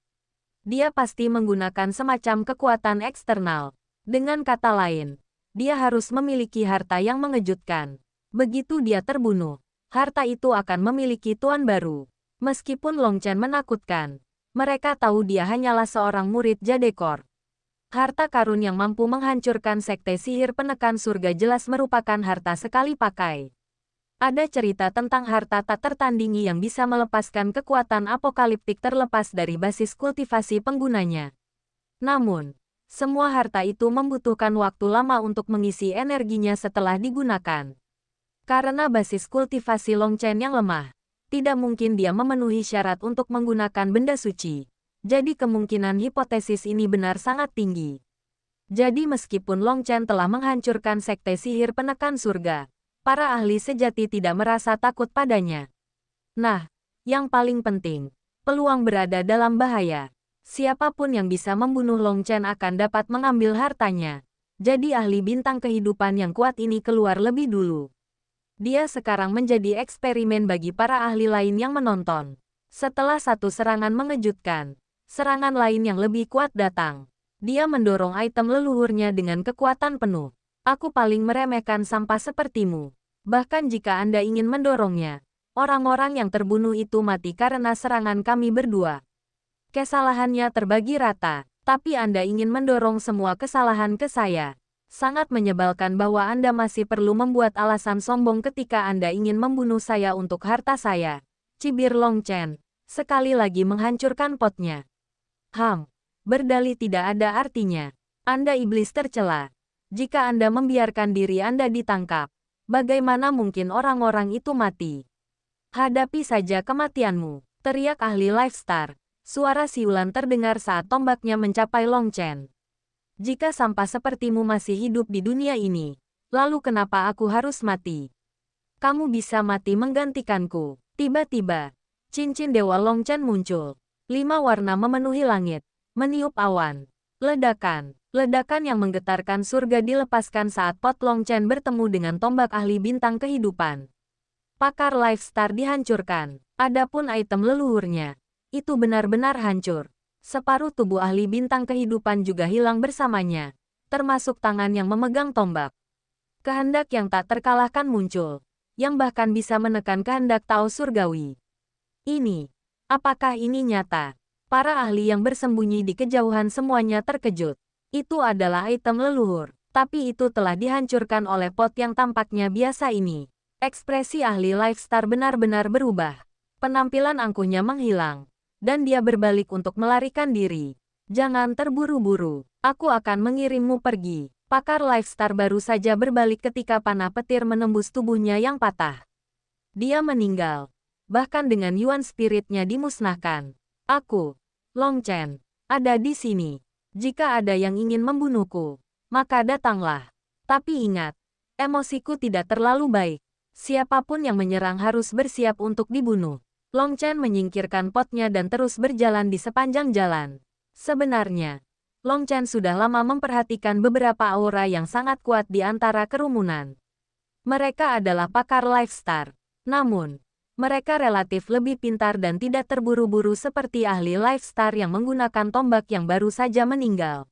Dia pasti menggunakan semacam kekuatan eksternal. Dengan kata lain, dia harus memiliki harta yang mengejutkan. Begitu dia terbunuh, harta itu akan memiliki tuan baru. Meskipun Long Chen menakutkan, mereka tahu dia hanyalah seorang murid Jadekor. Harta karun yang mampu menghancurkan sekte sihir penekan surga jelas merupakan harta sekali pakai. Ada cerita tentang harta tak tertandingi yang bisa melepaskan kekuatan apokaliptik terlepas dari basis kultivasi penggunanya. Namun, semua harta itu membutuhkan waktu lama untuk mengisi energinya setelah digunakan. Karena basis kultivasi Long Chen yang lemah, tidak mungkin dia memenuhi syarat untuk menggunakan benda suci. Jadi kemungkinan hipotesis ini benar sangat tinggi. Jadi meskipun Long Chen telah menghancurkan sekte sihir penekan surga, para ahli sejati tidak merasa takut padanya. Nah, yang paling penting, peluang berada dalam bahaya. Siapapun yang bisa membunuh Long Chen akan dapat mengambil hartanya. Jadi ahli bintang kehidupan yang kuat ini keluar lebih dulu. Dia sekarang menjadi eksperimen bagi para ahli lain yang menonton. Setelah satu serangan mengejutkan, serangan lain yang lebih kuat datang. Dia mendorong item leluhurnya dengan kekuatan penuh. Aku paling meremehkan sampah sepertimu. Bahkan jika Anda ingin mendorongnya, orang-orang yang terbunuh itu mati karena serangan kami berdua. Kesalahannya terbagi rata, tapi Anda ingin mendorong semua kesalahan ke saya. Sangat menyebalkan bahwa Anda masih perlu membuat alasan sombong ketika Anda ingin membunuh saya untuk harta saya. Cibir Long Chen, sekali lagi menghancurkan potnya. Berdalih tidak ada artinya. Anda iblis tercela. Jika Anda membiarkan diri Anda ditangkap, bagaimana mungkin orang-orang itu mati? Hadapi saja kematianmu, teriak ahli Lifestar. Suara siulan terdengar saat tombaknya mencapai Long Chen. Jika sampah sepertimu masih hidup di dunia ini, lalu kenapa aku harus mati? Kamu bisa mati menggantikanku. Tiba-tiba, cincin Dewa Long Chen muncul. 5 warna memenuhi langit, meniup awan. Ledakan yang menggetarkan surga dilepaskan saat pot Long Chen bertemu dengan tombak ahli bintang kehidupan. Pakar Lifestar dihancurkan, adapun item leluhurnya itu benar-benar hancur. Separuh tubuh ahli bintang kehidupan juga hilang bersamanya, termasuk tangan yang memegang tombak. Kehendak yang tak terkalahkan muncul, yang bahkan bisa menekan kehendak Tao Surgawi. Apakah ini nyata? Para ahli yang bersembunyi di kejauhan semuanya terkejut. Itu adalah item leluhur, tapi itu telah dihancurkan oleh pot yang tampaknya biasa ini. Ekspresi ahli Lifestar benar-benar berubah. Penampilan angkuhnya menghilang, dan dia berbalik untuk melarikan diri. Jangan terburu-buru, aku akan mengirimmu pergi. Pakar Lifestar baru saja berbalik ketika panah petir menembus tubuhnya yang patah. Dia meninggal, bahkan dengan Yuan spiritnya dimusnahkan. Aku, Long Chen, ada di sini. Jika ada yang ingin membunuhku, maka datanglah. Tapi ingat, Emosiku tidak terlalu baik. Siapapun yang menyerang harus bersiap untuk dibunuh. Long Chen menyingkirkan potnya dan terus berjalan di sepanjang jalan. Sebenarnya, Long Chen sudah lama memperhatikan beberapa aura yang sangat kuat di antara kerumunan. Mereka adalah pakar lifestar. Namun, mereka relatif lebih pintar dan tidak terburu-buru seperti ahli lifestar yang menggunakan tombak yang baru saja meninggal.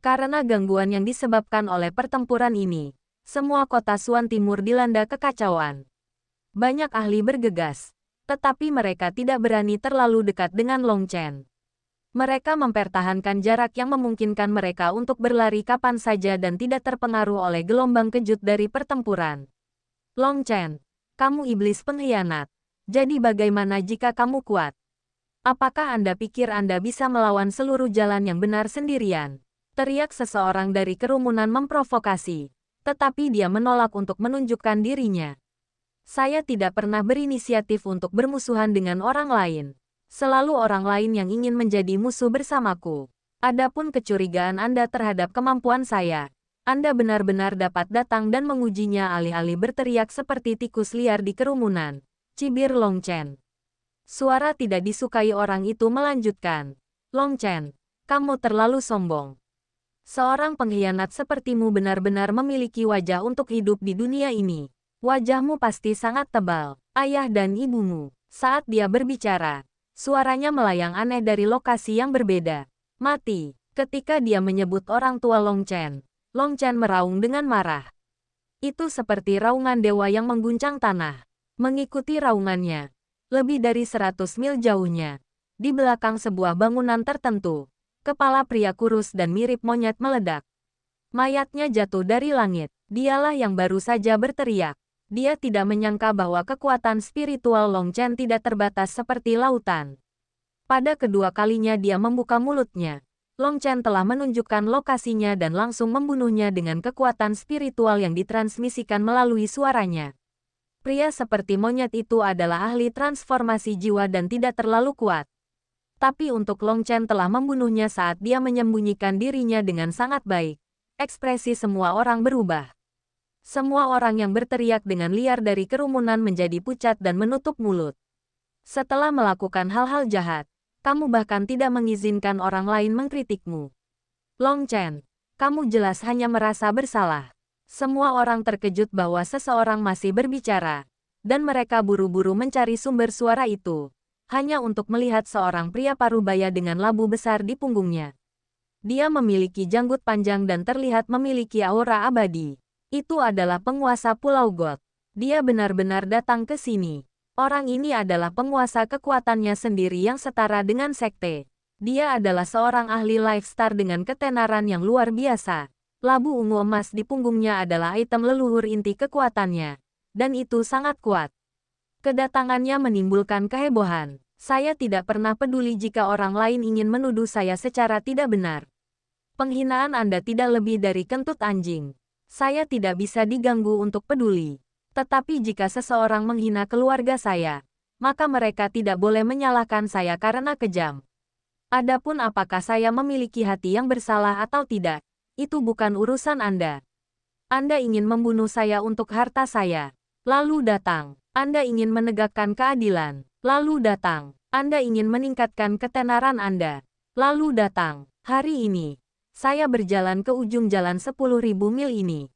Karena gangguan yang disebabkan oleh pertempuran ini, semua kota Suan Timur dilanda kekacauan. Banyak ahli bergegas, tetapi mereka tidak berani terlalu dekat dengan Long Chen. Mereka mempertahankan jarak yang memungkinkan mereka untuk berlari kapan saja dan tidak terpengaruh oleh gelombang kejut dari pertempuran. Long Chen, kamu iblis pengkhianat. Jadi bagaimana jika kamu kuat? Apakah Anda pikir Anda bisa melawan seluruh jalan yang benar sendirian? Teriak seseorang dari kerumunan memprovokasi, tetapi dia menolak untuk menunjukkan dirinya. Saya tidak pernah berinisiatif untuk bermusuhan dengan orang lain. Selalu orang lain yang ingin menjadi musuh bersamaku. Adapun kecurigaan Anda terhadap kemampuan saya, Anda benar-benar dapat datang dan mengujinya alih-alih berteriak seperti tikus liar di kerumunan. Cibir Long Chen. Suara tidak disukai orang itu melanjutkan. Long Chen, kamu terlalu sombong. Seorang pengkhianat sepertimu benar-benar memiliki wajah untuk hidup di dunia ini. Wajahmu pasti sangat tebal, ayah dan ibumu. Saat dia berbicara, suaranya melayang aneh dari lokasi yang berbeda. Mati. Ketika dia menyebut orang tua Long Chen meraung dengan marah. Itu seperti raungan dewa yang mengguncang tanah. Mengikuti raungannya, lebih dari 100 mil jauhnya, di belakang sebuah bangunan tertentu, kepala pria kurus dan mirip monyet meledak. Mayatnya jatuh dari langit. Dialah yang baru saja berteriak. Dia tidak menyangka bahwa kekuatan spiritual Long Chen tidak terbatas seperti lautan. Pada kedua kalinya dia membuka mulutnya, Long Chen telah menunjukkan lokasinya dan langsung membunuhnya dengan kekuatan spiritual yang ditransmisikan melalui suaranya. Pria seperti monyet itu adalah ahli transformasi jiwa dan tidak terlalu kuat. Tapi untuk Long Chen telah membunuhnya saat dia menyembunyikan dirinya dengan sangat baik. Ekspresi semua orang berubah. Semua orang yang berteriak dengan liar dari kerumunan menjadi pucat dan menutup mulut. Setelah melakukan hal-hal jahat, kamu bahkan tidak mengizinkan orang lain mengkritikmu. Long Chen, kamu jelas hanya merasa bersalah. Semua orang terkejut bahwa seseorang masih berbicara, dan mereka buru-buru mencari sumber suara itu, hanya untuk melihat seorang pria parubaya dengan labu besar di punggungnya. Dia memiliki janggut panjang dan terlihat memiliki aura abadi. Itu adalah penguasa Pulau God. Dia benar-benar datang ke sini. Orang ini adalah penguasa kekuatannya sendiri yang setara dengan sekte. Dia adalah seorang ahli lifestar dengan ketenaran yang luar biasa. Labu ungu emas di punggungnya adalah item leluhur inti kekuatannya. Dan itu sangat kuat. Kedatangannya menimbulkan kehebohan. Saya tidak pernah peduli jika orang lain ingin menuduh saya secara tidak benar. Penghinaan Anda tidak lebih dari kentut anjing. Saya tidak bisa diganggu untuk peduli. Tetapi jika seseorang menghina keluarga saya, maka mereka tidak boleh menyalahkan saya karena kejam. Adapun apakah saya memiliki hati yang bersalah atau tidak, itu bukan urusan Anda. Anda ingin membunuh saya untuk harta saya. Lalu datang. Anda ingin menegakkan keadilan. Lalu datang. Anda ingin meningkatkan ketenaran Anda. Lalu datang. Hari ini, saya berjalan ke ujung jalan 10.000 mil ini.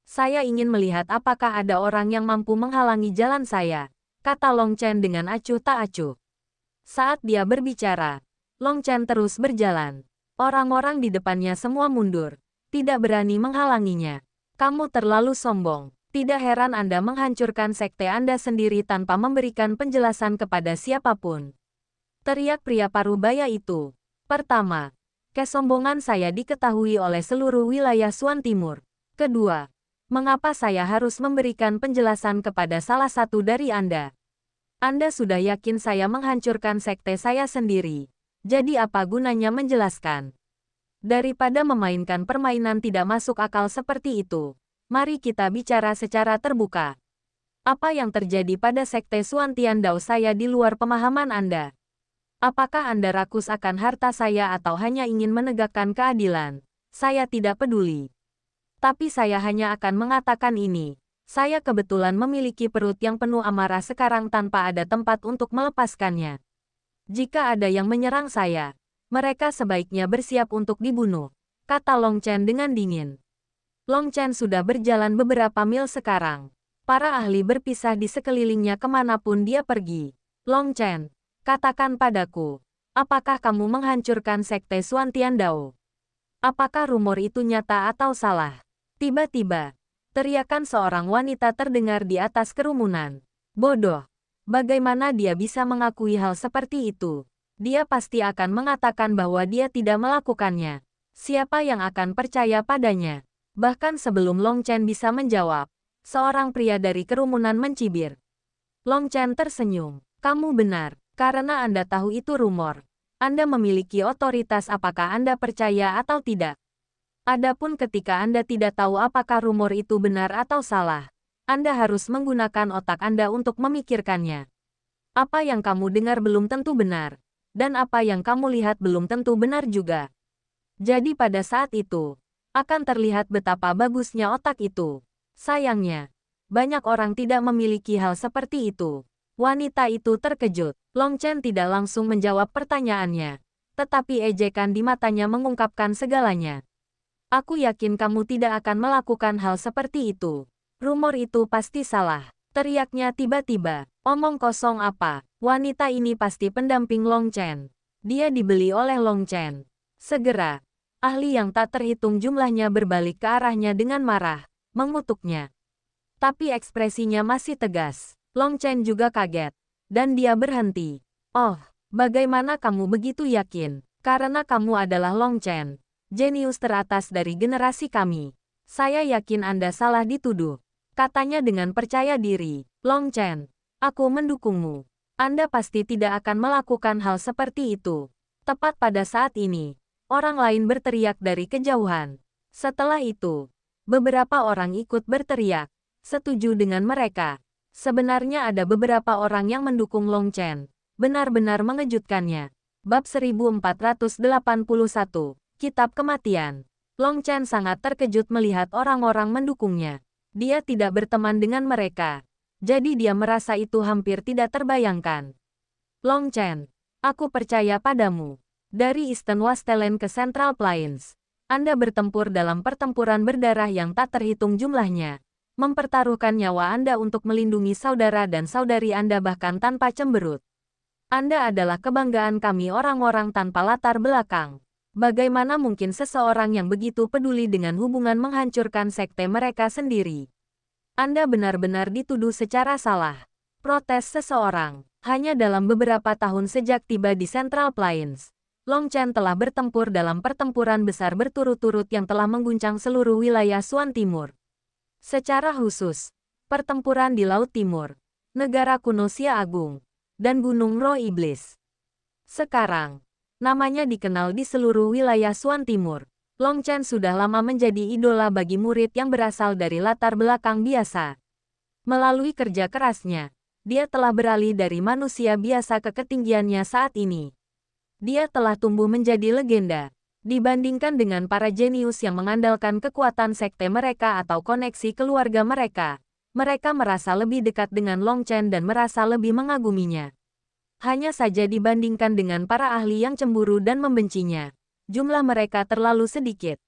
Saya ingin melihat apakah ada orang yang mampu menghalangi jalan saya, kata Long Chen dengan acuh tak acuh. Saat dia berbicara, Long Chen terus berjalan. Orang-orang di depannya semua mundur, tidak berani menghalanginya. Kamu terlalu sombong. Tidak heran Anda menghancurkan sekte Anda sendiri tanpa memberikan penjelasan kepada siapapun. Teriak pria parubaya itu. Pertama, kesombongan saya diketahui oleh seluruh wilayah Suan Timur. Kedua, mengapa saya harus memberikan penjelasan kepada salah satu dari Anda? Anda sudah yakin saya menghancurkan sekte saya sendiri. Jadi apa gunanya menjelaskan? Daripada memainkan permainan tidak masuk akal seperti itu, mari kita bicara secara terbuka. Apa yang terjadi pada sekte Suan Tiandao saya di luar pemahaman Anda? Apakah Anda rakus akan harta saya atau hanya ingin menegakkan keadilan? Saya tidak peduli. Tapi saya hanya akan mengatakan ini. Saya kebetulan memiliki perut yang penuh amarah sekarang tanpa ada tempat untuk melepaskannya. Jika ada yang menyerang saya, mereka sebaiknya bersiap untuk dibunuh, kata Long Chen dengan dingin. Long Chen sudah berjalan beberapa mil sekarang. Para ahli berpisah di sekelilingnya kemanapun dia pergi. Long Chen, katakan padaku, apakah kamu menghancurkan sekte Xuan Tiandao? Apakah rumor itu nyata atau salah? Tiba-tiba, teriakan seorang wanita terdengar di atas kerumunan. Bodoh. Bagaimana dia bisa mengakui hal seperti itu? Dia pasti akan mengatakan bahwa dia tidak melakukannya. Siapa yang akan percaya padanya? Bahkan sebelum Long Chen bisa menjawab, seorang pria dari kerumunan mencibir. Long Chen tersenyum. Kamu benar, karena Anda tahu itu rumor. Anda memiliki otoritas, apakah Anda percaya atau tidak? Adapun ketika Anda tidak tahu apakah rumor itu benar atau salah, Anda harus menggunakan otak Anda untuk memikirkannya. Apa yang kamu dengar belum tentu benar, dan apa yang kamu lihat belum tentu benar juga. Jadi pada saat itu, akan terlihat betapa bagusnya otak itu. Sayangnya, banyak orang tidak memiliki hal seperti itu. Wanita itu terkejut. Long Chen tidak langsung menjawab pertanyaannya, tetapi ejekan di matanya mengungkapkan segalanya. Aku yakin kamu tidak akan melakukan hal seperti itu. Rumor itu pasti salah. Teriaknya tiba-tiba. Omong kosong apa? Wanita ini pasti pendamping Long Chen. Dia dibeli oleh Long Chen. Segera, ahli yang tak terhitung jumlahnya berbalik ke arahnya dengan marah, mengutuknya. Tapi ekspresinya masih tegas. Long Chen juga kaget. Dan dia berhenti. Oh, bagaimana kamu begitu yakin? Karena kamu adalah Long Chen, jenius teratas dari generasi kami. Saya yakin Anda salah dituduh, katanya dengan percaya diri. Long Chen, aku mendukungmu. Anda pasti tidak akan melakukan hal seperti itu. Tepat pada saat ini, orang lain berteriak dari kejauhan. Setelah itu, beberapa orang ikut berteriak, setuju dengan mereka. Sebenarnya ada beberapa orang yang mendukung Long Chen. Benar-benar mengejutkannya. Bab 1481, Kitab Kematian. Long Chen sangat terkejut melihat orang-orang mendukungnya. Dia tidak berteman dengan mereka. Jadi dia merasa itu hampir tidak terbayangkan. Long Chen, aku percaya padamu. Dari Eastern Wastelen ke Central Plains, Anda bertempur dalam pertempuran berdarah yang tak terhitung jumlahnya. Mempertaruhkan nyawa Anda untuk melindungi saudara dan saudari Anda bahkan tanpa cemberut. Anda adalah kebanggaan kami orang-orang tanpa latar belakang. Bagaimana mungkin seseorang yang begitu peduli dengan hubungan menghancurkan sekte mereka sendiri? Anda benar-benar dituduh secara salah. Protes seseorang. Hanya dalam beberapa tahun sejak tiba di Central Plains, Long Chen telah bertempur dalam pertempuran besar berturut-turut yang telah mengguncang seluruh wilayah Xuan Timur. Secara khusus, pertempuran di Laut Timur, negara kuno Xia Agung, dan Gunung Roh Iblis. Sekarang, namanya dikenal di seluruh wilayah Xuan Timur. Long Chen sudah lama menjadi idola bagi murid yang berasal dari latar belakang biasa. Melalui kerja kerasnya, dia telah beralih dari manusia biasa ke ketinggiannya saat ini. Dia telah tumbuh menjadi legenda. Dibandingkan dengan para jenius yang mengandalkan kekuatan sekte mereka atau koneksi keluarga mereka, mereka merasa lebih dekat dengan Long Chen dan merasa lebih mengaguminya. Hanya saja dibandingkan dengan para ahli yang cemburu dan membencinya, jumlah mereka terlalu sedikit.